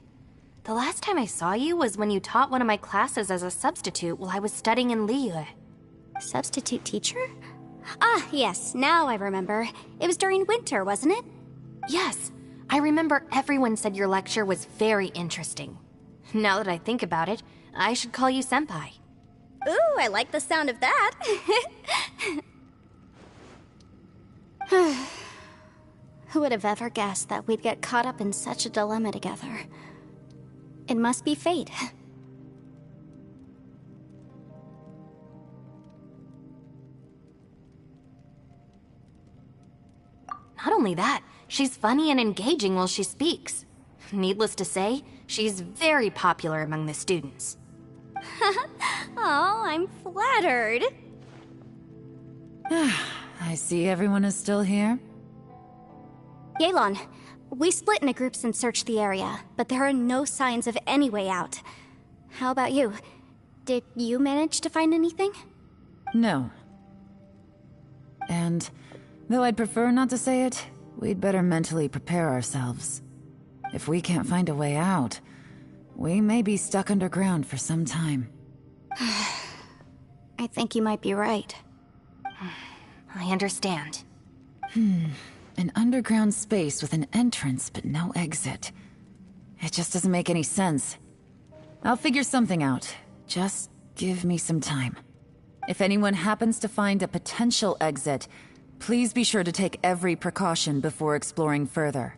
The last time I saw you was when you taught one of my classes as a substitute while I was studying in Liyue. Substitute teacher? Ah, yes, now I remember. It was during winter, wasn't it? Yes, I remember everyone said your lecture was very interesting. Now that I think about it, I should call you Senpai. Ooh, I like the sound of that. Who would have ever guessed that we'd get caught up in such a dilemma together? It must be fate. Not only that, she's funny and engaging while she speaks. Needless to say, she's very popular among the students. Oh, I'm flattered. I see everyone is still here. Yelan, we split into groups and searched the area, but there are no signs of any way out. How about you? Did you manage to find anything? No. And, though I'd prefer not to say it, we'd better mentally prepare ourselves. If we can't find a way out, we may be stuck underground for some time. I think you might be right. I understand. An underground space with an entrance but no exit. It just doesn't make any sense. I'll figure something out. Just give me some time. If anyone happens to find a potential exit, please be sure to take every precaution before exploring further.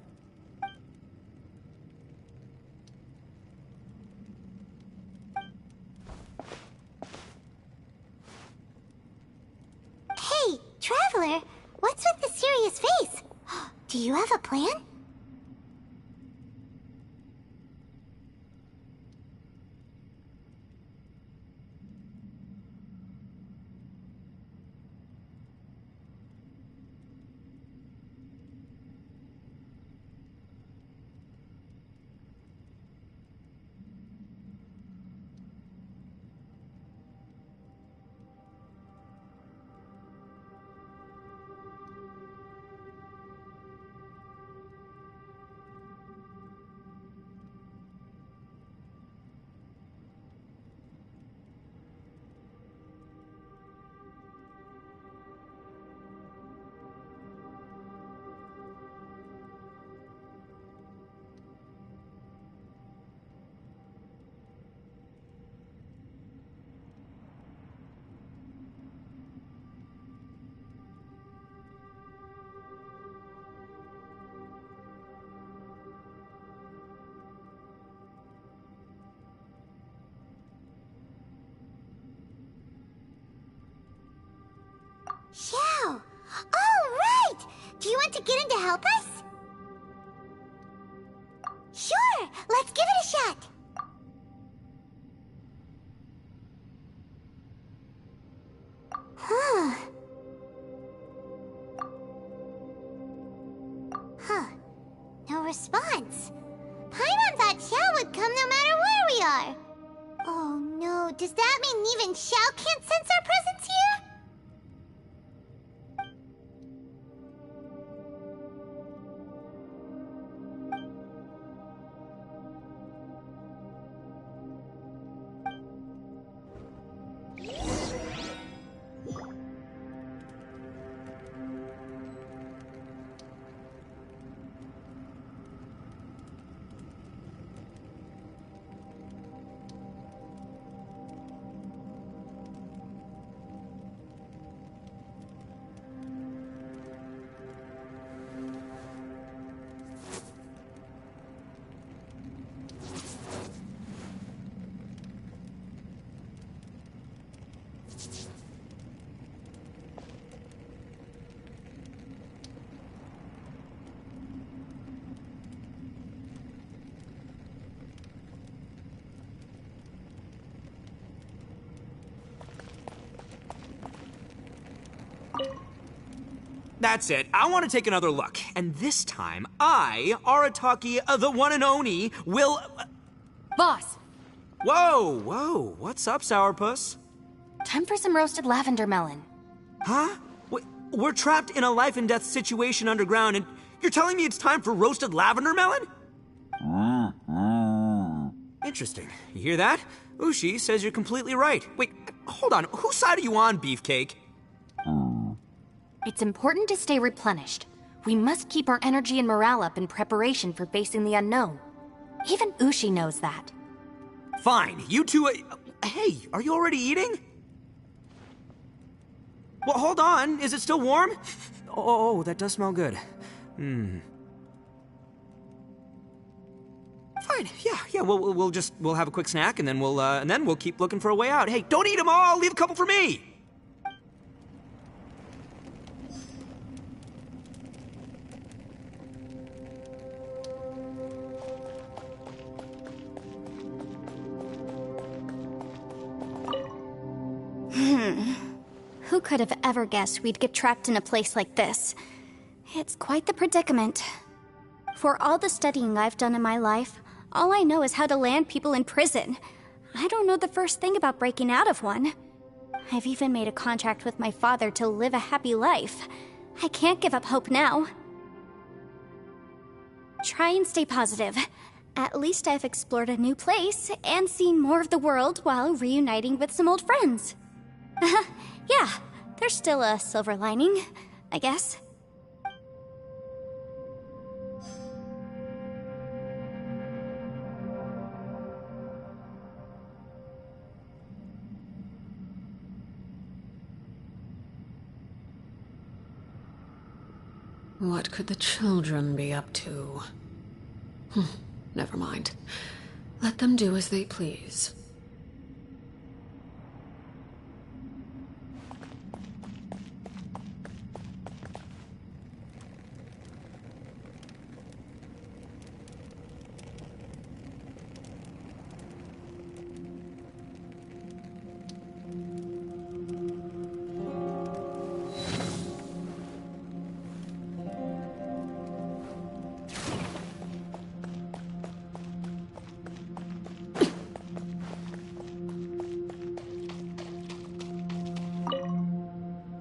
Hey, Traveler, what's with the serious face? Do you have a plan? Xiao! Oh, right! Do you want to get in to help us? Sure! Let's give it a shot! Huh. No response. Paimon thought Xiao would come no matter where we are. Oh no, does that mean even Xiao can't sense our presence here? That's it. I want to take another look. And this time, I, Arataki, the one and only, will... Boss! Whoa. What's up, Sourpuss? Time for some roasted lavender melon. Huh? We're trapped in a life and death situation underground, and you're telling me it's time for roasted lavender melon? Interesting. You hear that? Ushi says you're completely right. Wait, hold on. Whose side are you on, Beefcake? It's important to stay replenished. We must keep our energy and morale up in preparation for facing the unknown. Even Ushi knows that. Fine, you two... hey, are you already eating? Well, hold on. Is it still warm? Oh, that does smell good. Fine. Yeah. We'll have a quick snack, and then we'll keep looking for a way out. Hey, don't eat them all. Leave a couple for me. Who could have ever guessed we'd get trapped in a place like this? It's quite the predicament. For all the studying I've done in my life, all I know is how to land people in prison. I don't know the first thing about breaking out of one. I've even made a contract with my father to live a happy life. I can't give up hope now. Try and stay positive. At least I've explored a new place and seen more of the world while reuniting with some old friends. Yeah, there's still a silver lining, I guess. What could the children be up to? Never mind. Let them do as they please.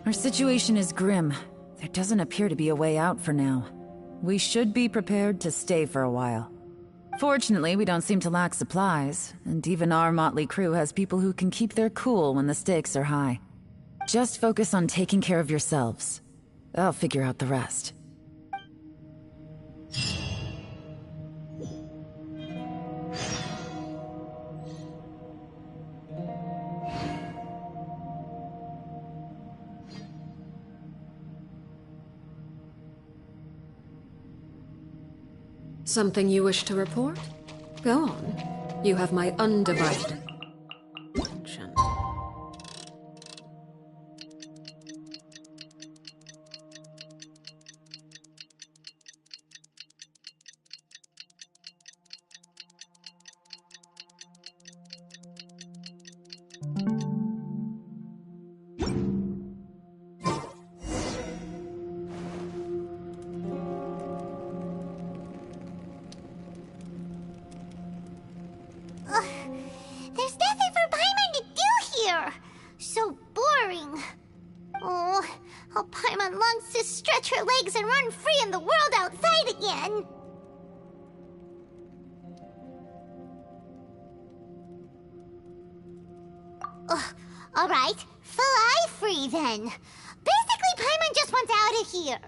Our situation is grim. There doesn't appear to be a way out for now. We should be prepared to stay for a while. Fortunately, we don't seem to lack supplies, and even our motley crew has people who can keep their cool when the stakes are high. Just focus on taking care of yourselves. I'll figure out the rest. Something you wish to report? Go on. You have my undivided attention. There's nothing for Paimon to do here. So boring. Oh, how Paimon longs to stretch her legs and run free in the world outside again. Alright, fly free then. Basically, Paimon just wants out of here.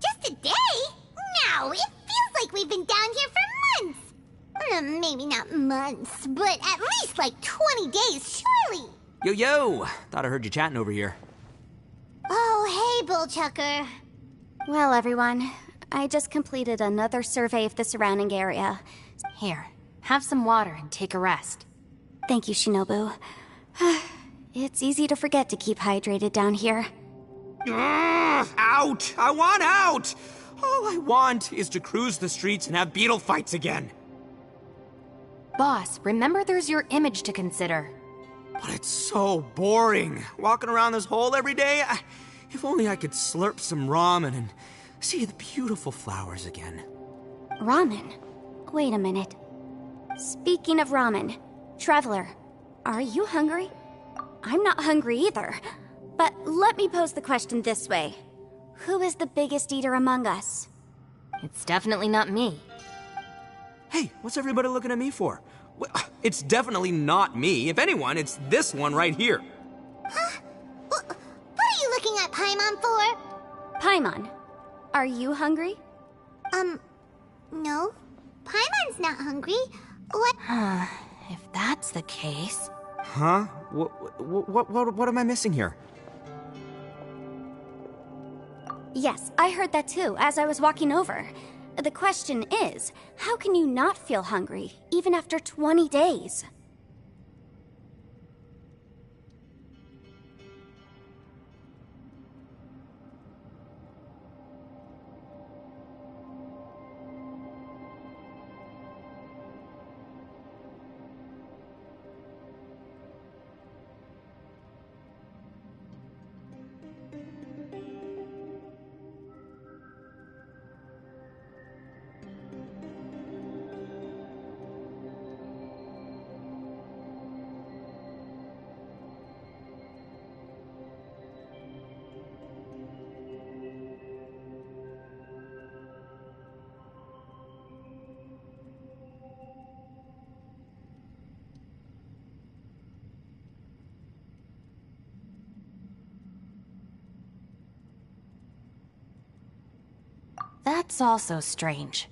Just a day? No, it feels like we've been down here for months. Maybe not months, but at least like 20 days, surely. Yo! Thought I heard you chatting over here. Oh, hey, Bullchucker. Well, everyone, I just completed another survey of the surrounding area. Here, have some water and take a rest. Thank you, Shinobu. It's easy to forget to keep hydrated down here. Out! I want out! All I want is to cruise the streets and have beetle fights again. Boss, remember there's your image to consider. But it's so boring. Walking around this hole every day, If only I could slurp some ramen and see the beautiful flowers again. Ramen? Wait a minute. Speaking of ramen, Traveler, are you hungry? I'm not hungry either. But let me pose the question this way. Who is the biggest eater among us? It's definitely not me. Hey, what's everybody looking at me for? Well, it's definitely not me. If anyone, it's this one right here. Huh? What are you looking at Paimon for? Paimon, are you hungry? No. Paimon's not hungry. What? If that's the case... Huh? What am I missing here? Yes, I heard that too, as I was walking over. The question is, how can you not feel hungry, even after 20 days? That's also strange.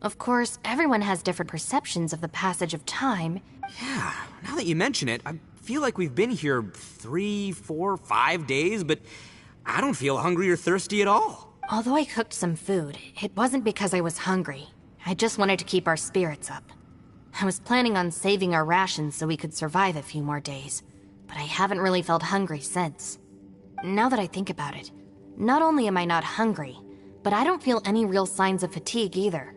Of course, everyone has different perceptions of the passage of time. Yeah, now that you mention it, I feel like we've been here 3, 4, 5 days, but I don't feel hungry or thirsty at all. Although I cooked some food, it wasn't because I was hungry. I just wanted to keep our spirits up. I was planning on saving our rations so we could survive a few more days, but I haven't really felt hungry since. Now that I think about it, not only am I not hungry, but I don't feel any real signs of fatigue either.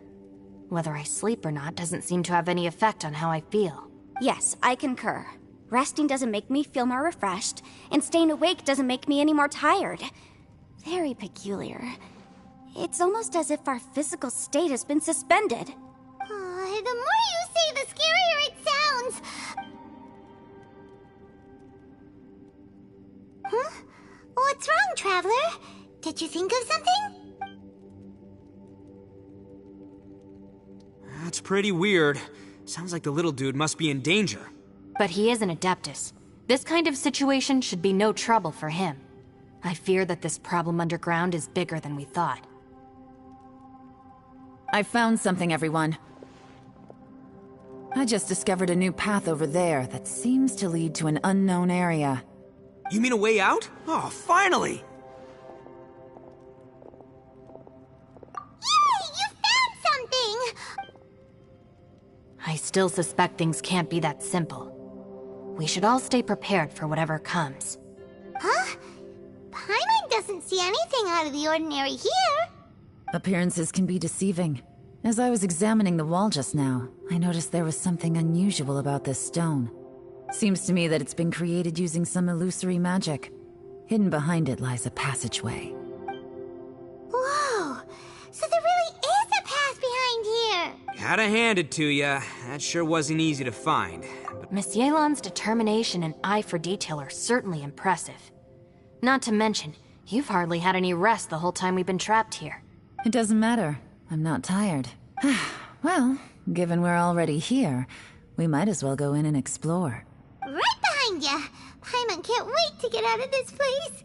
Whether I sleep or not doesn't seem to have any effect on how I feel. Yes, I concur. Resting doesn't make me feel more refreshed, and staying awake doesn't make me any more tired. Very peculiar. It's almost as if our physical state has been suspended. The more you say, the scarier it sounds. Huh? What's wrong, Traveler? Did you think of something? That's pretty weird. Sounds like the little dude must be in danger. But he is an Adeptus. This kind of situation should be no trouble for him. I fear that this problem underground is bigger than we thought. I found something, everyone. I just discovered a new path over there that seems to lead to an unknown area. You mean a way out? Oh, finally! Yay! You found something! I still suspect things can't be that simple. We should all stay prepared for whatever comes. Huh? Paimon doesn't see anything out of the ordinary here. Appearances can be deceiving. As I was examining the wall just now, I noticed there was something unusual about this stone. Seems to me that it's been created using some illusory magic. Hidden behind it lies a passageway. Whoa! So there really is a path behind here! Gotta hand it to ya. That sure wasn't easy to find. Miss Yelan's determination and eye for detail are certainly impressive. Not to mention, you've hardly had any rest the whole time we've been trapped here. It doesn't matter. I'm not tired. Well, given we're already here, we might as well go in and explore. Right behind ya! Paimon can't wait to get out of this place!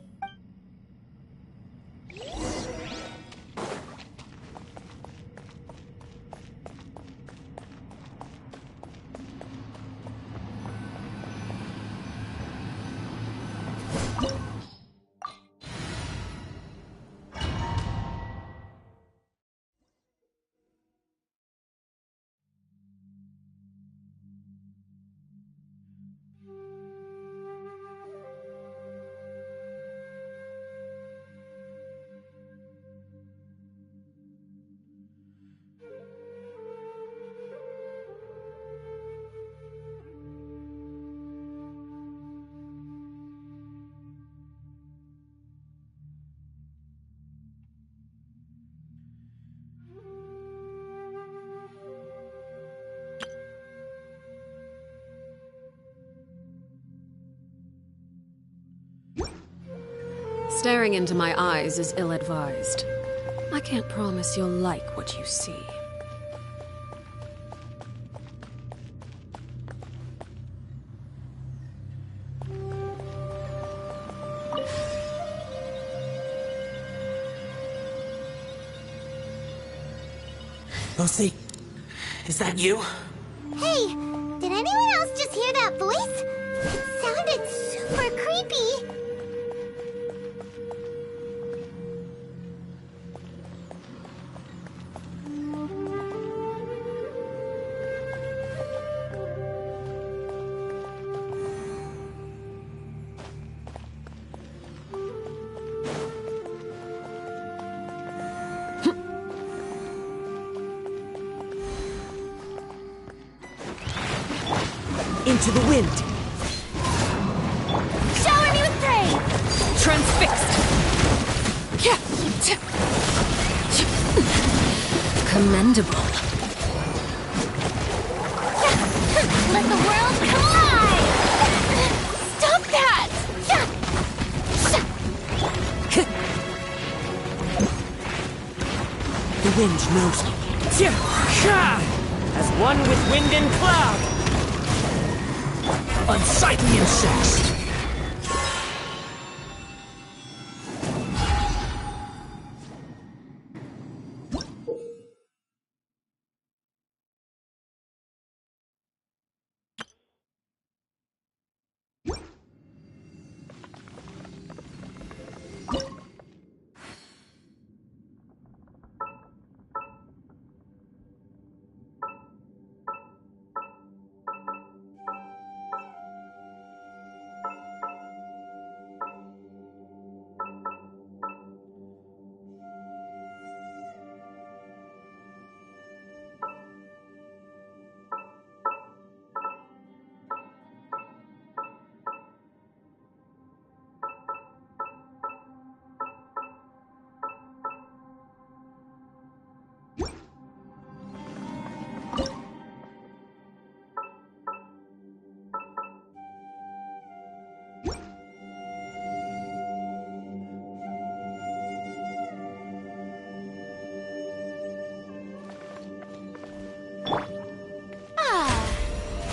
Staring into my eyes is ill-advised. I can't promise you'll like what you see. Lucy, is that you? Hey, did anyone else just hear that voice? It sounded super creepy. Into the wind! Shower me with praise! Transfixed! Commendable. Let the world collide! Stop that! The wind knows me. As one with wind and cloud! Unsightly insects!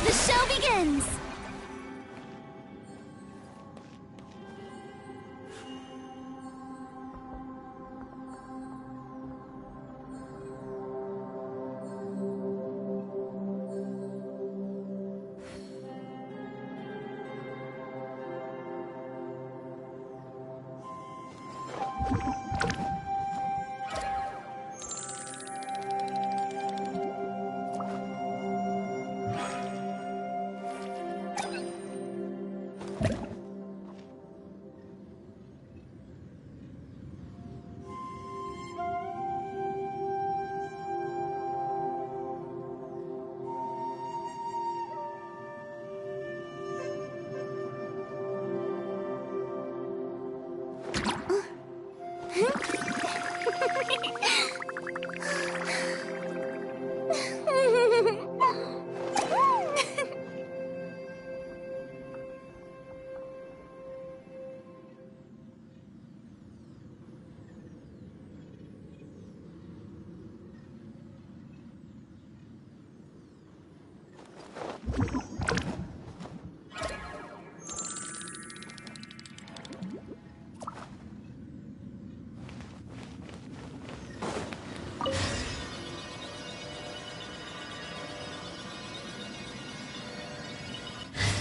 The show begins!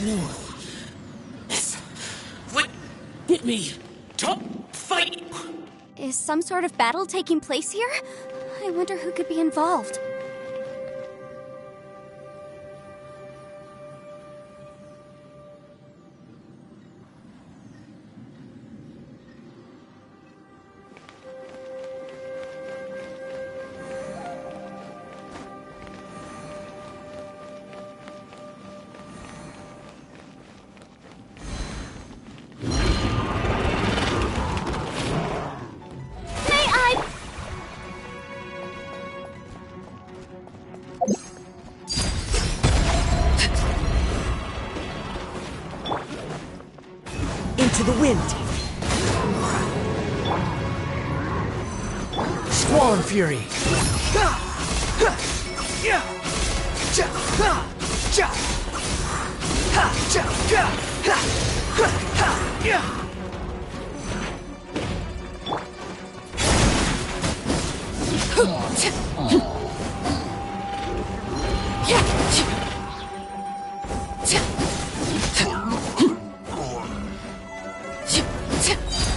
No. This would get me. Top fight! Is some sort of battle taking place here? I wonder who could be involved. Into the wind! Squall and Fury.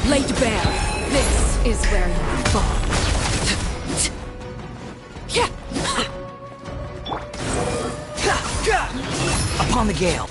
Laid bare. This is where you fall. Upon the gale.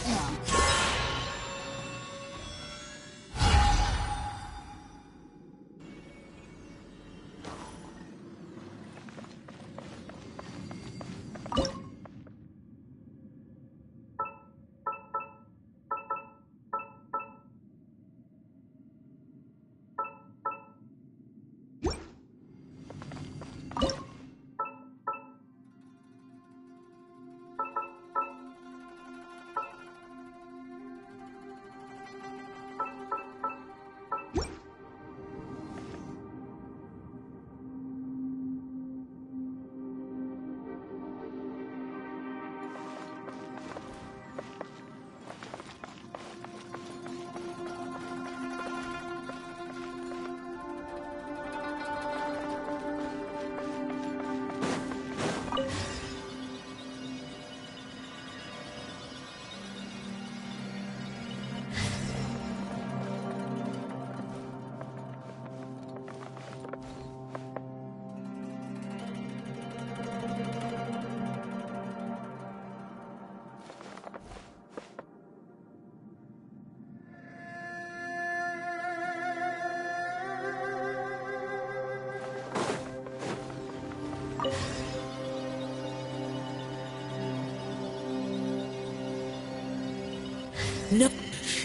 No,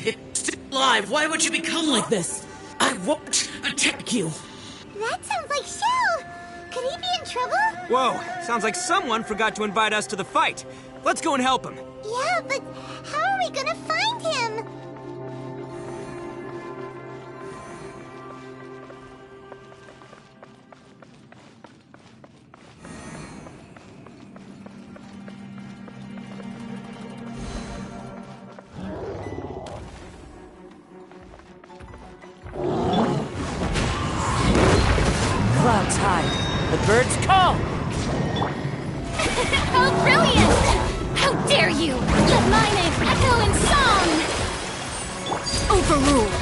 it's still alive. Why would you become like this? I won't attack you. That sounds like Shell! Could he be in trouble? Whoa, sounds like someone forgot to invite us to the fight. Let's go and help him. Yeah, but how are we gonna find him? Clouds hide. The birds call. How brilliant! How dare you! Let my name echo in song! Overruled!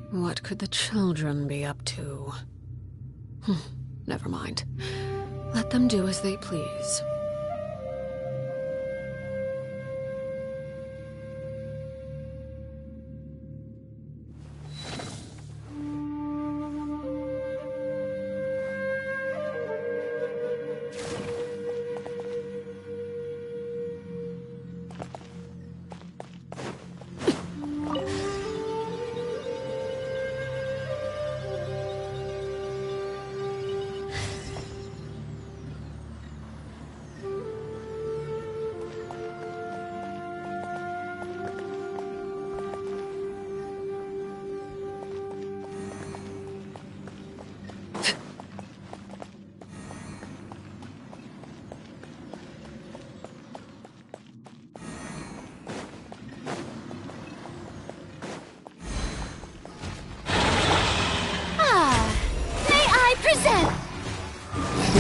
What could the children be up to? Never mind. Let them do as they please.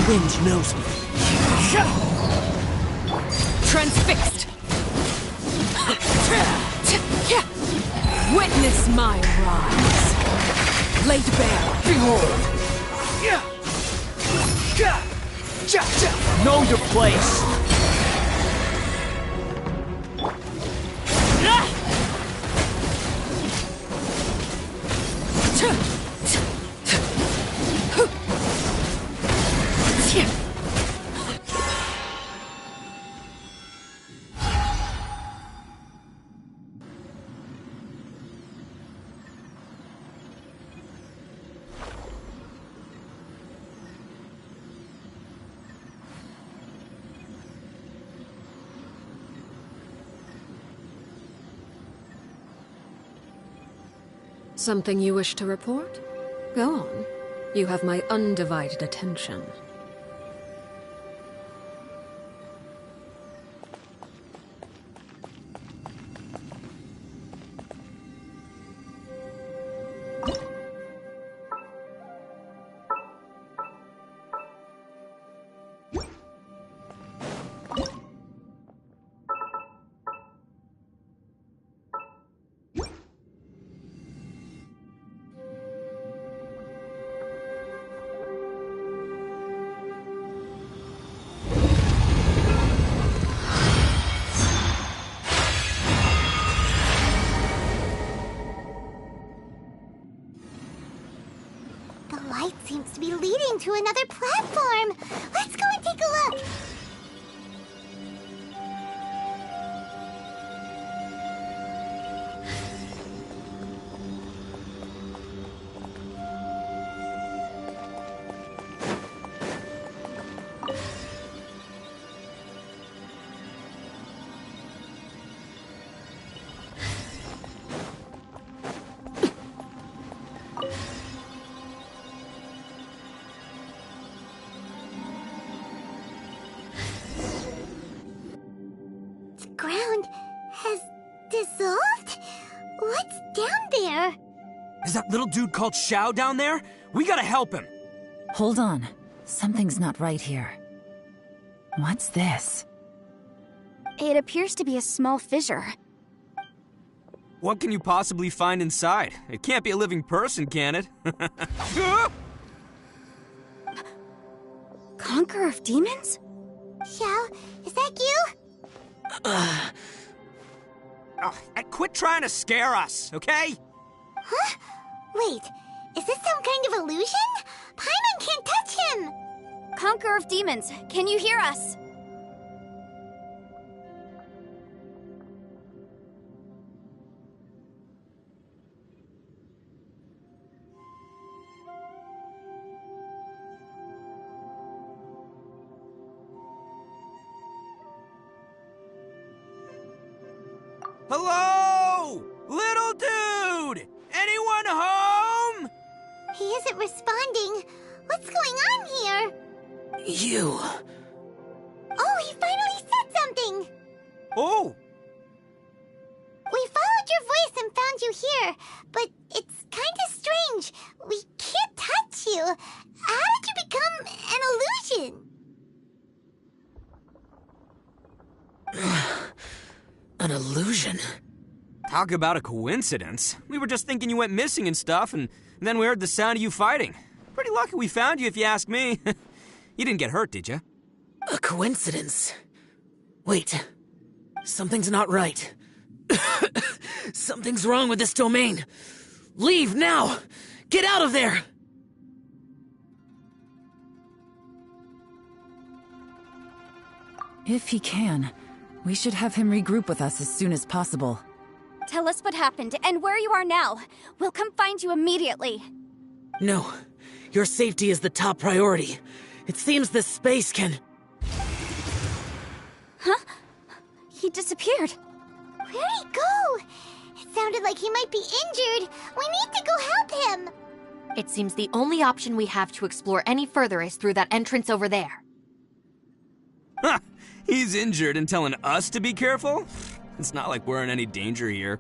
wind knows me. Transfixed! Witness my rise. Laid bare, behold. Know your place. Something you wish to report? Go on. You have my undivided attention. Seems to be leading to another platform. Let's go and take a look. Is that little dude called Xiao down there? We gotta help him. Hold on. Something's not right here. What's this? It appears to be a small fissure. What can you possibly find inside? It can't be a living person, can it? Conqueror of Demons? Xiao, is that you? Quit trying to scare us, okay? Huh? Wait, is this some kind of illusion? Paimon can't touch him! Conqueror of Demons, can you hear us? Hello? Little dude! Anyone home? He isn't responding. What's going on here? You. Oh, he finally said something! Oh! We followed your voice and found you here, but it's kinda strange. We can't touch you. How did you become an illusion? An illusion? Talk about a coincidence. We were just thinking you went missing and stuff, and then we heard the sound of you fighting. Pretty lucky we found you, if you ask me. You didn't get hurt, did you? A coincidence? Wait. Something's not right. Something's wrong with this domain. Leave now! Get out of there! If he can, we should have him regroup with us as soon as possible. Tell us what happened and where you are now. We'll come find you immediately. No. Your safety is the top priority. It seems this space can... Huh? He disappeared. Where'd he go? It sounded like he might be injured. We need to go help him. It seems the only option we have to explore any further is through that entrance over there. Huh! He's injured and telling us to be careful? It's not like we're in any danger here.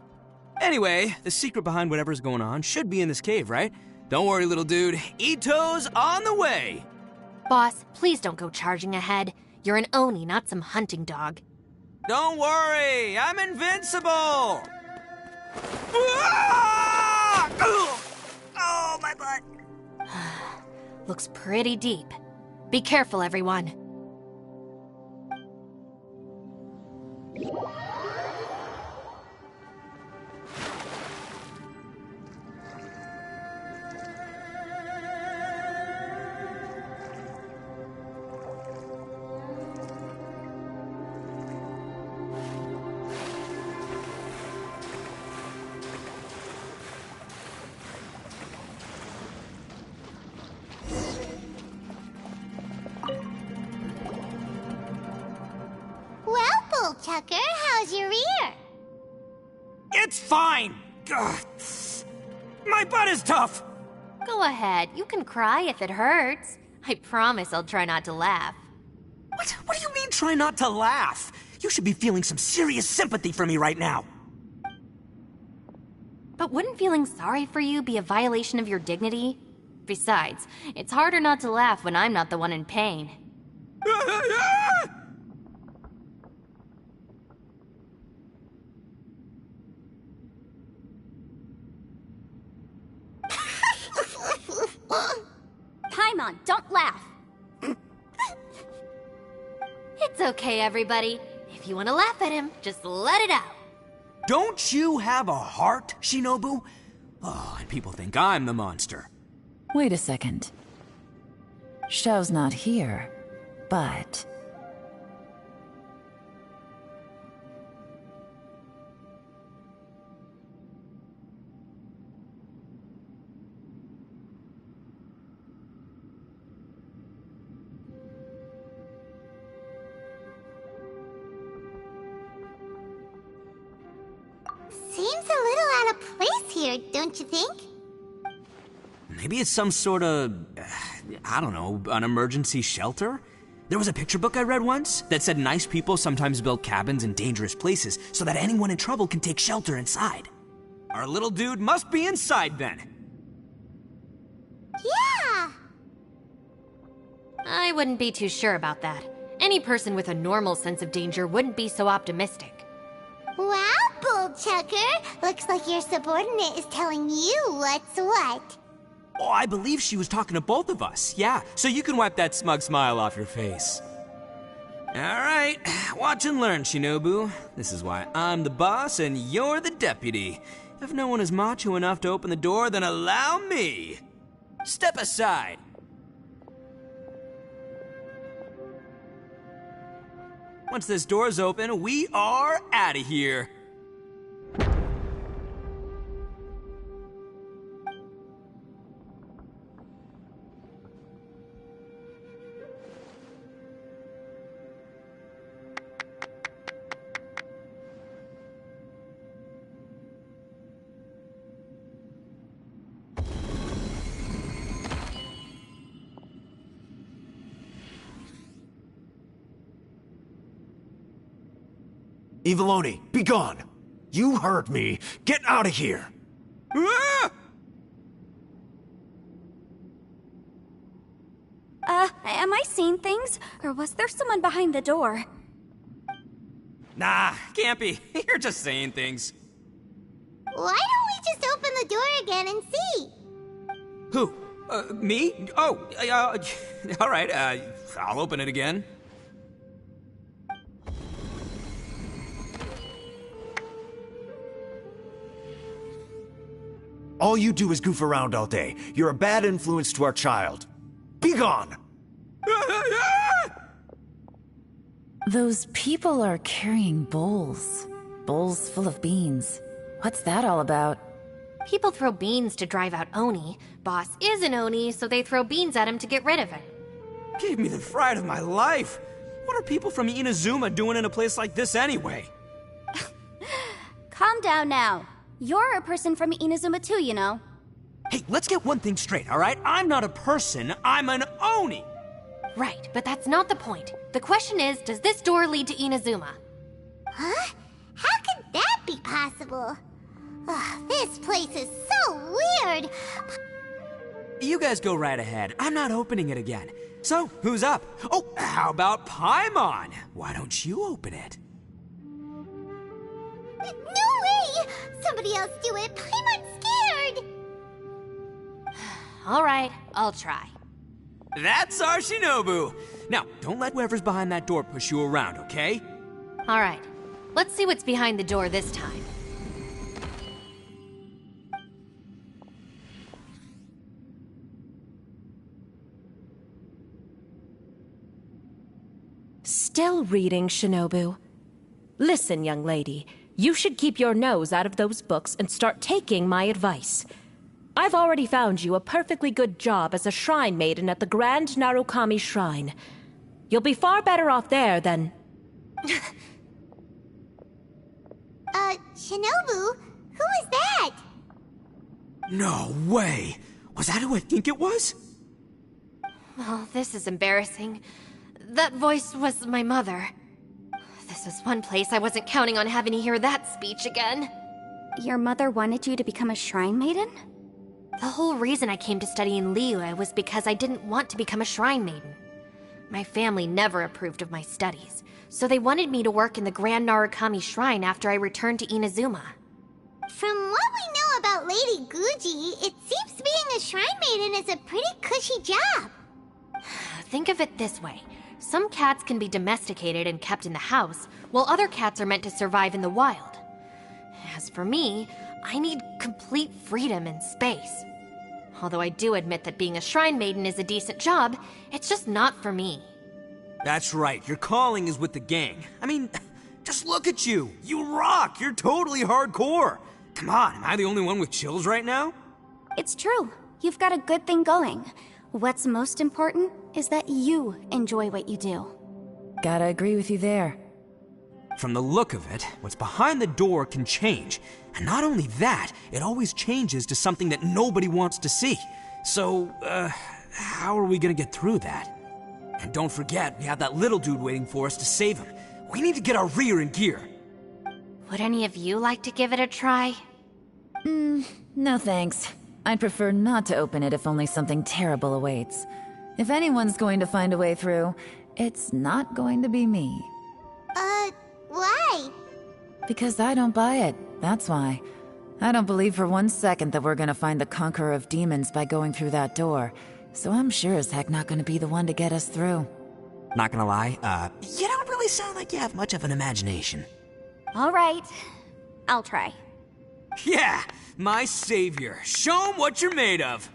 Anyway, the secret behind whatever's going on should be in this cave, right? Don't worry, little dude. Ito's on the way! Boss, please don't go charging ahead. You're an Oni, not some hunting dog. Don't worry, I'm invincible! Oh, my butt! Looks pretty deep. Be careful, everyone. Tucker, how's your ear? It's fine! Ugh. My butt is tough! Go ahead, you can cry if it hurts. I promise I'll try not to laugh. What do you mean, try not to laugh? You should be feeling some serious sympathy for me right now. But wouldn't feeling sorry for you be a violation of your dignity? Besides, it's harder not to laugh when I'm not the one in pain. Paimon, don't laugh. It's okay, everybody. If you want to laugh at him, just let it out. Don't you have a heart, Shinobu? Oh, and people think I'm the monster. Wait a second. Xiao's not here, but... Seems a little out of place here, don't you think? Maybe it's some sort of, I don't know, an emergency shelter? There was a picture book I read once that said nice people sometimes build cabins in dangerous places so that anyone in trouble can take shelter inside. Our little dude must be inside then. Yeah! I wouldn't be too sure about that. Any person with a normal sense of danger wouldn't be so optimistic. Wow, Bull Chucker! Looks like your subordinate is telling you what's what. Oh, I believe she was talking to both of us. Yeah, so you can wipe that smug smile off your face. All right, watch and learn, Shinobu. This is why I'm the boss and you're the deputy. If no one is macho enough to open the door, then allow me. Step aside. Once this door's open, we are out of here. Eviloni, be gone! You heard me! Get out of here! Ah! Am I seeing things? Or was there someone behind the door? Nah, can't be. You're just saying things. Why don't we just open the door again and see? Who? Me? Oh, all right, I'll open it again. All you do is goof around all day. You're a bad influence to our child. Be gone! Those people are carrying bowls. Bowls full of beans. What's that all about? People throw beans to drive out Oni. Boss is an Oni, so they throw beans at him to get rid of him. Gave me the fright of my life. What are people from Inazuma doing in a place like this anyway? Calm down now. You're a person from Inazuma too, you know. Hey, let's get one thing straight, all right? I'm not a person, I'm an Oni! Right, but that's not the point. The question is, does this door lead to Inazuma? Huh? How could that be possible? Ugh, this place is so weird. You guys go right ahead. I'm not opening it again. So, who's up? Oh, how about Paimon? Why don't you open it? No way! Somebody else do it. Paimon's scared. All right, I'll try. That's our Shinobu. Now, don't let whoever's behind that door push you around, okay? All right, let's see what's behind the door this time. Still reading, Shinobu. Listen, young lady, you should keep your nose out of those books and start taking my advice. I've already found you a perfectly good job as a shrine maiden at the Grand Narukami Shrine. You'll be far better off there than... Shinobu? Who is that? No way! Was that who I think it was? Oh, this is embarrassing. That voice was my mother. This was one place I wasn't counting on having to hear that speech again. Your mother wanted you to become a shrine maiden? The whole reason I came to study in Liyue was because I didn't want to become a shrine maiden. My family never approved of my studies, so they wanted me to work in the Grand Narukami Shrine after I returned to Inazuma. From what we know about Lady Guji, it seems being a shrine maiden is a pretty cushy job. Think of it this way. Some cats can be domesticated and kept in the house, while other cats are meant to survive in the wild. As for me, I need complete freedom and space. Although I do admit that being a shrine maiden is a decent job, it's just not for me. That's right, your calling is with the gang. I mean, just look at you. You rock, you're totally hardcore. Come on, am I the only one with chills right now? It's true. You've got a good thing going. What's most important is that you enjoy what you do. Gotta agree with you there. From the look of it, what's behind the door can change. And not only that, it always changes to something that nobody wants to see. So, how are we gonna get through that? And don't forget, we have that little dude waiting for us to save him. We need to get our rear in gear. Would any of you like to give it a try? No thanks. I'd prefer not to open it if only something terrible awaits. If anyone's going to find a way through, it's not going to be me. Why? Because I don't buy it, that's why. I don't believe for 1 second that we're gonna find the Conqueror of Demons by going through that door. So I'm sure as heck not gonna be the one to get us through. Not gonna lie, you don't really sound like you have much of an imagination. All right. I'll try. Yeah, my savior. Show 'em what you're made of.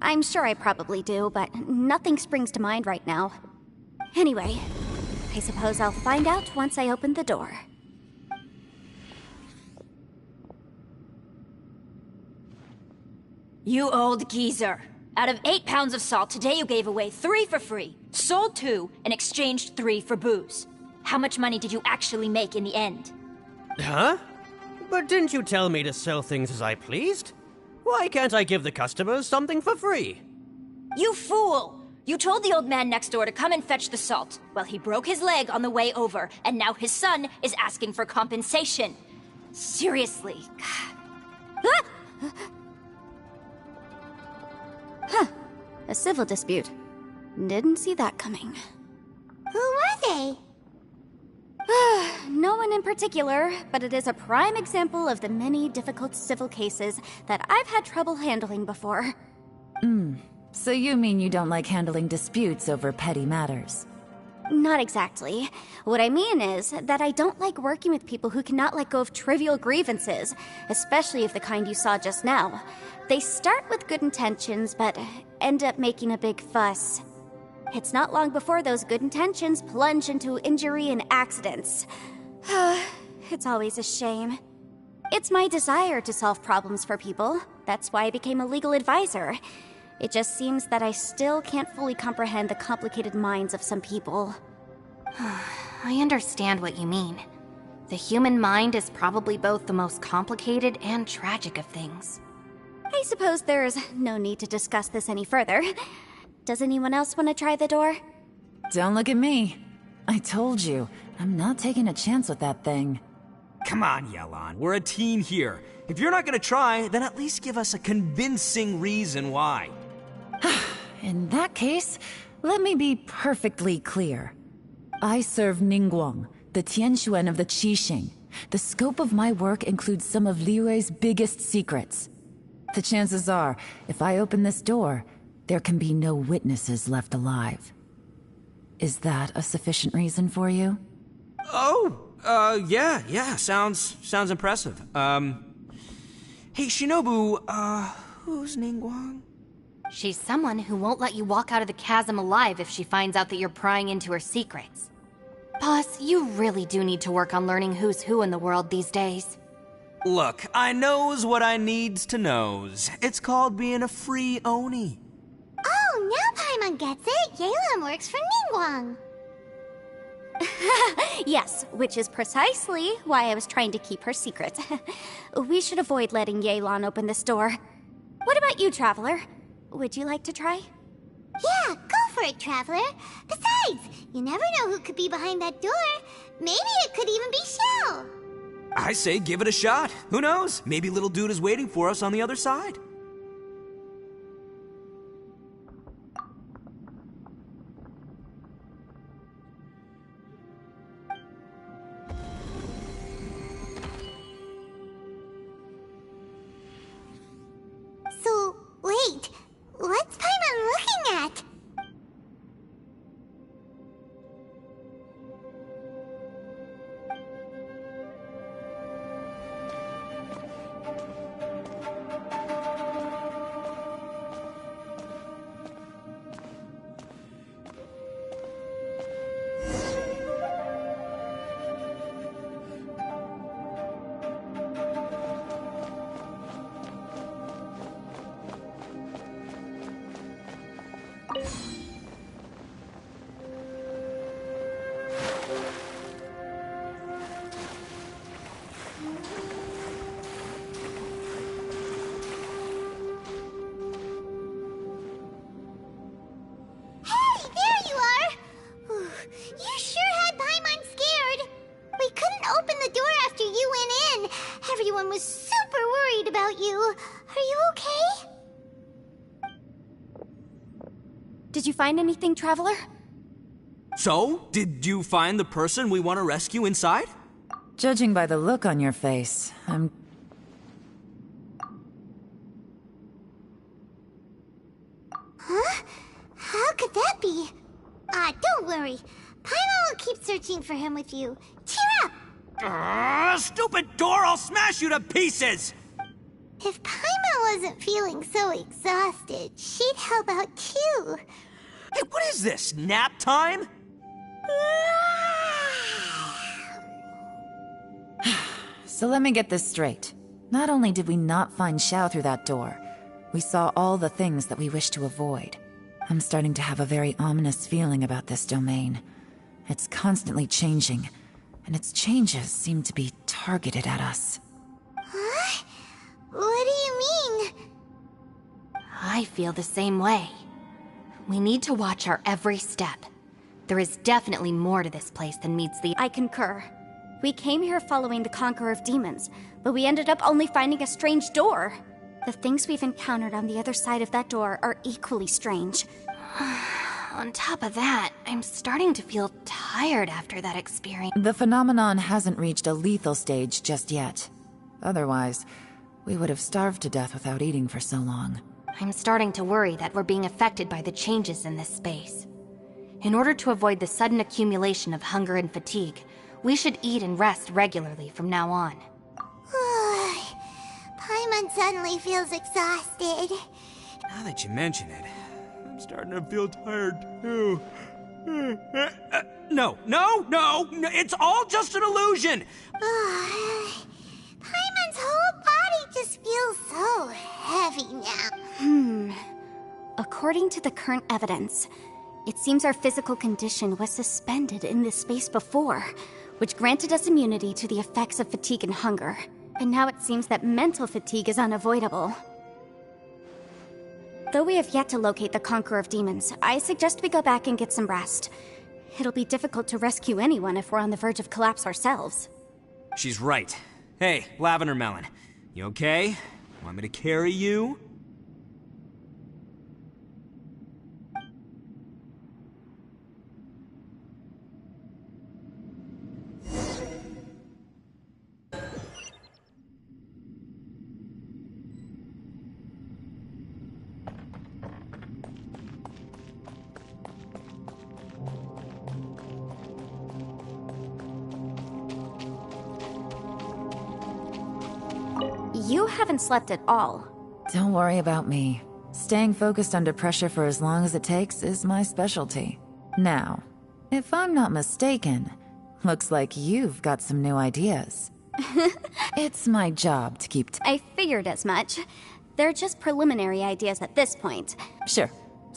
I'm sure I probably do, but nothing springs to mind right now. Anyway, I suppose I'll find out once I open the door. You old geezer. Out of 8 pounds of salt, today you gave away 3 for free, sold 2, and exchanged 3 for booze. How much money did you actually make in the end? Huh? But didn't you tell me to sell things as I pleased? Why can't I give the customers something for free? You fool! You told the old man next door to come and fetch the salt. Well, he broke his leg on the way over, and now his son is asking for compensation. Seriously. Huh. A civil dispute. Didn't see that coming. Who were they? No one in particular, but it is a prime example of the many difficult civil cases that I've had trouble handling before. So you mean you don't like handling disputes over petty matters? Not exactly. What I mean is that I don't like working with people who cannot let go of trivial grievances, especially of the kind you saw just now. They start with good intentions, but end up making a big fuss. It's not long before those good intentions plunge into injury and accidents. It's always a shame. It's my desire to solve problems for people. That's why I became a legal advisor. It just seems that I still can't fully comprehend the complicated minds of some people. I understand what you mean. The human mind is probably both the most complicated and tragic of things. I suppose there's no need to discuss this any further. Does anyone else want to try the door? Don't look at me. I told you, I'm not taking a chance with that thing. Come on, Yelan. We're a team here. If you're not gonna try, then at least give us a convincing reason why. In that case, let me be perfectly clear. I serve Ningguang, the Tianquan of the Qixing. The scope of my work includes some of Liyue's biggest secrets. The chances are, if I open this door, there can be no witnesses left alive. Is that a sufficient reason for you? Yeah, sounds impressive. Hey, Shinobu, who's Ningguang? She's someone who won't let you walk out of the chasm alive if she finds out that you're prying into her secrets. Boss, you really do need to work on learning who's who in the world these days. Look, I knows what I needs to knows. It's called being a free Oni. Oh, now Paimon gets it. Yelan works for Ningguang. Yes, which is precisely why I was trying to keep her secret. We should avoid letting Yelan open this door. What about you, Traveler? Would you like to try? Yeah, go for it, Traveler. Besides, you never know who could be behind that door. Maybe it could even be Shell. I say give it a shot. Who knows? Maybe little dude is waiting for us on the other side. So, wait. What's Paimon looking at? Everyone was super worried about you. Are you okay? Did you find anything, Traveler? So, did you find the person we want to rescue inside? Judging by the look on your face, I'm... Huh? How could that be? Don't worry. Paimon will keep searching for him with you. Cheer up! Stupid door! I'll smash you to pieces! If Paimon wasn't feeling so exhausted, she'd help out too. Hey, what is this? Nap time? So let me get this straight. Not only did we not find Xiao through that door, we saw all the things that we wish to avoid. I'm starting to have a very ominous feeling about this domain. It's constantly changing, and its changes seem to be targeted at us. Huh? What do you mean? I feel the same way. We need to watch our every step. There is definitely more to this place than meets the... I concur. We came here following the Conqueror of Demons, but we ended up only finding a strange door. The things we've encountered on the other side of that door are equally strange. On top of that, I'm starting to feel tired after that experience. The phenomenon hasn't reached a lethal stage just yet. Otherwise, we would have starved to death without eating for so long. I'm starting to worry that we're being affected by the changes in this space. In order to avoid the sudden accumulation of hunger and fatigue, we should eat and rest regularly from now on. Paimon suddenly feels exhausted. Now that you mention it, I'm starting to feel tired too. No, it's all just an illusion! Paimon's whole body just feels so heavy now. According to the current evidence, it seems our physical condition was suspended in this space before, which granted us immunity to the effects of fatigue and hunger. And now it seems that mental fatigue is unavoidable. Though we have yet to locate the Conqueror of Demons, I suggest we go back and get some rest. It'll be difficult to rescue anyone if we're on the verge of collapse ourselves. She's right. Hey, Lavender Melon. You okay? Want me to carry you? You haven't slept at all. Don't worry about me. Staying focused under pressure for as long as it takes is my specialty. Now, if I'm not mistaken, looks like you've got some new ideas. It's my job to keep I figured as much. They're just preliminary ideas at this point. Sure.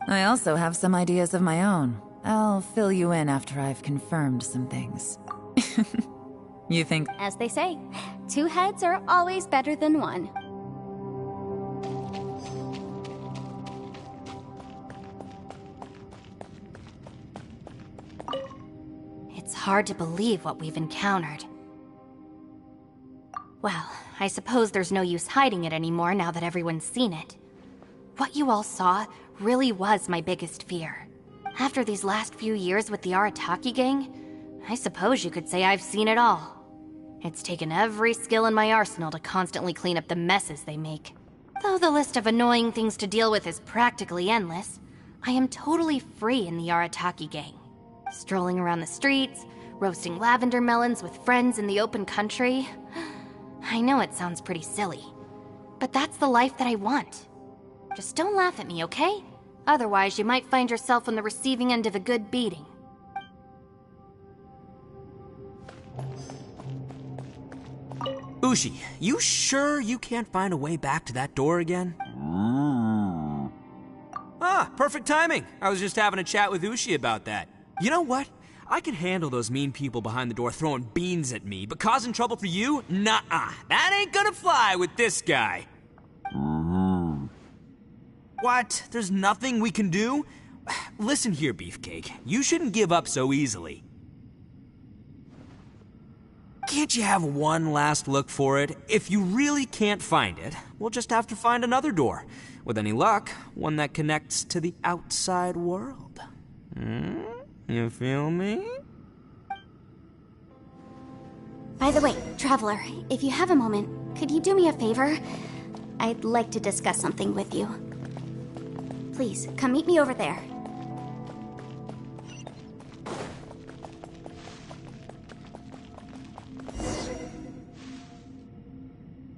I also have some ideas of my own. I'll fill you in after I've confirmed some things. You think... As they say, 2 heads are always better than 1. It's hard to believe what we've encountered. Well, I suppose there's no use hiding it anymore now that everyone's seen it. What you all saw really was my biggest fear. After these last few years with the Arataki gang, I suppose you could say I've seen it all. It's taken every skill in my arsenal to constantly clean up the messes they make. Though the list of annoying things to deal with is practically endless, I am totally free in the Arataki gang. Strolling around the streets, roasting lavender melons with friends in the open country. I know it sounds pretty silly, but that's the life that I want. Just don't laugh at me, okay? Otherwise, you might find yourself on the receiving end of a good beating. Ushi, you sure you can't find a way back to that door again? Ah, perfect timing. I was just having a chat with Ushi about that. You know what? I can handle those mean people behind the door throwing beans at me, but causing trouble for you? Nuh-uh. That ain't gonna fly with this guy. What? There's nothing we can do? Listen here, Beefcake. You shouldn't give up so easily. Can't you have one last look for it? If you really can't find it, we'll just have to find another door. With any luck, one that connects to the outside world. You feel me? By the way, Traveler, if you have a moment, could you do me a favor? I'd like to discuss something with you. Please, come meet me over there.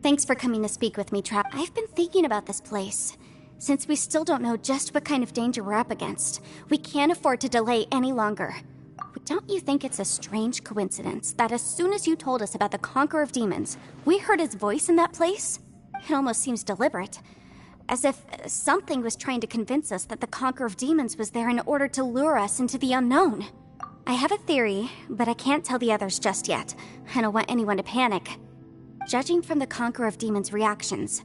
Thanks for coming to speak with me, Trap. I've been thinking about this place. Since we still don't know just what kind of danger we're up against, we can't afford to delay any longer. Don't you think it's a strange coincidence that as soon as you told us about the Conqueror of Demons, we heard his voice in that place? It almost seems deliberate. As if something was trying to convince us that the Conqueror of Demons was there in order to lure us into the unknown. I have a theory, but I can't tell the others just yet. I don't want anyone to panic. Judging from the Conqueror of Demons' reactions,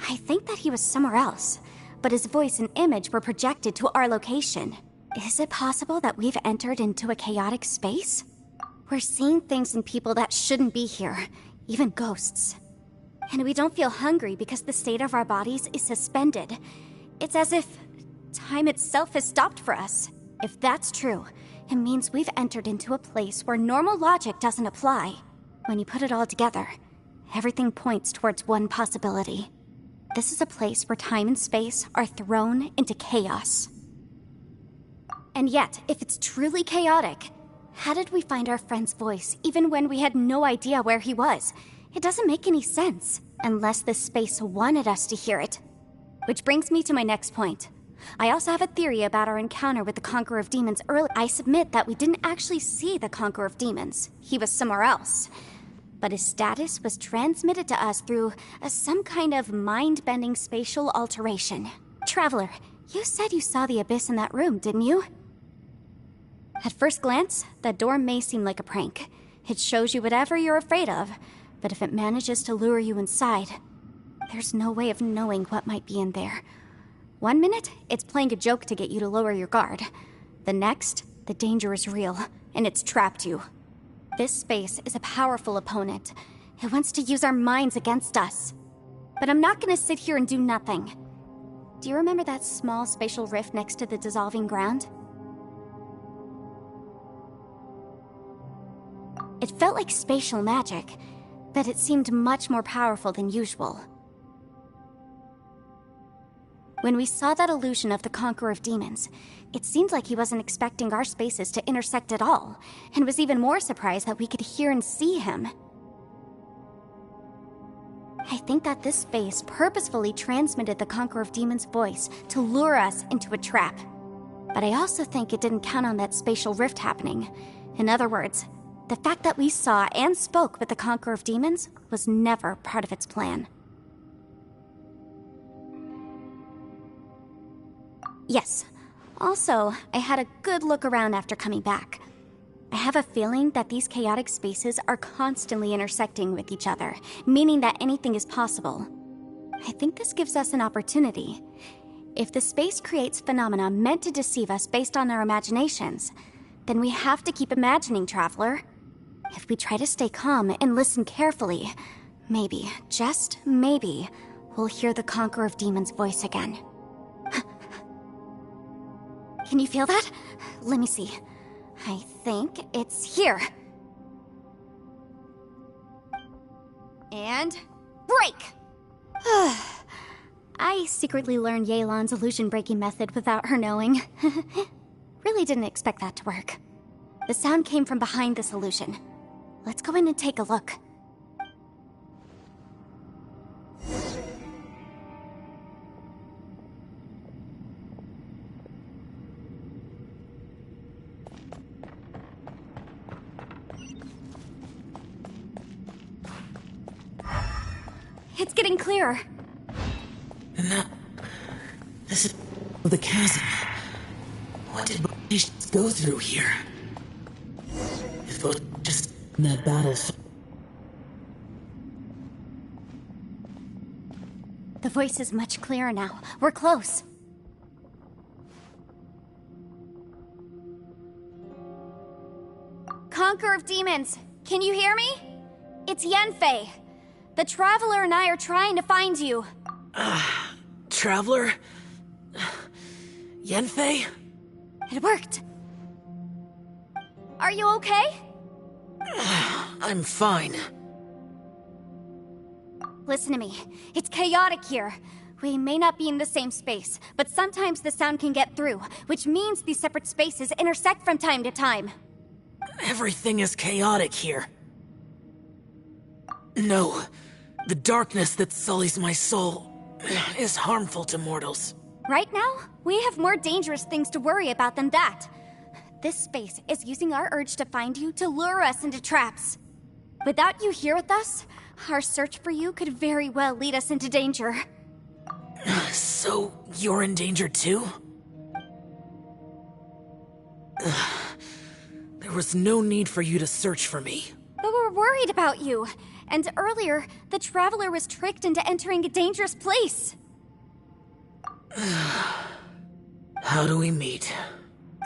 I think that he was somewhere else, but his voice and image were projected to our location. Is it possible that we've entered into a chaotic space? We're seeing things and people that shouldn't be here, even ghosts. And we don't feel hungry because the state of our bodies is suspended. It's as if time itself has stopped for us. If that's true, it means we've entered into a place where normal logic doesn't apply. When you put it all together, everything points towards one possibility. This is a place where time and space are thrown into chaos. And yet, if it's truly chaotic, how did we find our friend's voice even when we had no idea where he was? It doesn't make any sense, unless this space wanted us to hear it. Which brings me to my next point. I also have a theory about our encounter with the Conqueror of Demons earlier. I submit that we didn't actually see the Conqueror of Demons. He was somewhere else. But his status was transmitted to us through some kind of mind-bending spatial alteration. Traveler, you said you saw the abyss in that room, didn't you? At first glance, that door may seem like a prank. It shows you whatever you're afraid of, but if it manages to lure you inside, there's no way of knowing what might be in there. One minute, it's playing a joke to get you to lower your guard. The next, the danger is real, and it's trapped you. This space is a powerful opponent. It wants to use our minds against us. But I'm not gonna sit here and do nothing. Do you remember that small spatial rift next to the dissolving ground? It felt like spatial magic, but it seemed much more powerful than usual. When we saw that illusion of the Conqueror of Demons, it seemed like he wasn't expecting our spaces to intersect at all, and was even more surprised that we could hear and see him. I think that this space purposefully transmitted the Conqueror of Demons' voice to lure us into a trap. But I also think it didn't count on that spatial rift happening. In other words, the fact that we saw and spoke with the Conqueror of Demons was never part of its plan. Yes. Also, I had a good look around after coming back. I have a feeling that these chaotic spaces are constantly intersecting with each other, meaning that anything is possible. I think this gives us an opportunity. If the space creates phenomena meant to deceive us based on our imaginations, then we have to keep imagining, Traveler. If we try to stay calm and listen carefully, maybe, just maybe, we'll hear the Conqueror of Demons' voice again. Can you feel that? Let me see. I think it's here. And break! I secretly learned Yelan's illusion-breaking method without her knowing. Really didn't expect that to work. The sound came from behind this illusion. Let's go in and take a look. It's getting clearer. No. This is the chasm. What did we go through here? If it was just in that battle. The voice is much clearer now. We're close. Conqueror of Demons, can you hear me? It's Yanfei. The Traveler and I are trying to find you. Traveler? Yanfei? It worked. Are you okay? I'm fine. Listen to me. It's chaotic here. We may not be in the same space, but sometimes the sound can get through, which means these separate spaces intersect from time to time. Everything is chaotic here. No. The darkness that sullies my soul is harmful to mortals. Right now, we have more dangerous things to worry about than that. This space is using our urge to find you to lure us into traps. Without you here with us, our search for you could very well lead us into danger. So, you're in danger too? There was no need for you to search for me. But we're worried about you. And earlier, the Traveler was tricked into entering a dangerous place. How do we meet?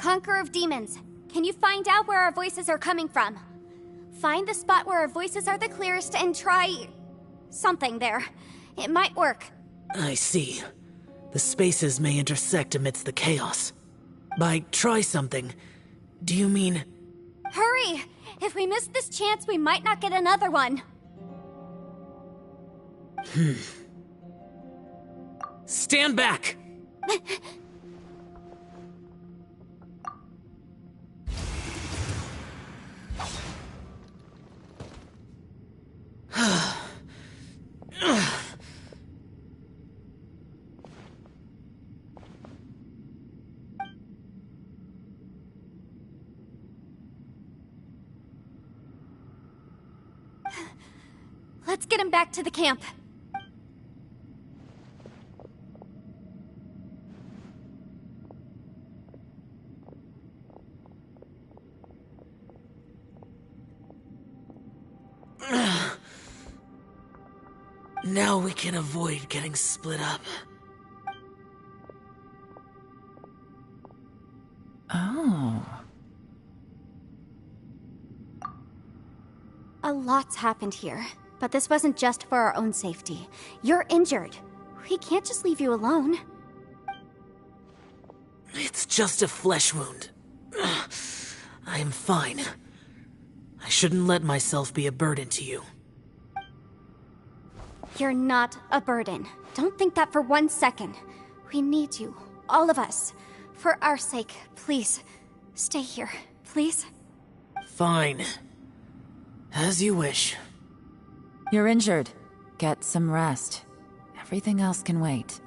Conqueror of Demons, can you find out where our voices are coming from? Find the spot where our voices are the clearest and try... something there. It might work. I see. The spaces may intersect amidst the chaos. By try something, do you mean... Hurry! If we miss this chance, we might not get another one. Stand back! Let's get him back to the camp. Now we can avoid getting split up. A lot's happened here, but this wasn't just for our own safety. You're injured. We can't just leave you alone. It's just a flesh wound. I am fine. I shouldn't let myself be a burden to you. You're not a burden. Don't think that for 1 second. We need you, all of us. For our sake, please, stay here, please. Fine. As you wish. You're injured. Get some rest. Everything else can wait.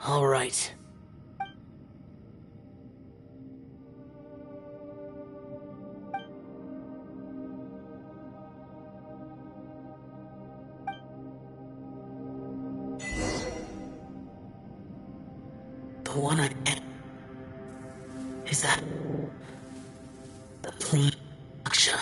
All right. The one I am. Is that the Aksha?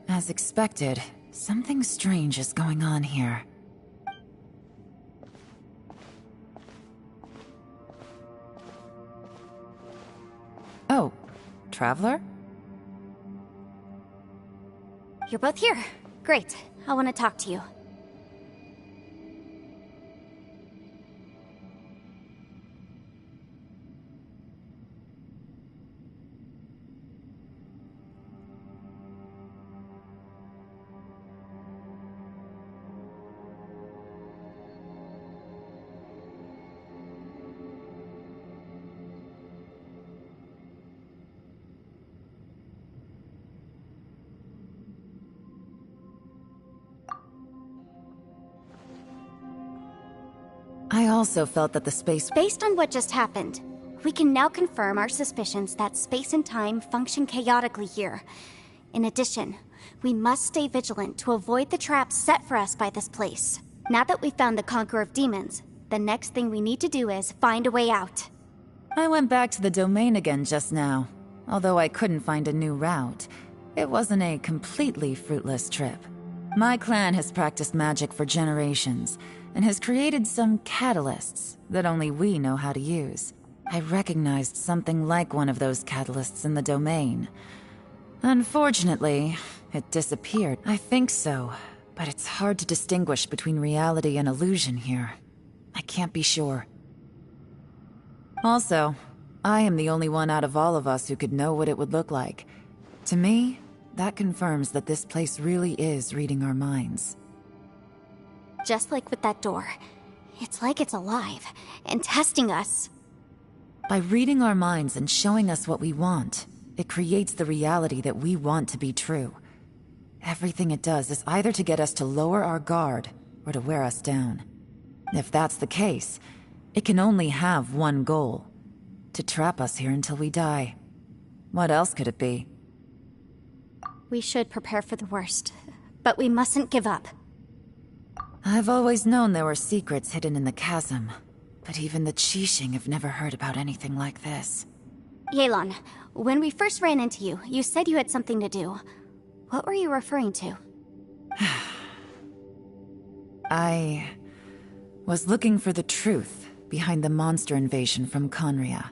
As expected, something strange is going on here. Oh, Traveler? You're both here. Great. I want to talk to you. I also felt that the space... Based on what just happened, we can now confirm our suspicions that space and time function chaotically here. In addition, we must stay vigilant to avoid the traps set for us by this place. Now that we've found the Conqueror of Demons, the next thing we need to do is find a way out. I went back to the domain again just now. Although I couldn't find a new route, it wasn't a completely fruitless trip. My clan has practiced magic for generations, and has created some catalysts that only we know how to use. I recognized something like one of those catalysts in the domain. Unfortunately, it disappeared. I think so, but it's hard to distinguish between reality and illusion here. I can't be sure. Also, I am the only one out of all of us who could know what it would look like. To me, that confirms that this place really is reading our minds. Just like with that door. It's like it's alive, and testing us. By reading our minds and showing us what we want, it creates the reality that we want to be true. Everything it does is either to get us to lower our guard, or to wear us down. If that's the case, it can only have one goal. To trap us here until we die. What else could it be? We should prepare for the worst, but we mustn't give up. I've always known there were secrets hidden in the chasm, but even the Qixing have never heard about anything like this. Yelan, when we first ran into you, you said you had something to do. What were you referring to? I was looking for the truth behind the monster invasion from Conria.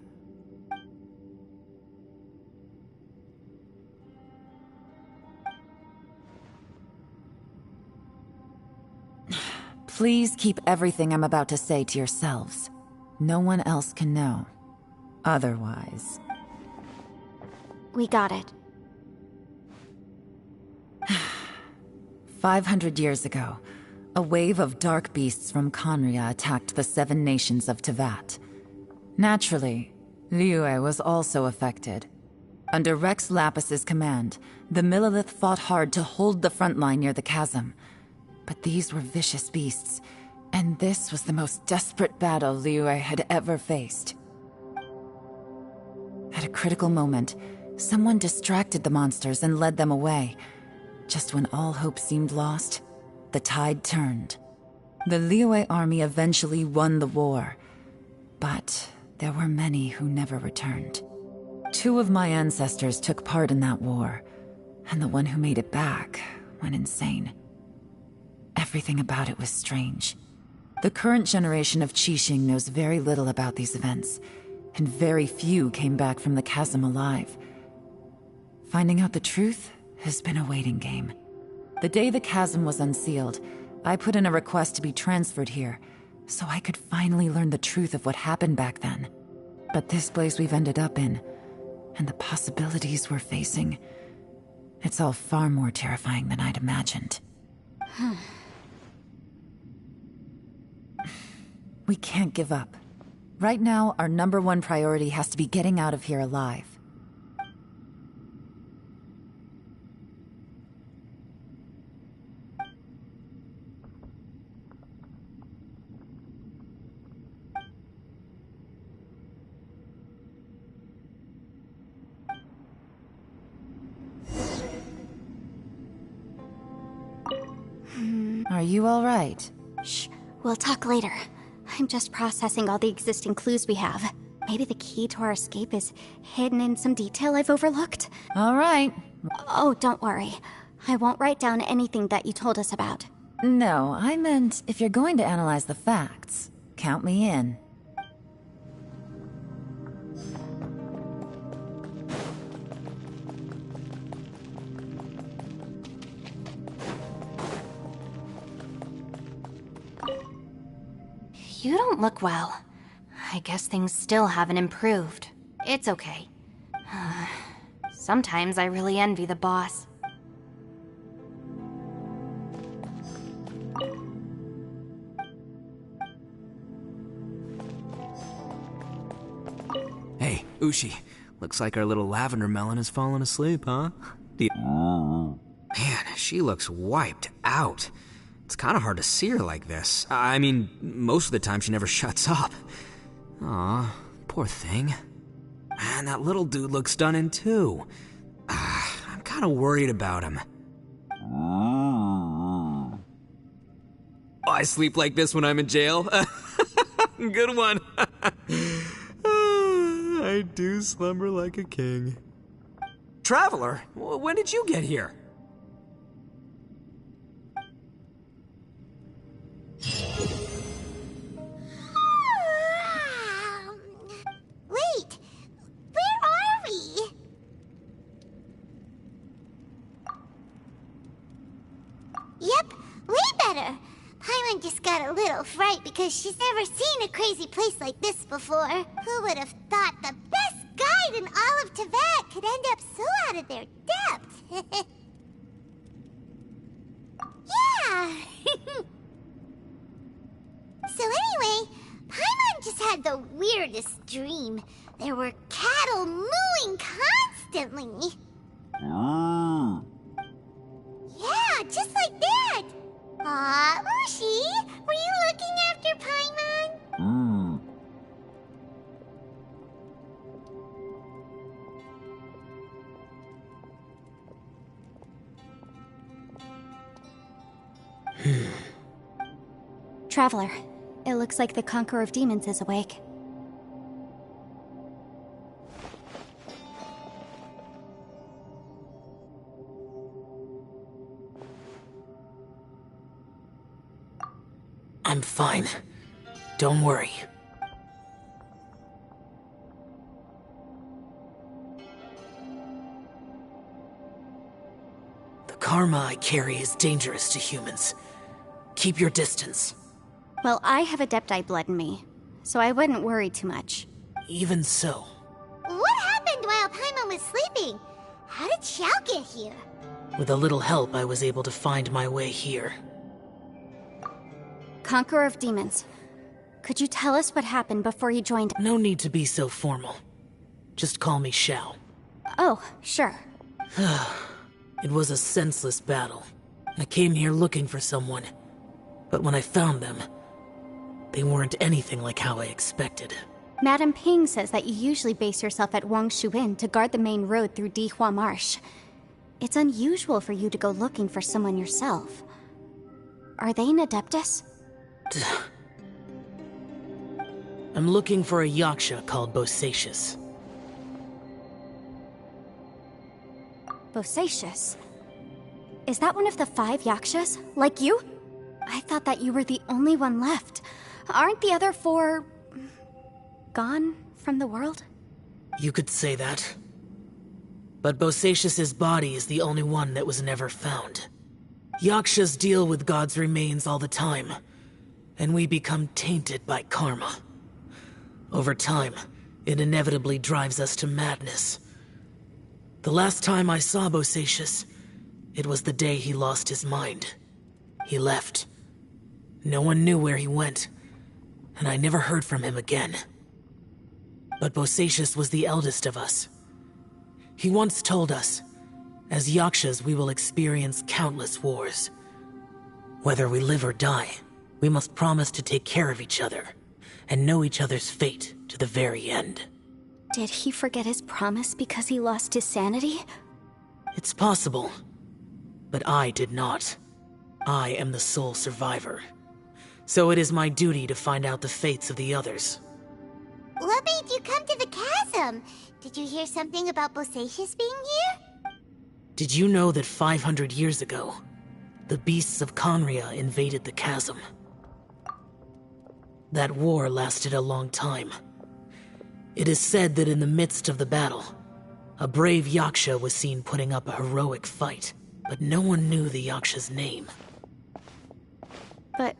Please keep everything I'm about to say to yourselves. No one else can know. Otherwise... We got it. 500 years ago, a wave of dark beasts from Conria attacked the 7 nations of Tevat. Naturally, Liyue was also affected. Under Rex Lapis's command, the Millelith fought hard to hold the front line near the chasm. But these were vicious beasts, and this was the most desperate battle Liyue had ever faced. At a critical moment, someone distracted the monsters and led them away. Just when all hope seemed lost, the tide turned. The Liyue army eventually won the war, but there were many who never returned. 2 of my ancestors took part in that war, and the one who made it back went insane. Everything about it was strange. The current generation of Qixing knows very little about these events, and very few came back from the chasm alive. Finding out the truth has been a waiting game. The day the chasm was unsealed, I put in a request to be transferred here, so I could finally learn the truth of what happened back then. But this place we've ended up in, and the possibilities we're facing, it's all far more terrifying than I'd imagined. We can't give up. Right now, our #1 priority has to be getting out of here alive. Are you all right? Shh, we'll talk later. I'm just processing all the existing clues we have. Maybe the key to our escape is hidden in some detail I've overlooked. All right. Oh, don't worry. I won't write down anything that you told us about. No, I meant if you're going to analyze the facts, count me in. You don't look well. I guess things still haven't improved. It's okay. Sometimes I really envy the boss. Hey, Ushi. Looks like our little lavender melon has fallen asleep, huh? Man, she looks wiped out. It's kind of hard to see her like this. I mean, most of the time she never shuts up. Aw, poor thing. Man, that little dude looks stunning too. I'm kind of worried about him. I sleep like this when I'm in jail. Good one. I do slumber like a king. Traveler, when did you get here? Wait! Where are we? Yep, way better. Paimon just got a little fright because she's never seen a crazy place like this before. Who would have thought the best guide in all of Tevat could end up so out of their depth? Yeah! So anyway, Paimon just had the weirdest dream. There were cattle mooing constantly. Yeah, just like that. Aw, Ushi, were you looking after Paimon? Traveler, it looks like the Conqueror of Demons is awake. I'm fine. Don't worry. The karma I carry is dangerous to humans. Keep your distance. Well, I have Adepti blood in me, so I wouldn't worry too much. Even so. What happened while Paimon was sleeping? How did Xiao get here? With a little help, I was able to find my way here. Conqueror of Demons, could you tell us what happened before you joined? No need to be so formal. Just call me Xiao. Oh, sure. It was a senseless battle. I came here looking for someone, but when I found them, they weren't anything like how I expected. Madame Ping says that you usually base yourself at Wangshu Inn to guard the main road through Dihua Marsh. It's unusual for you to go looking for someone yourself. Are they an Adeptus? I'm looking for a Yaksha called Bosacius. Bosacius? Is that one of the 5 Yakshas? Like you? I thought that you were the only one left. Aren't the other 4... gone from the world? You could say that. But Bosacius's body is the only one that was never found. Yakshas deal with God's remains all the time, and we become tainted by karma. Over time, it inevitably drives us to madness. The last time I saw Bosacius, it was the day he lost his mind. He left. No one knew where he went, and I never heard from him again. But Bosacius was the eldest of us. He once told us, as Yakshas we will experience countless wars. Whether we live or die, we must promise to take care of each other, and know each other's fate to the very end. Did he forget his promise because he lost his sanity? It's possible, but I did not. I am the sole survivor. So it is my duty to find out the fates of the others. What made you come to the chasm? Did you hear something about Bosacius being here? Did you know that 500 years ago, the beasts of Conria invaded the chasm? That war lasted a long time. It is said that in the midst of the battle, a brave Yaksha was seen putting up a heroic fight, but no one knew the Yaksha's name. But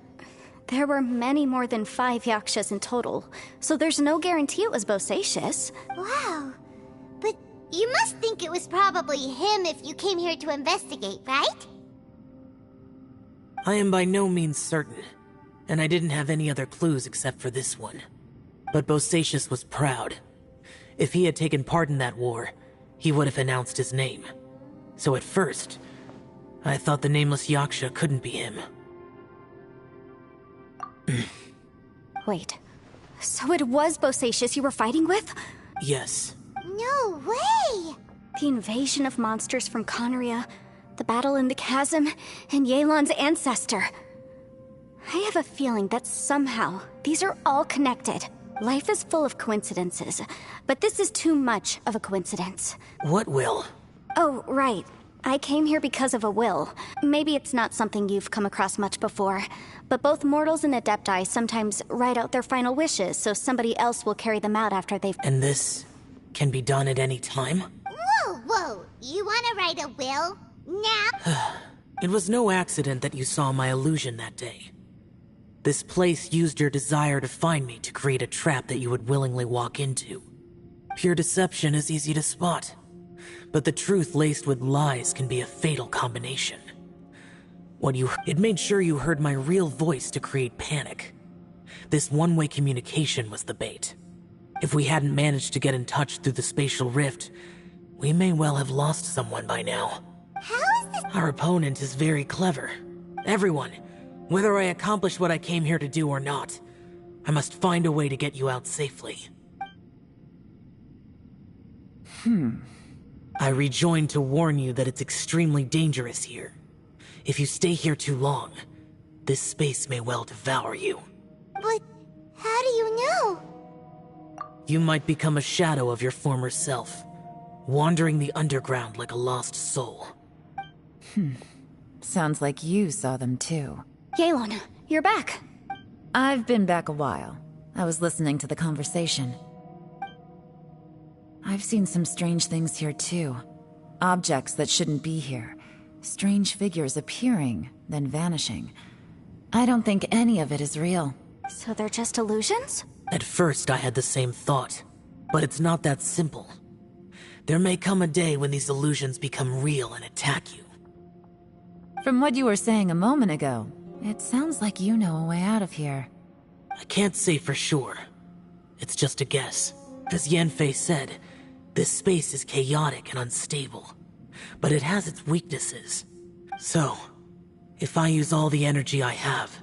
there were many more than 5 Yakshas in total, so there's no guarantee it was Bosacius. Wow. But you must think it was probably him if you came here to investigate, right? I am by no means certain, and I didn't have any other clues except for this one. But Bosacius was proud. If he had taken part in that war, he would have announced his name. So at first, I thought the nameless Yaksha couldn't be him. Wait, so it was Bosacius you were fighting with? Yes. No way! The invasion of monsters from Conria, the battle in the chasm, and Yelan's ancestor. I have a feeling that somehow these are all connected. Life is full of coincidences, but this is too much of a coincidence. What will? Oh, right. I came here because of a will. Maybe it's not something you've come across much before, but both mortals and Adepti sometimes write out their final wishes so somebody else will carry them out after they've... And this can be done at any time? Whoa! You wanna write a will? Now? It was no accident that you saw my illusion that day. This place used your desire to find me to create a trap that you would willingly walk into. Pure deception is easy to spot, but the truth laced with lies can be a fatal combination. It made sure you heard my real voice to create panic. This one-way communication was the bait. If we hadn't managed to get in touch through the spatial rift, we may well have lost someone by now. How is this? Our opponent is very clever. Everyone, whether I accomplish what I came here to do or not, I must find a way to get you out safely. I rejoined to warn you that it's extremely dangerous here. If you stay here too long, this space may well devour you. But how do you know? You might become a shadow of your former self, wandering the underground like a lost soul. Sounds like you saw them too. Yelan, you're back. I've been back a while. I was listening to the conversation. I've seen some strange things here too. Objects that shouldn't be here. Strange figures appearing, then vanishing. I don't think any of it is real. So they're just illusions? At first, I had the same thought, but it's not that simple. There may come a day when these illusions become real and attack you. From what you were saying a moment ago, it sounds like you know a way out of here. I can't say for sure. It's just a guess. As Yanfei said, this space is chaotic and unstable, but it has its weaknesses. So, if I use all the energy I have,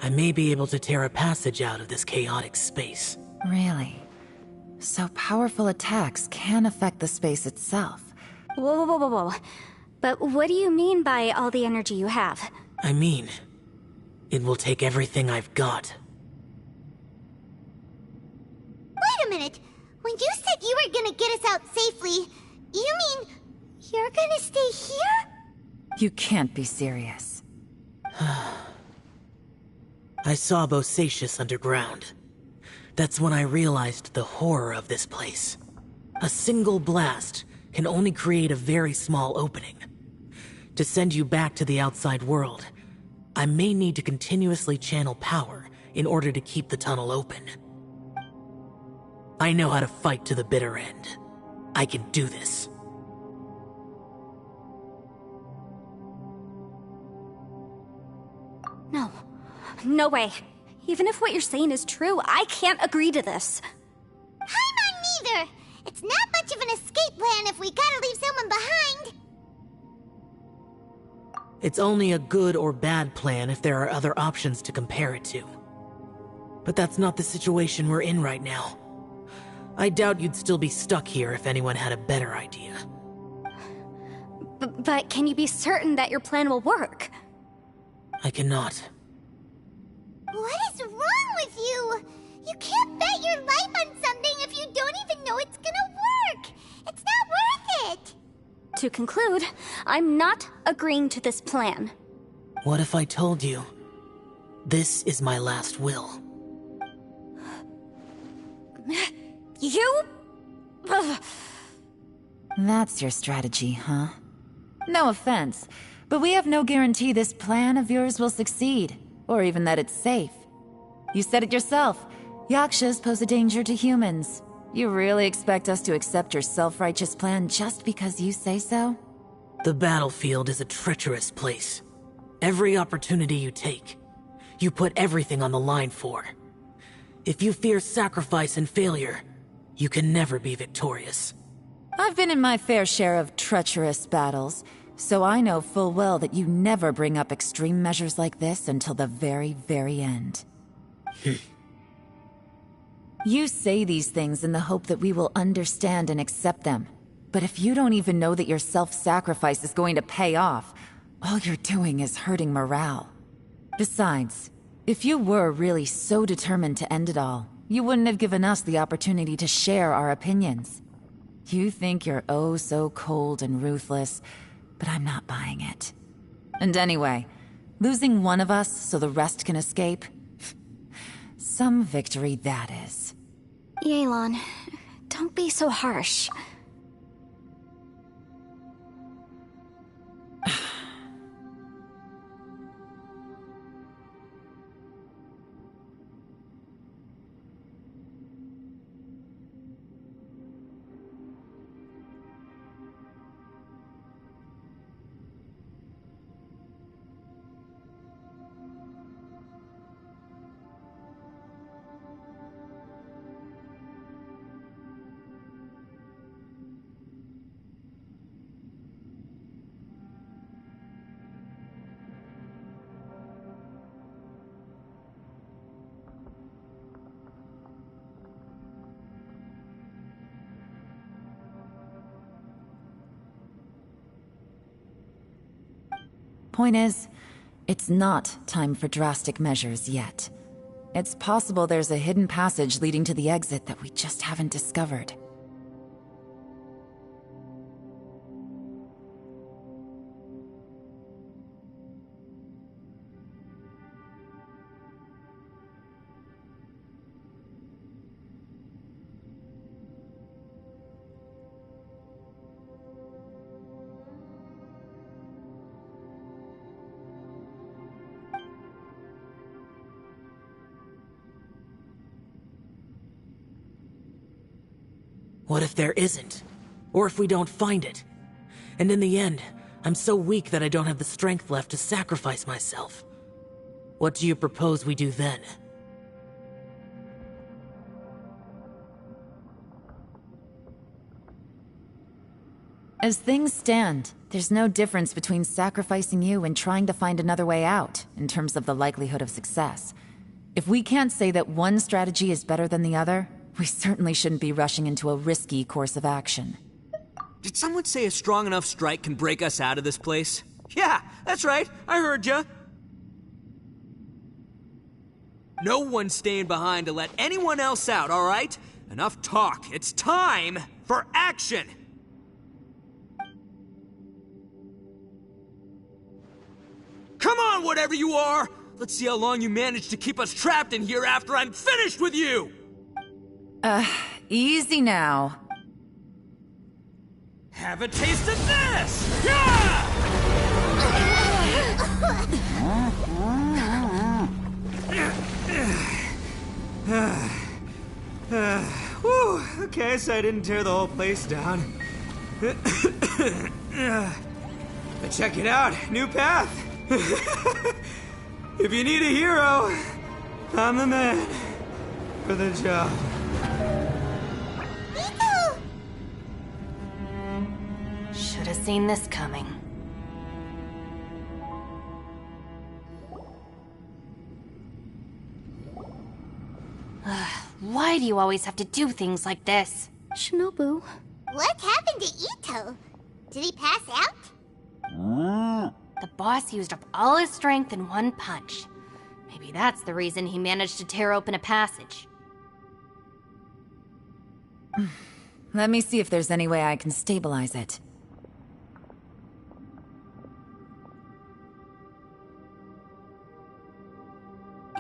I may be able to tear a passage out of this chaotic space. Really? So powerful attacks can affect the space itself. Whoa, whoa, whoa, whoa. But what do you mean by all the energy you have? I mean, it will take everything I've got. Wait a minute. When you said you were gonna get us out safely, you mean you're gonna stay here? You can't be serious. I saw Bosacius underground. That's when I realized the horror of this place. A single blast can only create a very small opening. To send you back to the outside world, I may need to continuously channel power in order to keep the tunnel open. I know how to fight to the bitter end. I can do this. No. No way. Even if what you're saying is true, I can't agree to this. I'm not neither. It's not much of an escape plan if we gotta leave someone behind. It's only a good or bad plan if there are other options to compare it to. But that's not the situation we're in right now. I doubt you'd still be stuck here if anyone had a better idea. But can you be certain that your plan will work? I cannot. What is wrong with you? You can't bet your life on something if you don't even know it's gonna work. It's not worth it. To conclude, I'm not agreeing to this plan. What if I told you, this is my last will? You? That's your strategy, huh? No offense, but we have no guarantee this plan of yours will succeed, or even that it's safe. You said it yourself. Yakshas pose a danger to humans. You really expect us to accept your self-righteous plan just because you say so? The battlefield is a treacherous place. Every opportunity you take, you put everything on the line for. If you fear sacrifice and failure, you can never be victorious. I've been in my fair share of treacherous battles, so I know full well that you never bring up extreme measures like this until the very, very end. You say these things in the hope that we will understand and accept them. But if you don't even know that your self-sacrifice is going to pay off, all you're doing is hurting morale. Besides, if you were really so determined to end it all, you wouldn't have given us the opportunity to share our opinions. You think you're oh so cold and ruthless, but I'm not buying it. And anyway, losing one of us so the rest can escape? Some victory that is. Yelan, don't be so harsh. Point is, it's not time for drastic measures yet. It's possible there's a hidden passage leading to the exit that we just haven't discovered. What if there isn't? Or if we don't find it? And in the end, I'm so weak that I don't have the strength left to sacrifice myself. What do you propose we do then? As things stand, there's no difference between sacrificing you and trying to find another way out, in terms of the likelihood of success. If we can't say that one strategy is better than the other, we certainly shouldn't be rushing into a risky course of action. Did someone say a strong enough strike can break us out of this place? Yeah, that's right. I heard ya. No one's staying behind to let anyone else out, all right? Enough talk. It's time for action! Come on, whatever you are! Let's see how long you manage to keep us trapped in here after I'm finished with you! Easy now. Have a taste of this! Yeah! Whew, okay, so I didn't tear the whole place down. But check it out, new path. If you need a hero, I'm the man for the job. Should have seen this coming. Why do you always have to do things like this? Shinobu. What happened to Ito? Did he pass out? The boss used up all his strength in one punch. Maybe that's the reason he managed to tear open a passage. Let me see if there's any way I can stabilize it.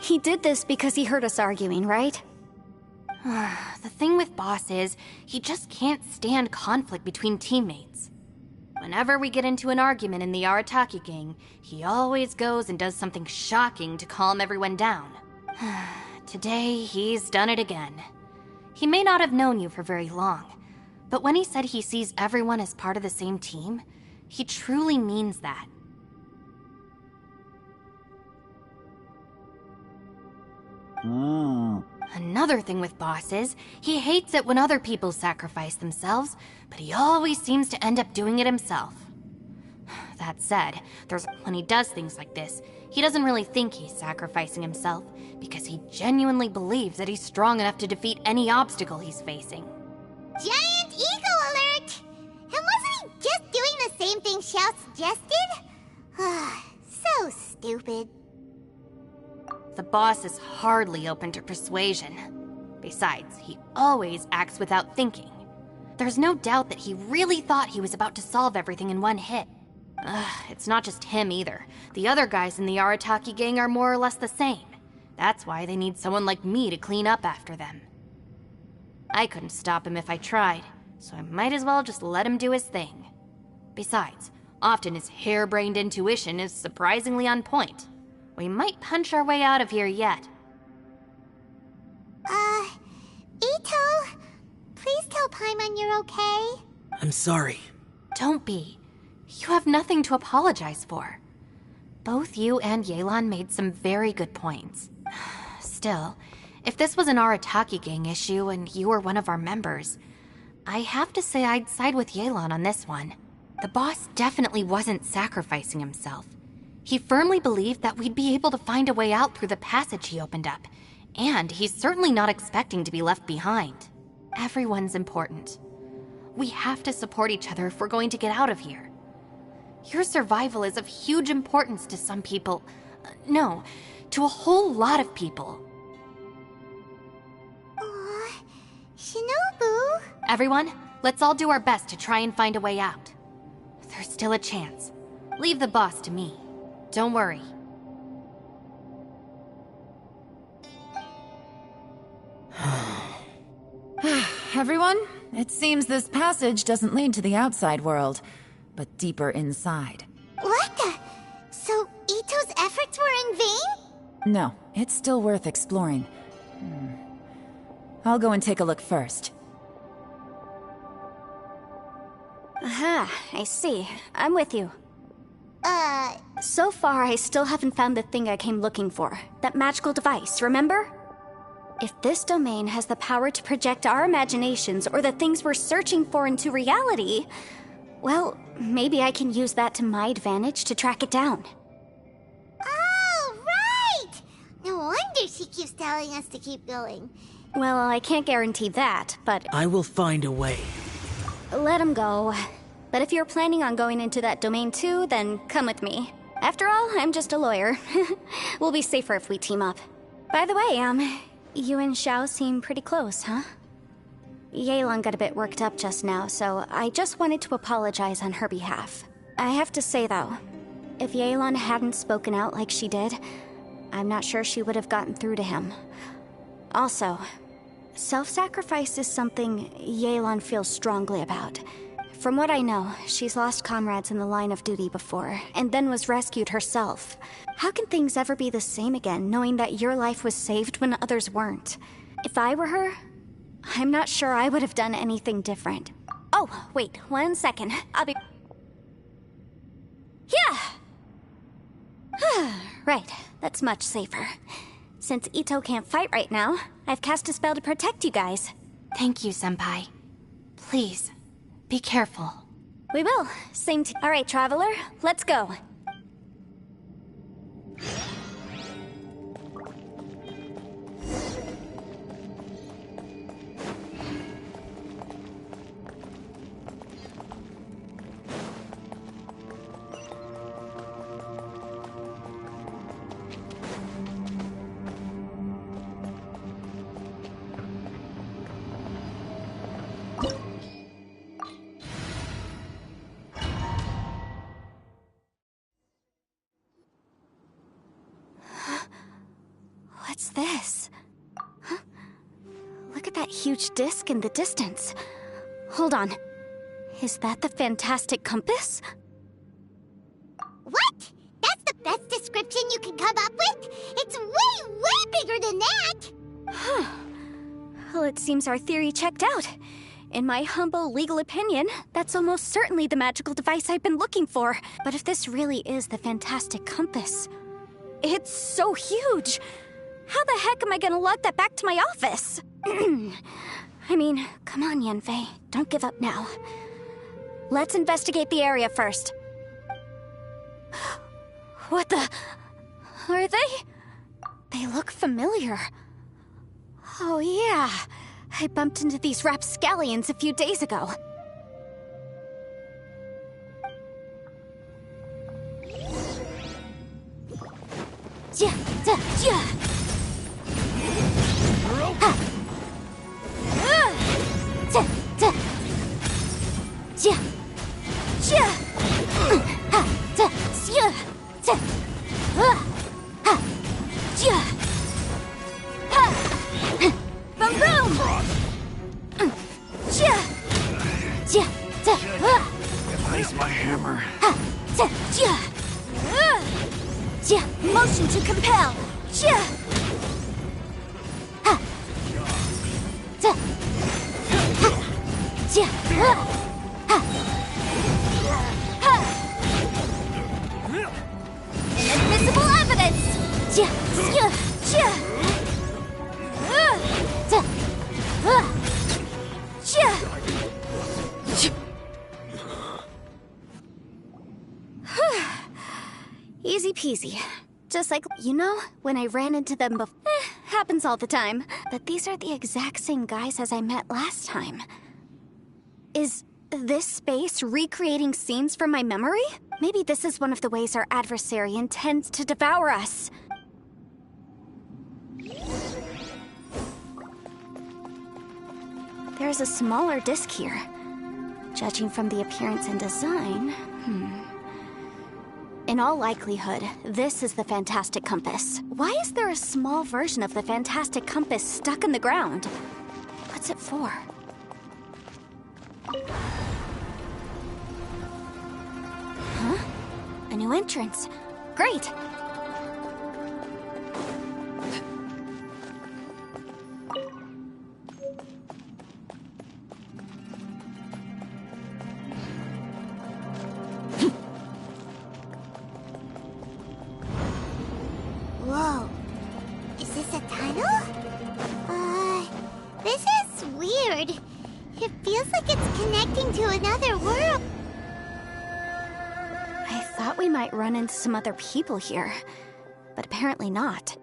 He did this because he heard us arguing, right? The thing with Boss is, he just can't stand conflict between teammates. Whenever we get into an argument in the Arataki gang, he always goes and does something shocking to calm everyone down. Today, he's done it again. He may not have known you for very long, but when he said he sees everyone as part of the same team, he truly means that. Another thing with Boss is, he hates it when other people sacrifice themselves, but he always seems to end up doing it himself. That said, when he does things like this, he doesn't really think he's sacrificing himself, because he genuinely believes that he's strong enough to defeat any obstacle he's facing. Giant ego alert! And wasn't he just doing the same thing Xiao suggested? So stupid. The boss is hardly open to persuasion. Besides, he always acts without thinking. There's no doubt that he really thought he was about to solve everything in one hit. It's not just him either. The other guys in the Arataki gang are more or less the same. That's why they need someone like me to clean up after them. I couldn't stop him if I tried, so I might as well just let him do his thing. Besides, often his harebrained intuition is surprisingly on point. We might punch our way out of here yet. Ito, please tell Paimon you're okay. I'm sorry. Don't be. You have nothing to apologize for. Both you and Yelan made some very good points. Still, if this was an Arataki gang issue and you were one of our members, I have to say I'd side with Yelan on this one. The boss definitely wasn't sacrificing himself. He firmly believed that we'd be able to find a way out through the passage he opened up, and he's certainly not expecting to be left behind. Everyone's important. We have to support each other if we're going to get out of here. Your survival is of huge importance to some people. No, to a whole lot of people. Shinobu? Everyone, let's all do our best to try and find a way out. There's still a chance. Leave the boss to me. Don't worry. Everyone, it seems this passage doesn't lead to the outside world, but deeper inside. What the? So Ito's efforts were in vain? No, it's still worth exploring. I'll go and take a look first. Aha, I see. I'm with you. So far, I still haven't found the thing I came looking for. That magical device, remember? If this domain has the power to project our imaginations or the things we're searching for into reality, well, maybe I can use that to my advantage to track it down. Oh, right! No wonder she keeps telling us to keep going. Well, I can't guarantee that, but I will find a way. let him go. But if you're planning on going into that domain too, then come with me. After all, I'm just a lawyer. We'll be safer if we team up. By the way, you and Xiao seem pretty close, huh? Yelan got a bit worked up just now, so I just wanted to apologize on her behalf. I have to say though, if Yelan hadn't spoken out like she did, I'm not sure she would have gotten through to him. Also, self-sacrifice is something Yelan feels strongly about. From what I know, she's lost comrades in the line of duty before, and then was rescued herself. How can things ever be the same again, knowing that your life was saved when others weren't? If I were her, I'm not sure I would have done anything different. Oh, wait, 1 second. I'll be... Yeah! Right, that's much safer. Since Ito can't fight right now, I've cast a spell to protect you guys. Thank you, Senpai. Please, be careful. We will. All right, Traveler, let's go. What's this? Huh? Look at that huge disc in the distance. Hold on. Is that the fantastic compass? What? That's the best description you can come up with? It's way, way bigger than that! Huh. Well, it seems our theory checked out. In my humble legal opinion, that's almost certainly the magical device I've been looking for. But if this really is the fantastic compass, it's so huge! How the heck am I gonna lug that back to my office? I mean, come on, Yanfei. Don't give up now. Let's investigate the area first. What the... Are they? They look familiar. Oh yeah. I bumped into these rapscallions a few days ago. Yeah, yeah. Where's my hammer? Motion to compel. Inadmissible evidence. Easy peasy. Just like, you know, when I ran into them before. Happens all the time. But these are the exact same guys as I met last time. Is this space recreating scenes from my memory? Maybe this is one of the ways our adversary intends to devour us. There's a smaller disc here. Judging from the appearance and design, In all likelihood, this is the Fantastic Compass. Why is there a small version of the Fantastic Compass stuck in the ground? What's it for? Huh? A new entrance. Great! thought we might run into some other people here, but apparently not.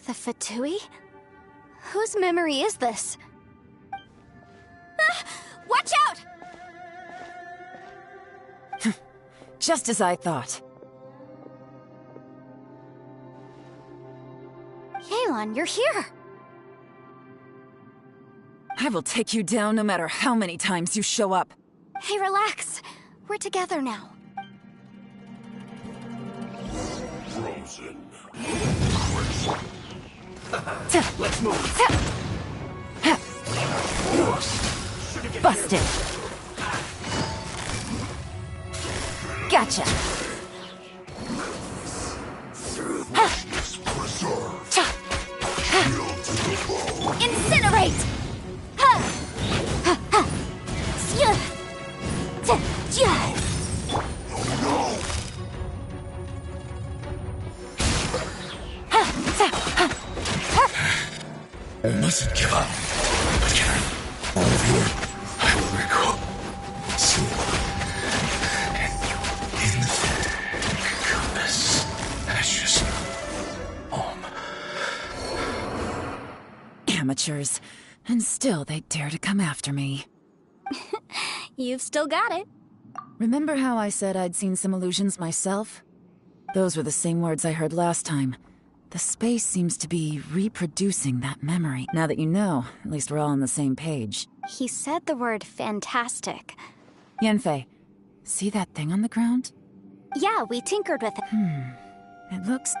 The Fatui? Whose memory is this? Ah, watch out! Just as I thought. Yelan, you're here! I will take you down no matter how many times you show up. Hey, relax. We're together now. Frozen. Let's move. Busted. Gotcha. Incinerate! I mustn't give up. But can I? All of you, I will let go. Soon. And in the compass, ashes. Amateurs. And still they dare to come after me. You've still got it. Remember how I said I'd seen some illusions myself? Those were the same words I heard last time. The space seems to be reproducing that memory. Now that you know, at least we're all on the same page. He said the word fantastic. Yanfei, see that thing on the ground? Yeah, we tinkered with it. It looks...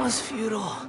was futile.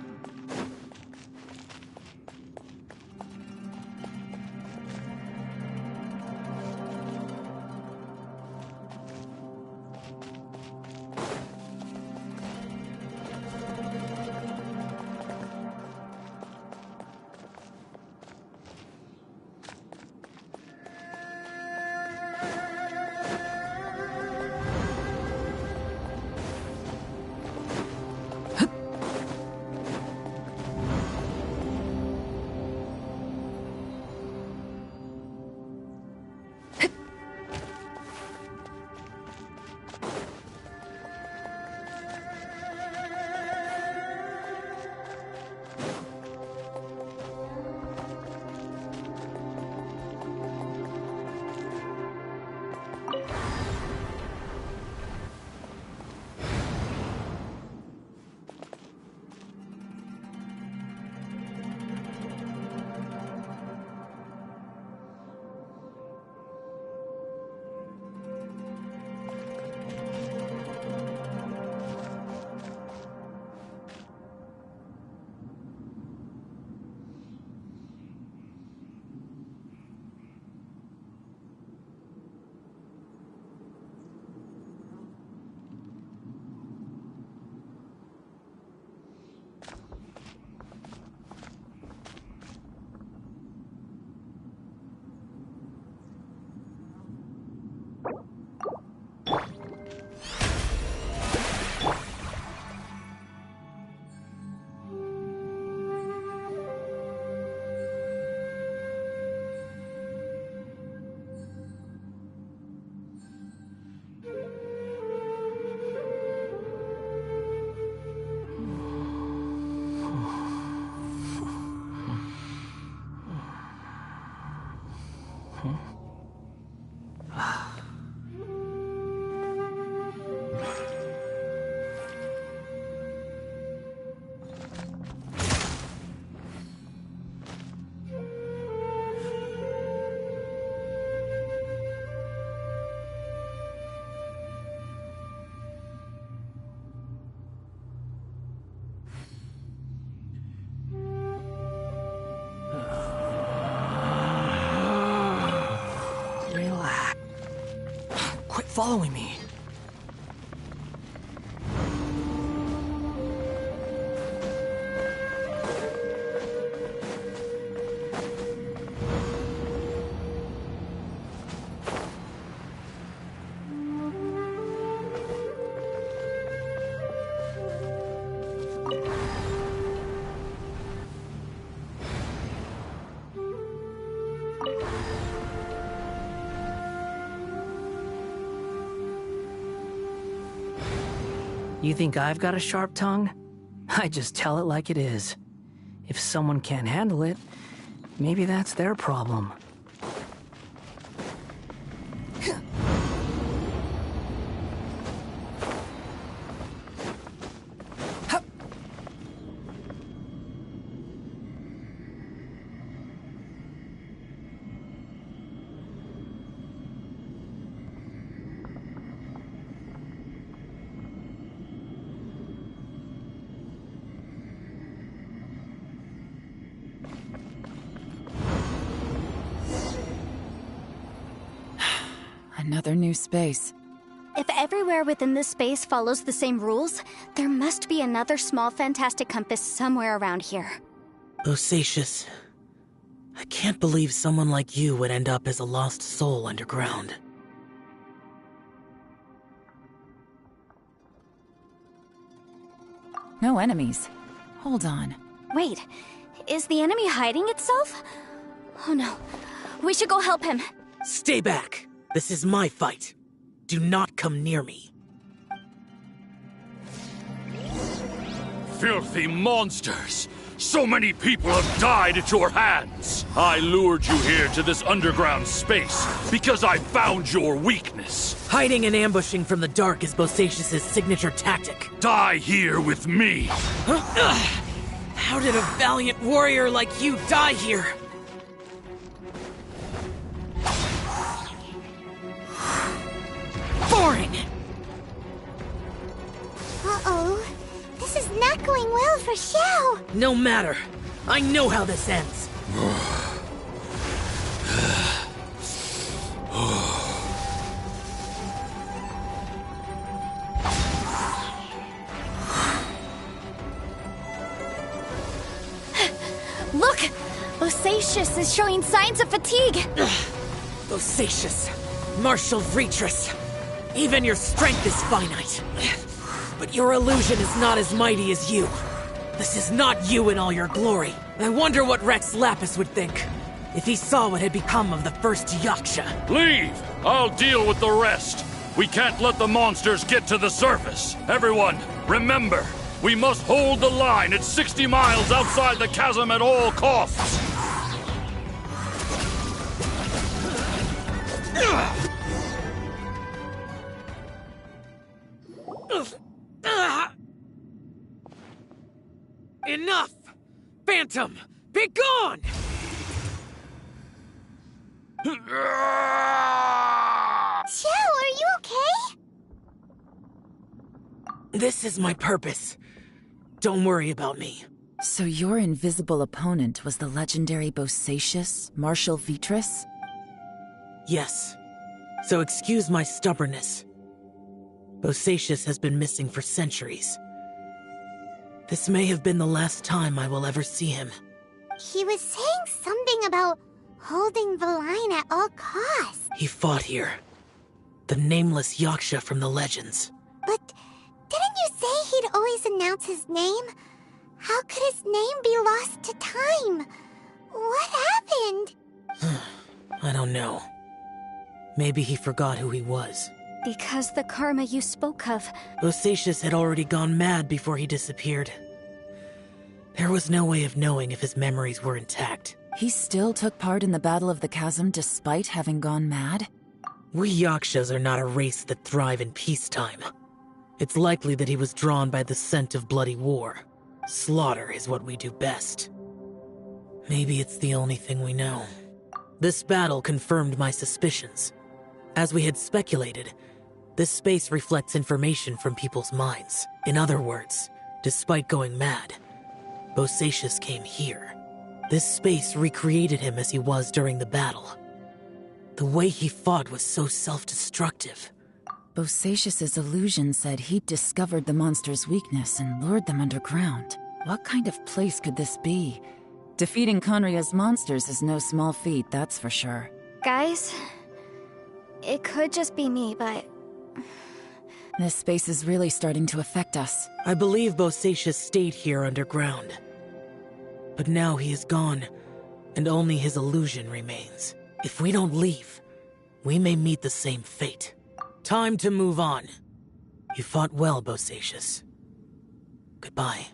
Following me. You think I've got a sharp tongue? I just tell it like it is. If someone can't handle it, maybe that's their problem. Another new space. If everywhere within this space follows the same rules, there must be another small fantastic compass somewhere around here. Bosacius, I can't believe someone like you would end up as a lost soul underground. No enemies. Hold on. Wait, is the enemy hiding itself? Oh no, we should go help him. Stay back. This is my fight. Do not come near me. Filthy monsters! So many people have died at your hands! I lured you here to this underground space because I found your weakness. Hiding and ambushing from the dark is Bosacius' signature tactic. Die here with me! Huh? How did a valiant warrior like you die here? Boring! Uh-oh. This is Not going well for Xiao. No matter. I know how this ends. Look! Bosacius is showing signs of fatigue. Bosacius, Martial Retris. Even your strength is finite. But your illusion is not as mighty as you. This is not you in all your glory. I wonder what Rex Lapis would think if he saw what had become of the first Yaksha. Leave! I'll deal with the rest. We can't let the monsters get to the surface. Everyone, remember, we must hold the line at 60 miles outside the chasm at all costs. Enough! Phantom, be gone! Xiao, are you okay? This is my purpose. Don't worry about me. So your invisible opponent was the legendary Bosacius, Martial Vitris? Yes. So excuse my stubbornness. Bosacius has been missing for centuries. This may have been the last time I will ever see him. He was saying something about holding the line at all costs. He fought here. The nameless Yaksha from the legends. But didn't you say he'd always announce his name? How could his name be lost to time? What happened? I don't know. Maybe he forgot who he was. Because the karma you spoke of. Bosacius had already gone mad before he disappeared. There was no way of knowing if his memories were intact. He still took part in the Battle of the Chasm despite having gone mad? We Yakshas are not a race that thrive in peacetime. It's likely that he was drawn by the scent of bloody war. Slaughter is what we do best. Maybe it's the only thing we know. This battle confirmed my suspicions. As we had speculated, this space reflects information from people's minds. In other words, despite going mad, Bosacius came here. This space recreated him as he was during the battle. The way he fought was so self-destructive. Bosacius's illusion said he'd discovered the monster's weakness and lured them underground. What kind of place could this be? Defeating Conria's monsters is no small feat, that's for sure. Guys, it could just be me, but... This space is really starting to affect us. I believe Bosacius stayed here underground. But now he is gone, and only his illusion remains. If we don't leave, we may meet the same fate. Time to move on. You fought well, Bosacius. Goodbye.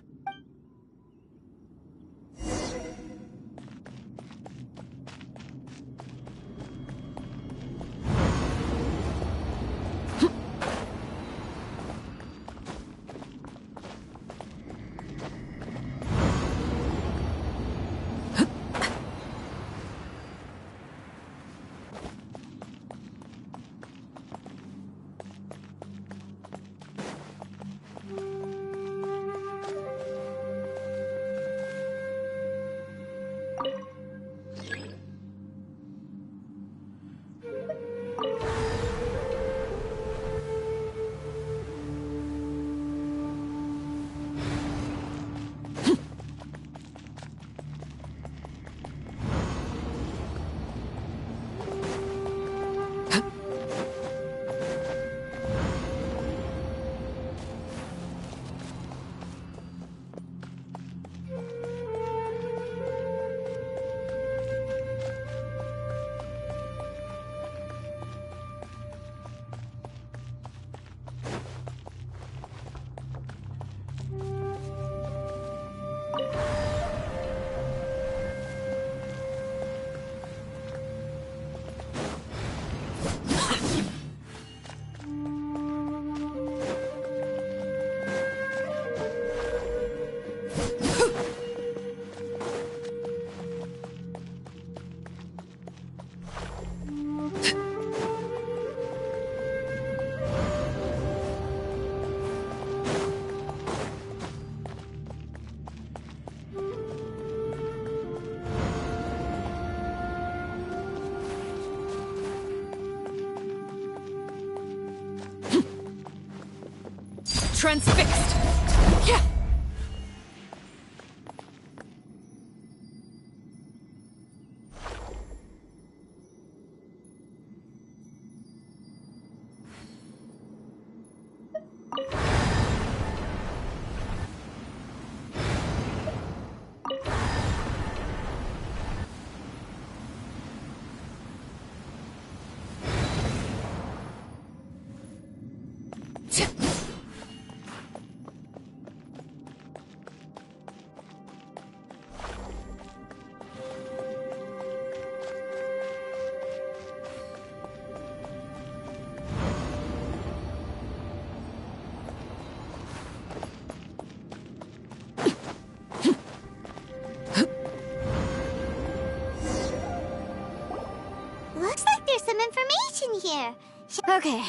transfixed! Yeah! Looks like there's some information here. Okay.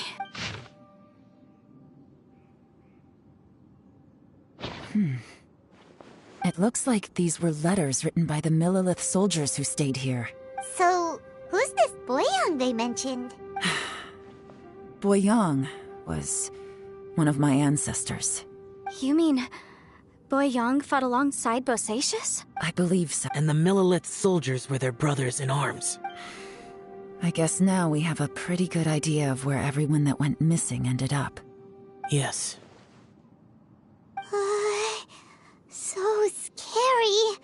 It looks like these were letters written by the Millilith soldiers who stayed here. So, who's this Boyang they mentioned? Boyang was one of my ancestors. You mean Boyang fought alongside Bosacius? I believe so. And the Millilith soldiers were their brothers in arms. I guess now we have a pretty good idea of where everyone that went missing ended up. Yes. So scary.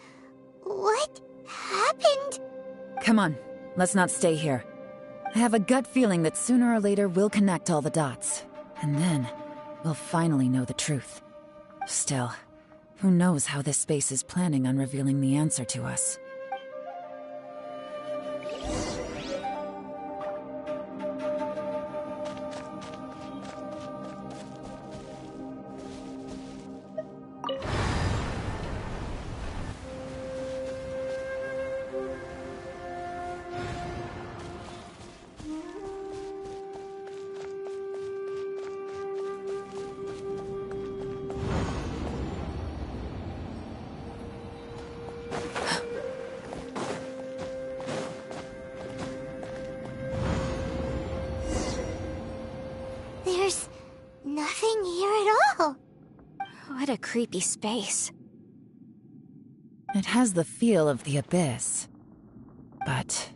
What happened? Come on, let's not stay here. I have a gut feeling that sooner or later we'll connect all the dots. And then, we'll finally know the truth. Still, who knows how this space is planning on revealing the answer to us. There's nothing here at all. What a creepy space. It has the feel of the Abyss. But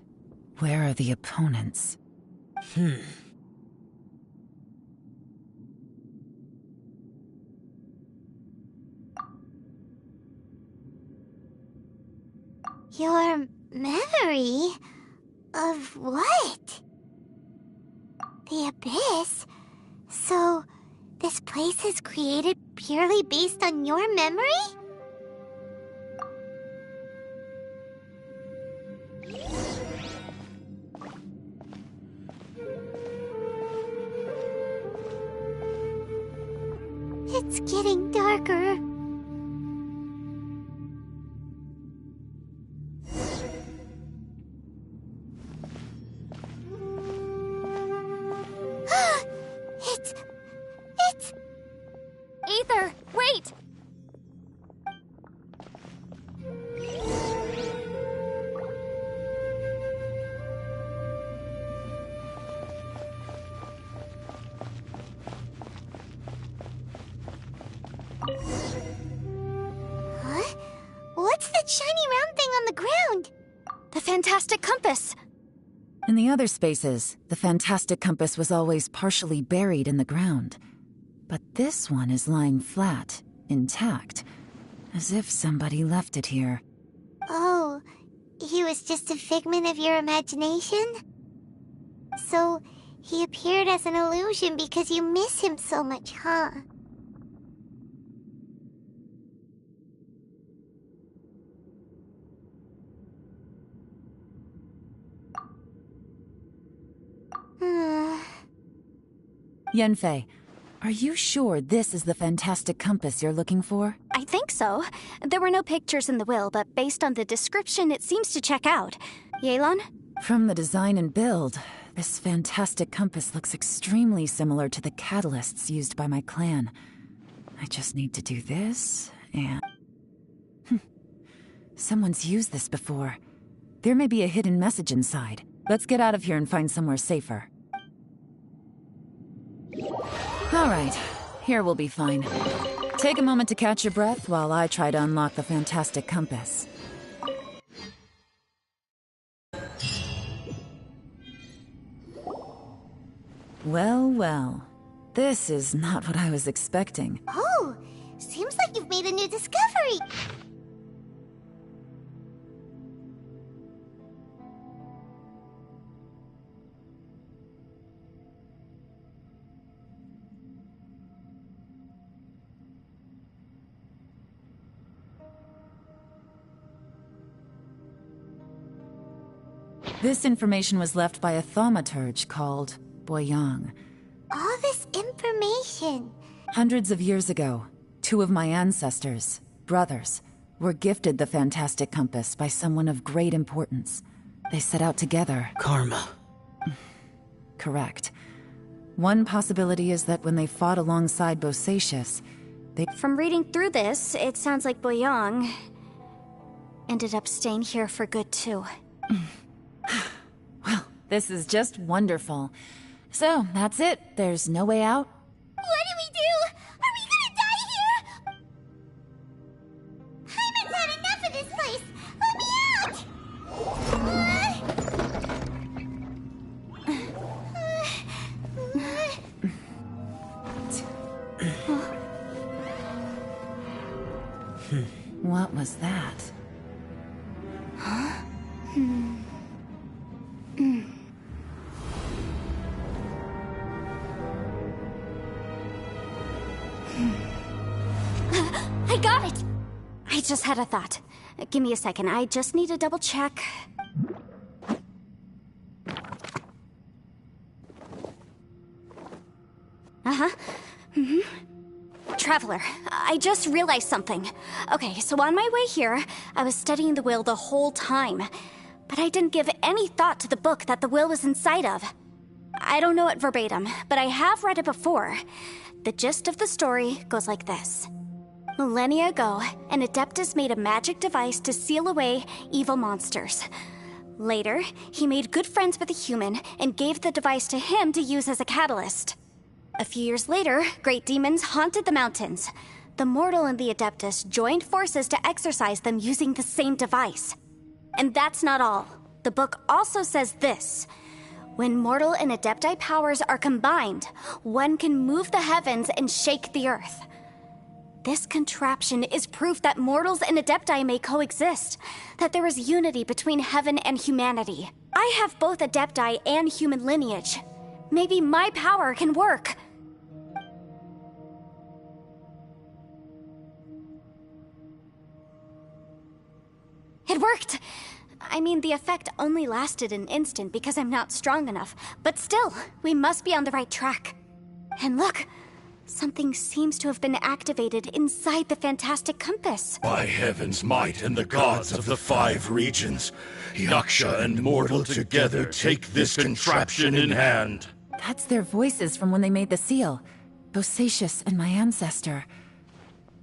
where are the opponents? Your memory of what? The Abyss? So, this place is created purely based on your memory? It's getting darker. It's... Aether, wait! Huh? What's that shiny round thing on the ground? The fantastic compass! In the other spaces, the fantastic compass was always partially buried in the ground. But this one is lying flat, intact, as if somebody left it here. Oh, he was just a figment of your imagination? So, he appeared as an illusion because you miss him so much, huh? Yanfei, are you sure this is the fantastic compass you're looking for? I think so. There were no pictures in the will, but based on the description, it seems to check out. Yelan? From the design and build, this fantastic compass looks extremely similar to the catalysts used by my clan. I just need to do this, and... Someone's used this before. There may be a hidden message inside. Let's get out of here and find somewhere safer. All right, Here we'll be fine. Take a moment to catch your breath while I try to unlock the fantastic compass. Well, well. This is not what I was expecting. Oh, seems like you've made a new discovery. This information was left by a thaumaturge called Boyang. All this information. Hundreds of years ago, two of my ancestors, brothers, were gifted the fantastic compass by someone of great importance. They set out together. Karma. Correct. One possibility is that when they fought alongside Bosacius, they... From reading through this, it sounds like Boyang ended up staying here for good too. Well, this is just wonderful. So, that's it. There's no way out. What do we do? Are we gonna die here? Hyman's had enough of this place. Let me out! What was that? Huh? I got it! I just had a thought. Give me a second, I just need to double check. Uh-huh. Traveler, I just realized something. Okay, so on my way here, I was studying the will the whole time. But I didn't give any thought to the book that the will was inside of. I don't know it verbatim, but I have read it before. The gist of the story goes like this. Millennia ago, an Adeptus made a magic device to seal away evil monsters. Later, he made good friends with a human and gave the device to him to use as a catalyst. A few years later, great demons haunted the mountains. The mortal and the Adeptus joined forces to exorcise them using the same device. And that's not all. The book also says this. When mortal and Adepti powers are combined, one can move the heavens and shake the earth. This contraption is proof that mortals and Adepti may coexist, that there is unity between heaven and humanity. I have both Adepti and human lineage. Maybe my power can work. It worked! I mean, the effect only lasted an instant because I'm not strong enough, but still, we must be on the right track. And look, something seems to have been activated inside the fantastic compass. By heaven's might and the gods of the 5 regions, Yaksha and mortal together take this contraption in hand. That's their voices from when they made the seal. Bosacius and my ancestor.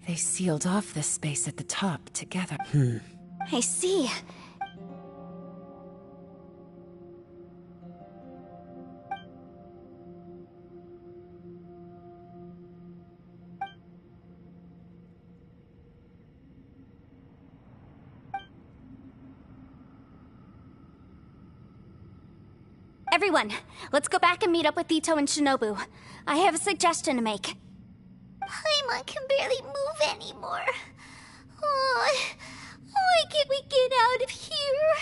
They sealed off this space at the top together. I see. Everyone, let's go back and meet up with Ito and Shinobu. I have a suggestion to make. Paimon can barely move anymore. Oh, why can't we get out of here?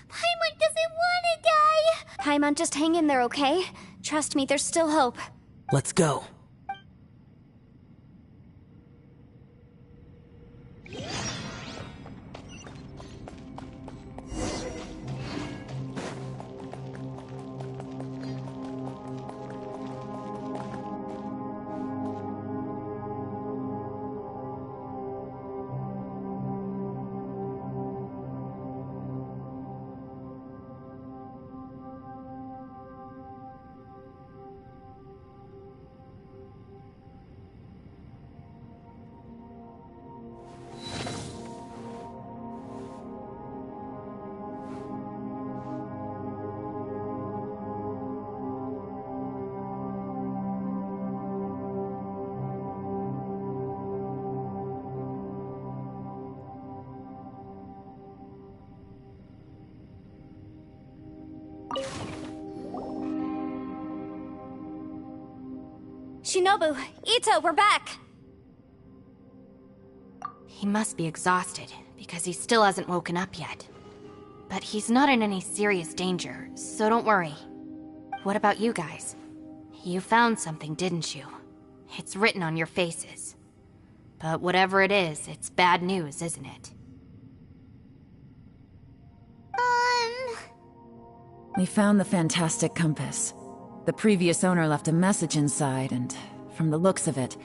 Paimon doesn't want to die. Paimon, just hang in there, okay? Trust me, there's still hope. Let's go. Shinobu, Ito, we're back! He must be exhausted, because he still hasn't woken up yet. But he's not in any serious danger, so don't worry. What about you guys? You found something, didn't you? It's written on your faces. But whatever it is, it's bad news, isn't it? We found the fantastic compass. The previous owner left a message inside, and from the looks of it,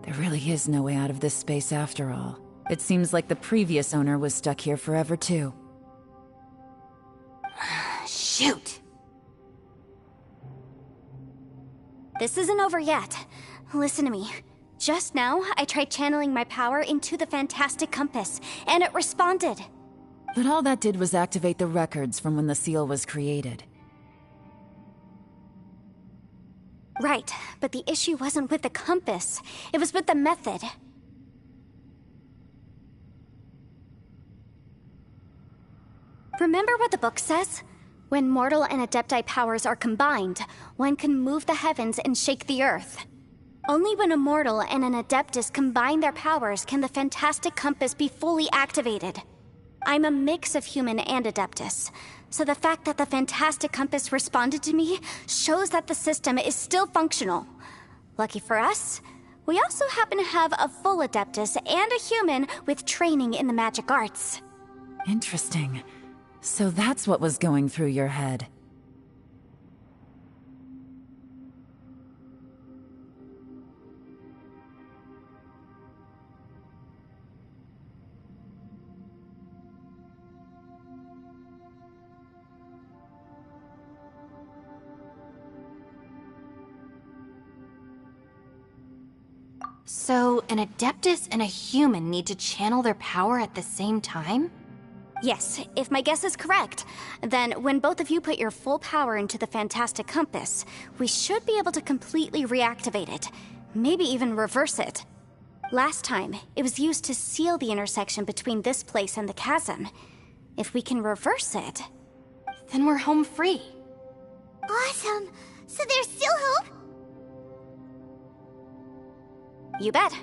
there really is no way out of this space after all. It seems like the previous owner was stuck here forever, too. Shoot! This isn't over yet. Listen to me. Just now, I tried channeling my power into the fantastic compass, and it responded. But all that did was activate the records from when the seal was created. Right, but the issue wasn't with the compass. It was with the method. Remember what the book says? When mortal and adepti powers are combined, one can move the heavens and shake the earth. Only when a mortal and an adeptus combine their powers can the fantastic compass be fully activated. I'm a mix of human and adeptus, so the fact that the fantastic compass responded to me shows that the system is still functional. Lucky for us, we also happen to have a full adeptus and a human with training in the magic arts. Interesting. So that's what was going through your head. So, an adeptus and a human need to channel their power at the same time? Yes, if my guess is correct, then when both of you put your full power into the fantastic compass, we should be able to completely reactivate it, maybe even reverse it. Last time, it was used to seal the intersection between this place and the chasm. If we can reverse it, then we're home free. Awesome! So there's still hope? You bet.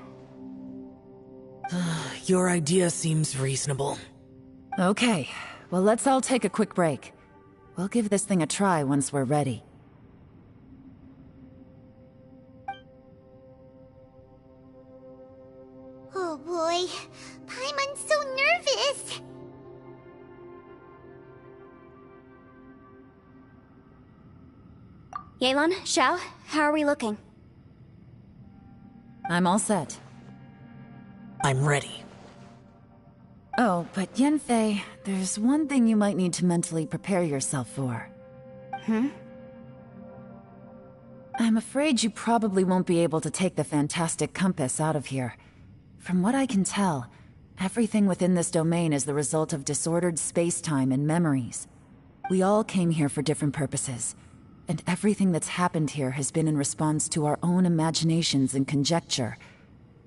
Your idea seems reasonable. Okay, well let's all take a quick break. We'll give this thing a try once we're ready. Oh boy, Paimon's so nervous! Yelan, Xiao, how are we looking? I'm all set. I'm ready. Oh, but Yanfei, there's one thing you might need to mentally prepare yourself for. I'm afraid you probably won't be able to take the fantastic compass out of here. From what I can tell, everything within this domain is the result of disordered space-time and memories. We all came here for different purposes, and everything that's happened here has been in response to our own imaginations and conjecture.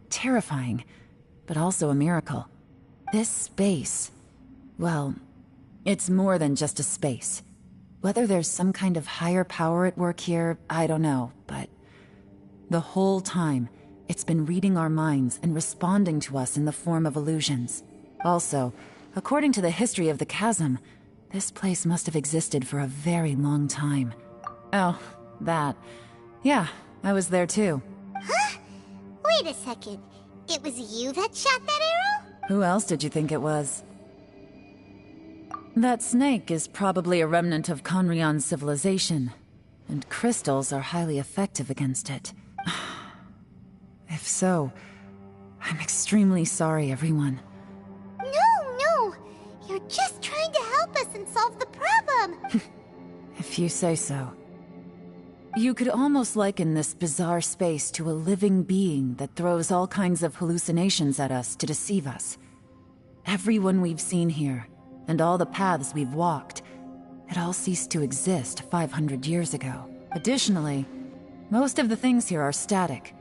Terrifying, but also a miracle. This space, well, it's more than just a space. Whether there's some kind of higher power at work here, I don't know, but the whole time, it's been reading our minds and responding to us in the form of illusions. Also, according to the history of the chasm, this place must have existed for a very long time. Oh, that. Yeah, I was there too. Huh? Wait a second. It was you that shot that arrow? Who else did you think it was? That snake is probably a remnant of Conrion's civilization, and crystals are highly effective against it. If so, I'm extremely sorry, everyone. No! You're just trying to help us and solve the problem! If you say so. You could almost liken this bizarre space to a living being that throws all kinds of hallucinations at us to deceive us. Everyone we've seen here, and all the paths we've walked, it all ceased to exist 500 years ago. Additionally, most of the things here are static.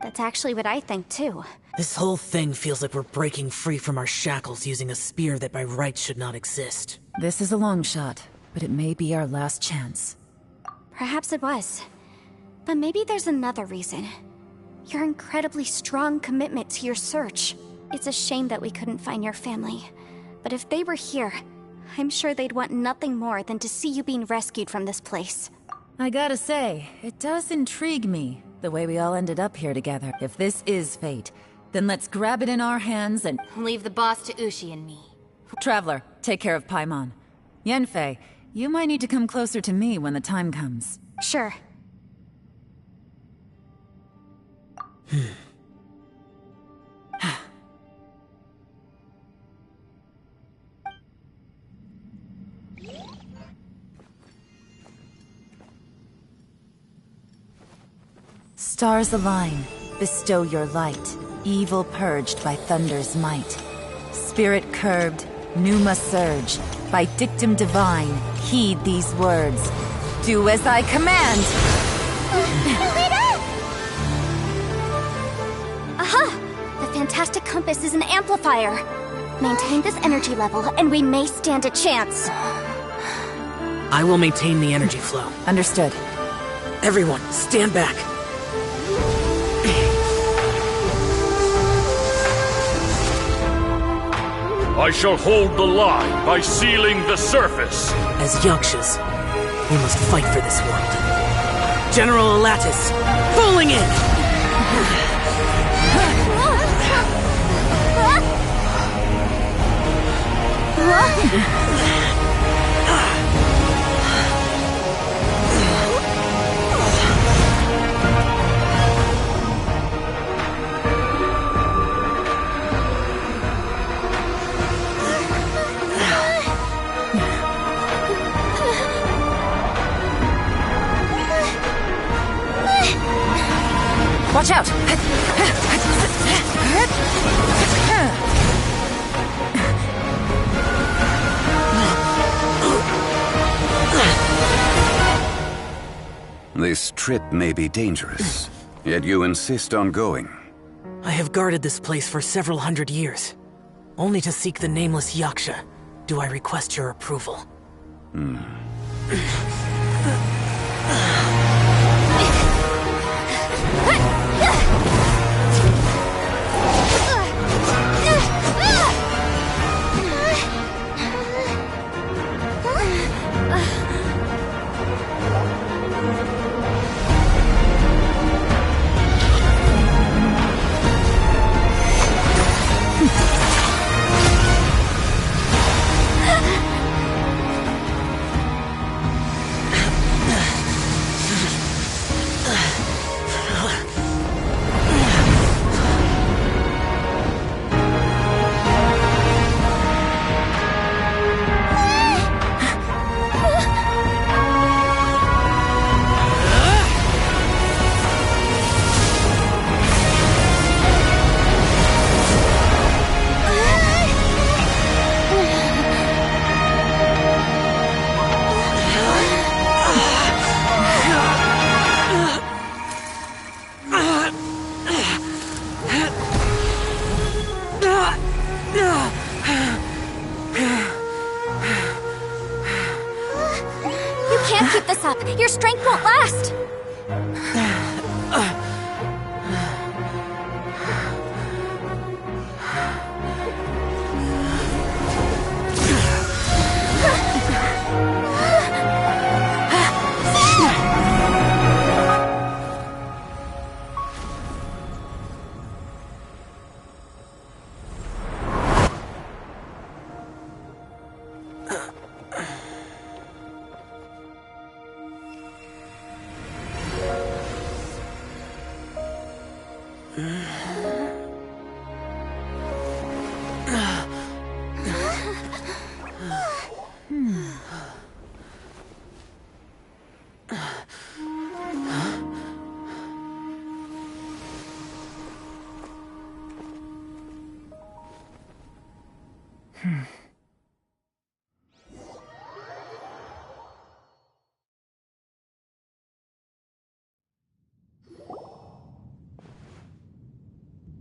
That's actually what I think too. This whole thing feels like we're breaking free from our shackles using a spear that by rights should not exist. This is a long shot, but it may be our last chance. Perhaps it was. But maybe there's another reason. Your incredibly strong commitment to your search. It's a shame that we couldn't find your family. But if they were here, I'm sure they'd want nothing more than to see you being rescued from this place. I gotta say, it does intrigue me, the way we all ended up here together. If this is fate, then let's grab it in our hands and... Leave the boss to Ushi and me. Traveler, take care of Paimon. Yanfei, you might need to come closer to me when the time comes. Sure. Stars align, bestow your light, evil purged by thunder's might. Spirit curbed, pneuma surge, by dictum divine, heed these words. Do as I command! Aha! The fantastic compass is an amplifier. Maintain this energy level, and we may stand a chance. I will maintain the energy flow. Understood. Everyone, stand back. I shall hold the line by sealing the surface. As Yakshas, we must fight for this world. General Alatus, falling in! Watch out! This trip may be dangerous, yet you insist on going. I have guarded this place for several hundred years. Only to seek the nameless Yaksha do I request your approval. Your strength won't last!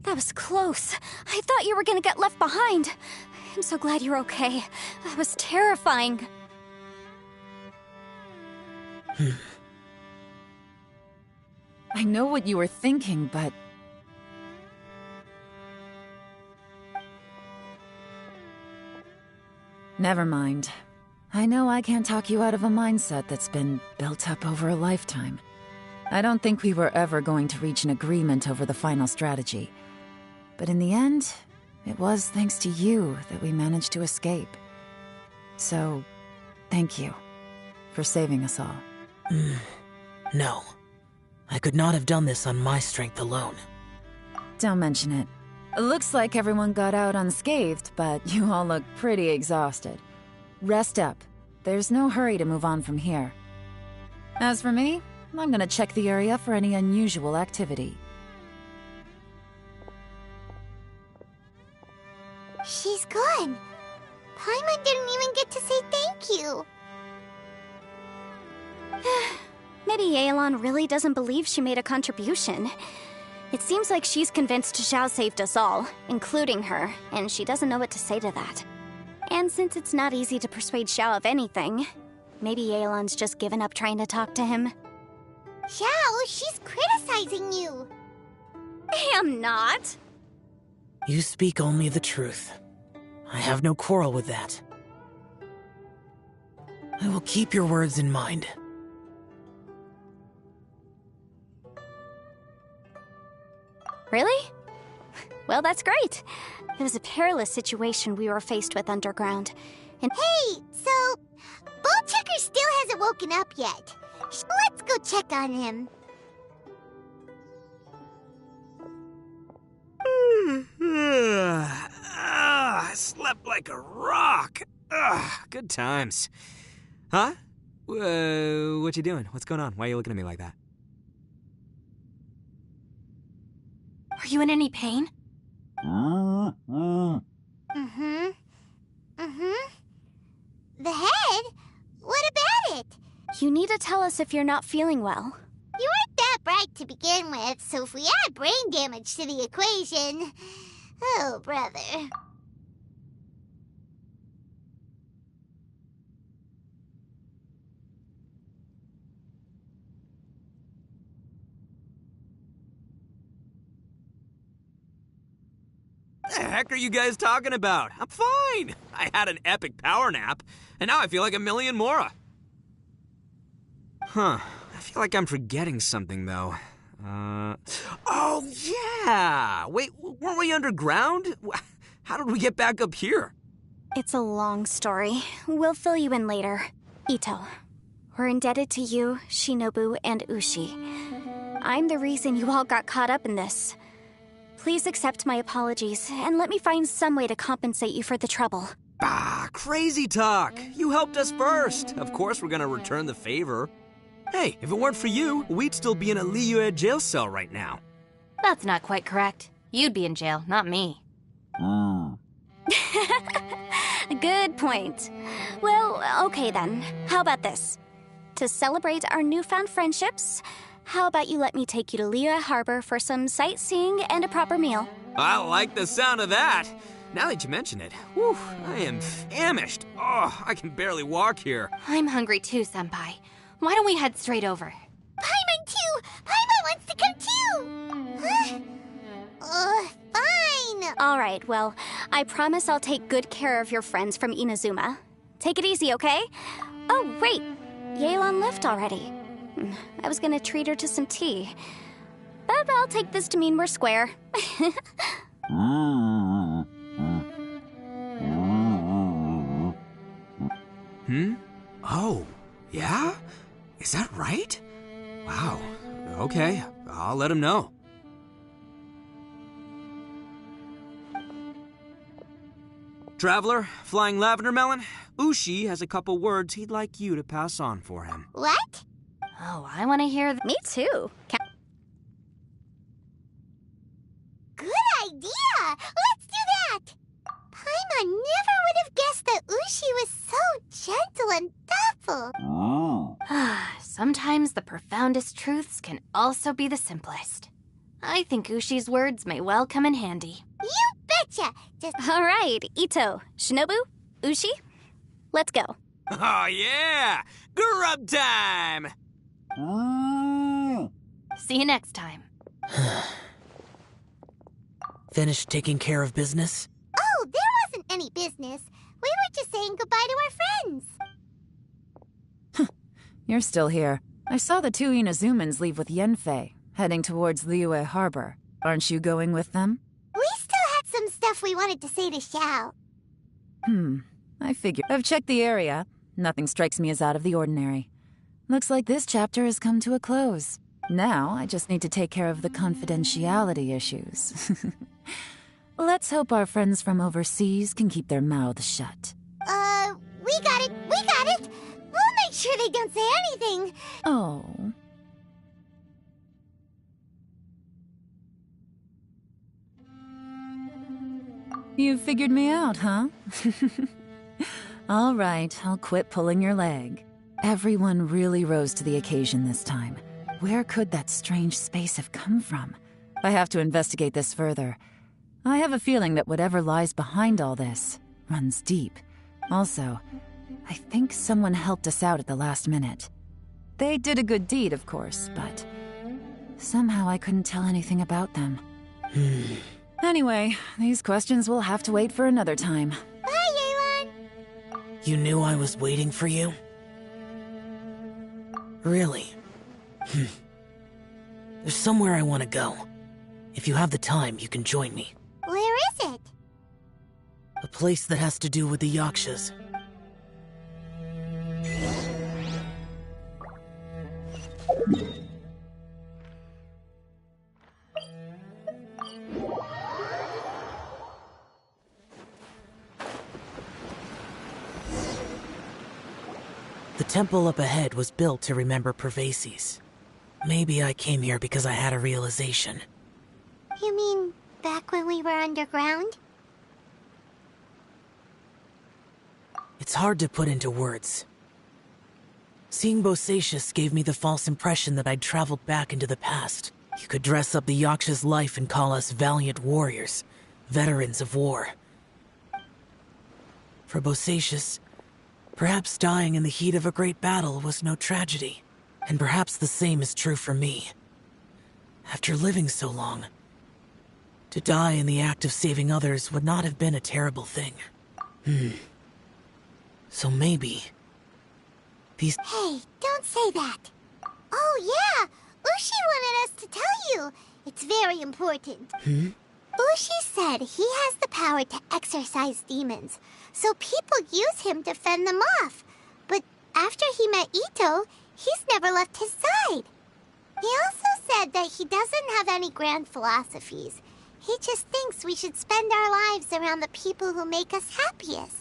That was close. I thought you were gonna get left behind. I'm so glad you're okay. That was terrifying. I know what you were thinking, but... Never mind. I know I can't talk you out of a mindset that's been built up over a lifetime. I don't think we were ever going to reach an agreement over the final strategy. But in the end, it was thanks to you that we managed to escape. So, thank you for saving us all. No. I could not have done this on my strength alone. Don't mention it. Looks like everyone got out unscathed, but you all look pretty exhausted. Rest up. There's no hurry to move on from here. As for me, I'm gonna check the area for any unusual activity. She's gone. Paimon didn't even get to say thank you. Maybe Yelan really doesn't believe she made a contribution. It seems like she's convinced Xiao saved us all, including her, and she doesn't know what to say to that. And since it's not easy to persuade Xiao of anything, maybe Yelan's just given up trying to talk to him. Xiao, she's criticizing you. I am not. You speak only the truth. I have no quarrel with that. I will keep your words in mind. Really? Well, that's great. It was a perilous situation we were faced with underground. And hey, so Ballchecker still hasn't woken up yet. Let's go check on him. I slept like a rock. Good times. Huh? What you doing? What's going on? Why are you looking at me like that? Are you in any pain? The head? What about it? You need to tell us if you're not feeling well. You weren't that bright to begin with, so if we add brain damage to the equation... Oh, brother. What the heck are you guys talking about? I'm fine. I had an epic power nap, and now I feel like a million more. Huh. I feel like I'm forgetting something, though. Oh, yeah! Wait, weren't we underground? How did we get back up here? It's a long story. We'll fill you in later. Ito, we're indebted to you, Shinobu, and Ushi. I'm the reason you all got caught up in this. Please accept my apologies, and let me find some way to compensate you for the trouble. Bah, crazy talk! You helped us first. Of course we're gonna return the favor. Hey, if it weren't for you, we'd still be in a Liyue jail cell right now. That's not quite correct. You'd be in jail, not me. Good point. Well, okay then. How about this? To celebrate our newfound friendships, how about you let me take you to Liyue Harbor for some sightseeing and a proper meal? I like the sound of that. Now that you mention it, whew, I am famished. Oh, I can barely walk here. I'm hungry too, Senpai. Why don't we head straight over? Paimon too! Paimon wants to come too! Fine! Alright, well, I promise I'll take good care of your friends from Inazuma. Take it easy, okay? Oh, wait! Yelan left already. I was gonna treat her to some tea. But I'll take this to mean we're square. Oh, yeah? Is that right? Wow. Okay, I'll let him know. Traveler, Flying Lavender Melon, Ushi has a couple words he'd like you to pass on for him. What? Oh, I want to hear Me too. Good idea! Let's do that! Paimon never would have guessed that Ushi was so gentle and thoughtful. Sometimes the profoundest truths can also be the simplest. I think Ushi's words may well come in handy. You betcha! Alright, Ito, Shinobu, Ushi, let's go. Oh yeah! Grub time! See you next time. Finished taking care of business? Oh, there wasn't any business. We were just saying goodbye to our friends. You're still here. I saw the two Inazumans leave with Yenfei, heading towards Liyue Harbor. Aren't you going with them? We still had some stuff we wanted to say to Xiao. I figured. I've checked the area. Nothing strikes me as out of the ordinary. Looks like this chapter has come to a close. Now, I just need to take care of the confidentiality issues. Let's hope our friends from overseas can keep their mouths shut. We got it! We'll make sure they don't say anything! Oh. You figured me out, huh? All right, I'll quit pulling your leg. Everyone really rose to the occasion this time. Where could that strange space have come from? I have to investigate this further. I have a feeling that whatever lies behind all this runs deep. Also, I think someone helped us out at the last minute. They did a good deed, of course, but somehow I couldn't tell anything about them. Anyway, these questions will have to wait for another time. Bye, Yelan! You knew I was waiting for you? Really? There's somewhere I want to go. If you have the time, you can join me. Where is it? A place that has to do with the Yakshas. The temple up ahead was built to remember Pervases. Maybe I came here because I had a realization. You mean back when we were underground? It's hard to put into words. Seeing Bosacius gave me the false impression that I'd traveled back into the past. You could dress up the Yaksha's life and call us valiant warriors, veterans of war. For Bosacius, perhaps dying in the heat of a great battle was no tragedy. And perhaps the same is true for me. After living so long, to die in the act of saving others would not have been a terrible thing. So maybe... these... Hey, don't say that. Oh yeah, Ushi wanted us to tell you. It's very important. Ushi said he has the power to exorcise demons, so people use him to fend them off. But after he met Ito, he's never left his side. He also said that he doesn't have any grand philosophies. He just thinks we should spend our lives around the people who make us happiest.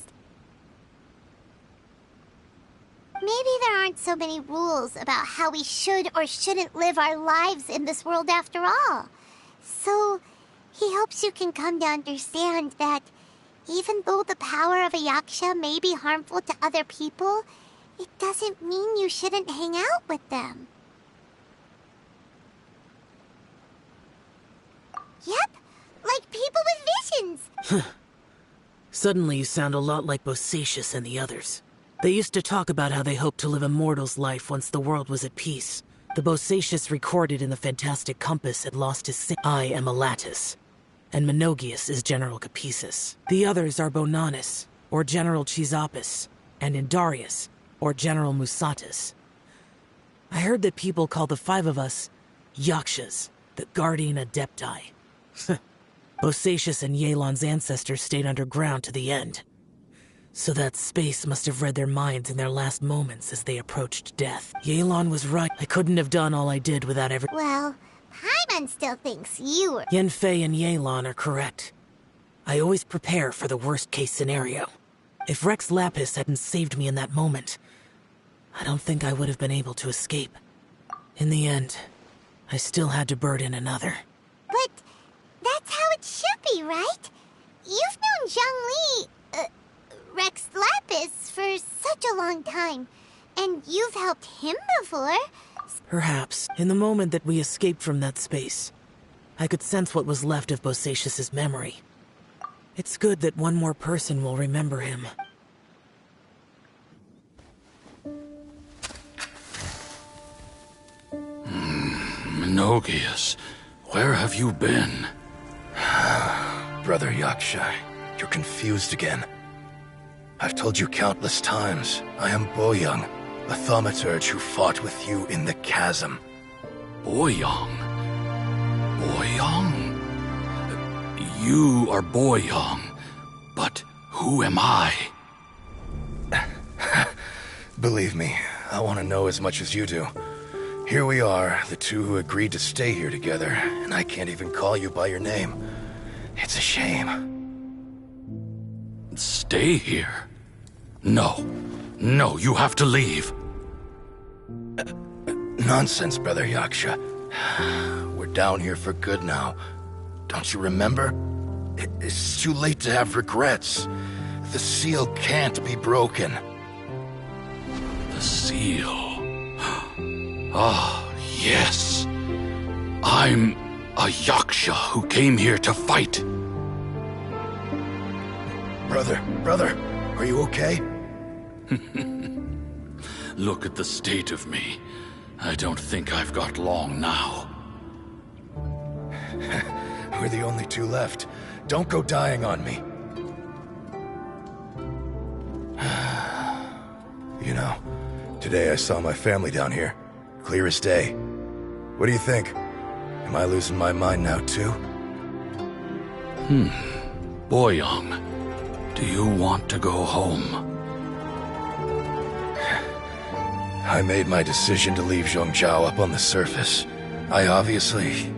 Maybe there aren't so many rules about how we should or shouldn't live our lives in this world after all. So, he hopes you can come to understand that even though the power of a Yaksha may be harmful to other people, it doesn't mean you shouldn't hang out with them. Yep, like people with visions. Suddenly you sound a lot like Bosacius and the others. They used to talk about how they hoped to live a mortal's life once the world was at peace. The Bosacius recorded in the Fantastic Compass had lost his I am Elatus, and Menogius is General Capisis. The others are Bonanis, or General Chisapis, and Indarius, or General Musatus. I heard that people call the five of us Yakshas, the Guardian Adepti. Bosacius and Yelan's ancestors stayed underground to the end. So that space must have read their minds in their last moments as they approached death. Yelan was right. I couldn't have done all I did without ever— Well, Paimon still thinks you were— Yenfei and Yelan are correct. I always prepare for the worst-case scenario. If Rex Lapis hadn't saved me in that moment, I don't think I would have been able to escape. In the end, I still had to burden another. But that's how it should be, right? You've known Zhang Li, Rex Lapis, for such a long time, and you've helped him before. Perhaps. In the moment that we escaped from that space, I could sense what was left of Bosacius' memory. It's good that one more person will remember him. Menogias, where have you been? Brother Yaksha, you're confused again. I've told you countless times, I am Boyoung, a thaumaturge who fought with you in the chasm. Boyoung? Boyoung? You are Boyoung, but who am I? Believe me, I want to know as much as you do. Here we are, the two who agreed to stay here together, and I can't even call you by your name. It's a shame. Stay here? No. No, you have to leave. Nonsense, Brother Yaksha. We're down here for good now. Don't you remember? It's too late to have regrets. The seal can't be broken. The seal... Ah, yes. I'm a Yaksha who came here to fight. Brother, are you okay? Look at the state of me. I don't think I've got long now. We're the only two left. Don't go dying on me. You know, today I saw my family down here. Clear as day. What do you think? Am I losing my mind now, too? Boyoung, do you want to go home? I made my decision to leave Zhongzhou up on the surface. I obviously...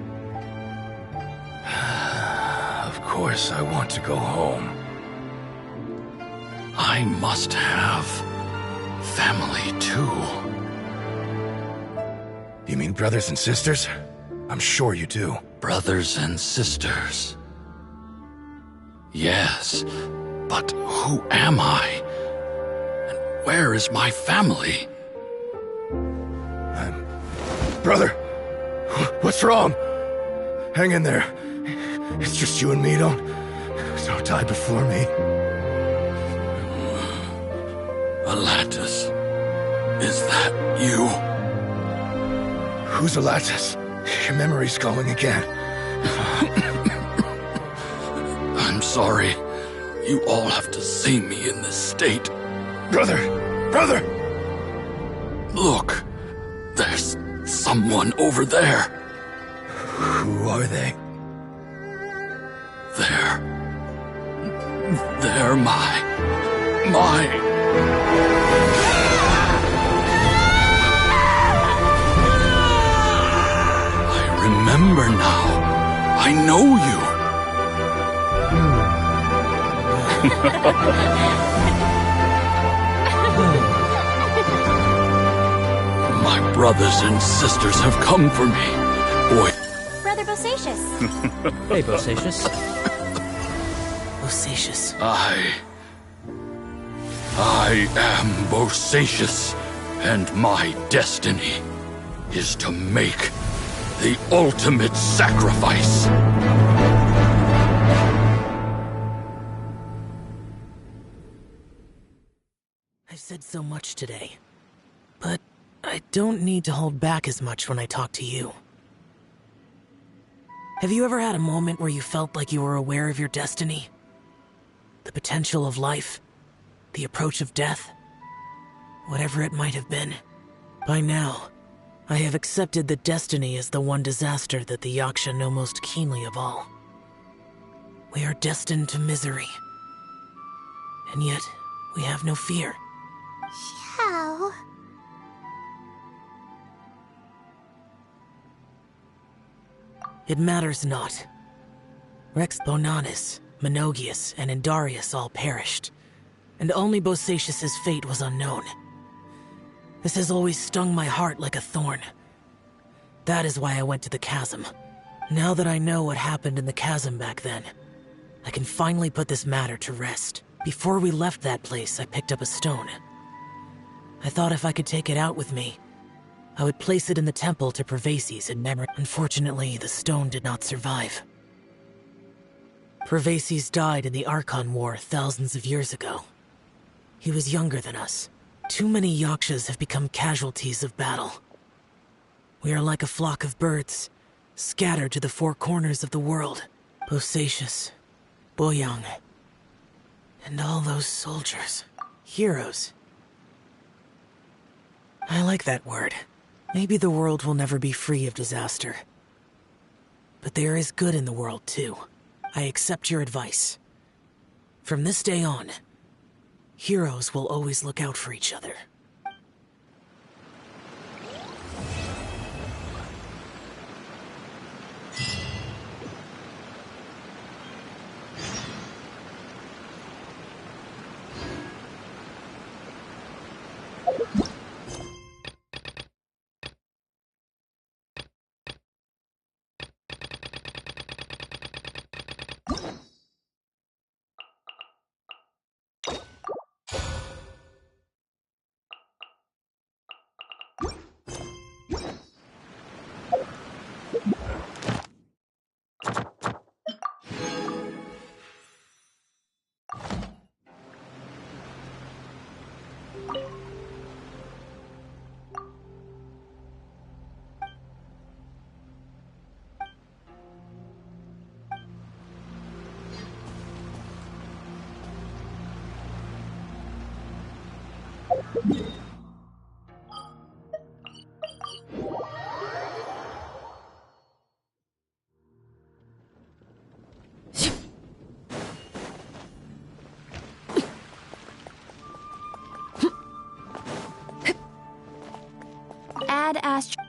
Of course I want to go home. I must have family, too. You mean brothers and sisters? I'm sure you do. Brothers and sisters. Yes, but who am I? And where is my family? Brother! What's wrong? Hang in there. It's just you and me, don't die before me. Alatus, is that you? Who's Alatus? Your memory's going again. I'm sorry. You all have to see me in this state. Brother! Look, there's someone over there. Who are they? They're my... I remember now. I know you. My brothers and sisters have come for me. Boy. Brother Bosacius. Hey, Bosacius. Bosacius. I am Bosacius, and my destiny is to make the ultimate sacrifice. I've said so much today, but I don't need to hold back as much when I talk to you. Have you ever had a moment where you felt like you were aware of your destiny? The potential of life? The approach of death? Whatever it might have been. By now, I have accepted that destiny is the one disaster that the Yaksha know most keenly of all. We are destined to misery. And yet, we have no fear. Xiao. It matters not. Rex Bonanis, Menogias, and Indarius all perished, and only Bosacius's fate was unknown. This has always stung my heart like a thorn. That is why I went to the chasm. Now that I know what happened in the chasm back then, I can finally put this matter to rest. Before we left that place, I picked up a stone. I thought if I could take it out with me, I would place it in the temple to Pervases in memory. Unfortunately, the stone did not survive. Pervases died in the Archon War thousands of years ago. He was younger than us. Too many Yakshas have become casualties of battle. We are like a flock of birds, scattered to the four corners of the world. Bosacius, Boyang, and all those soldiers. Heroes. I like that word. Maybe the world will never be free of disaster. But there is good in the world, too. I accept your advice. From this day on, heroes will always look out for each other. Add Astro.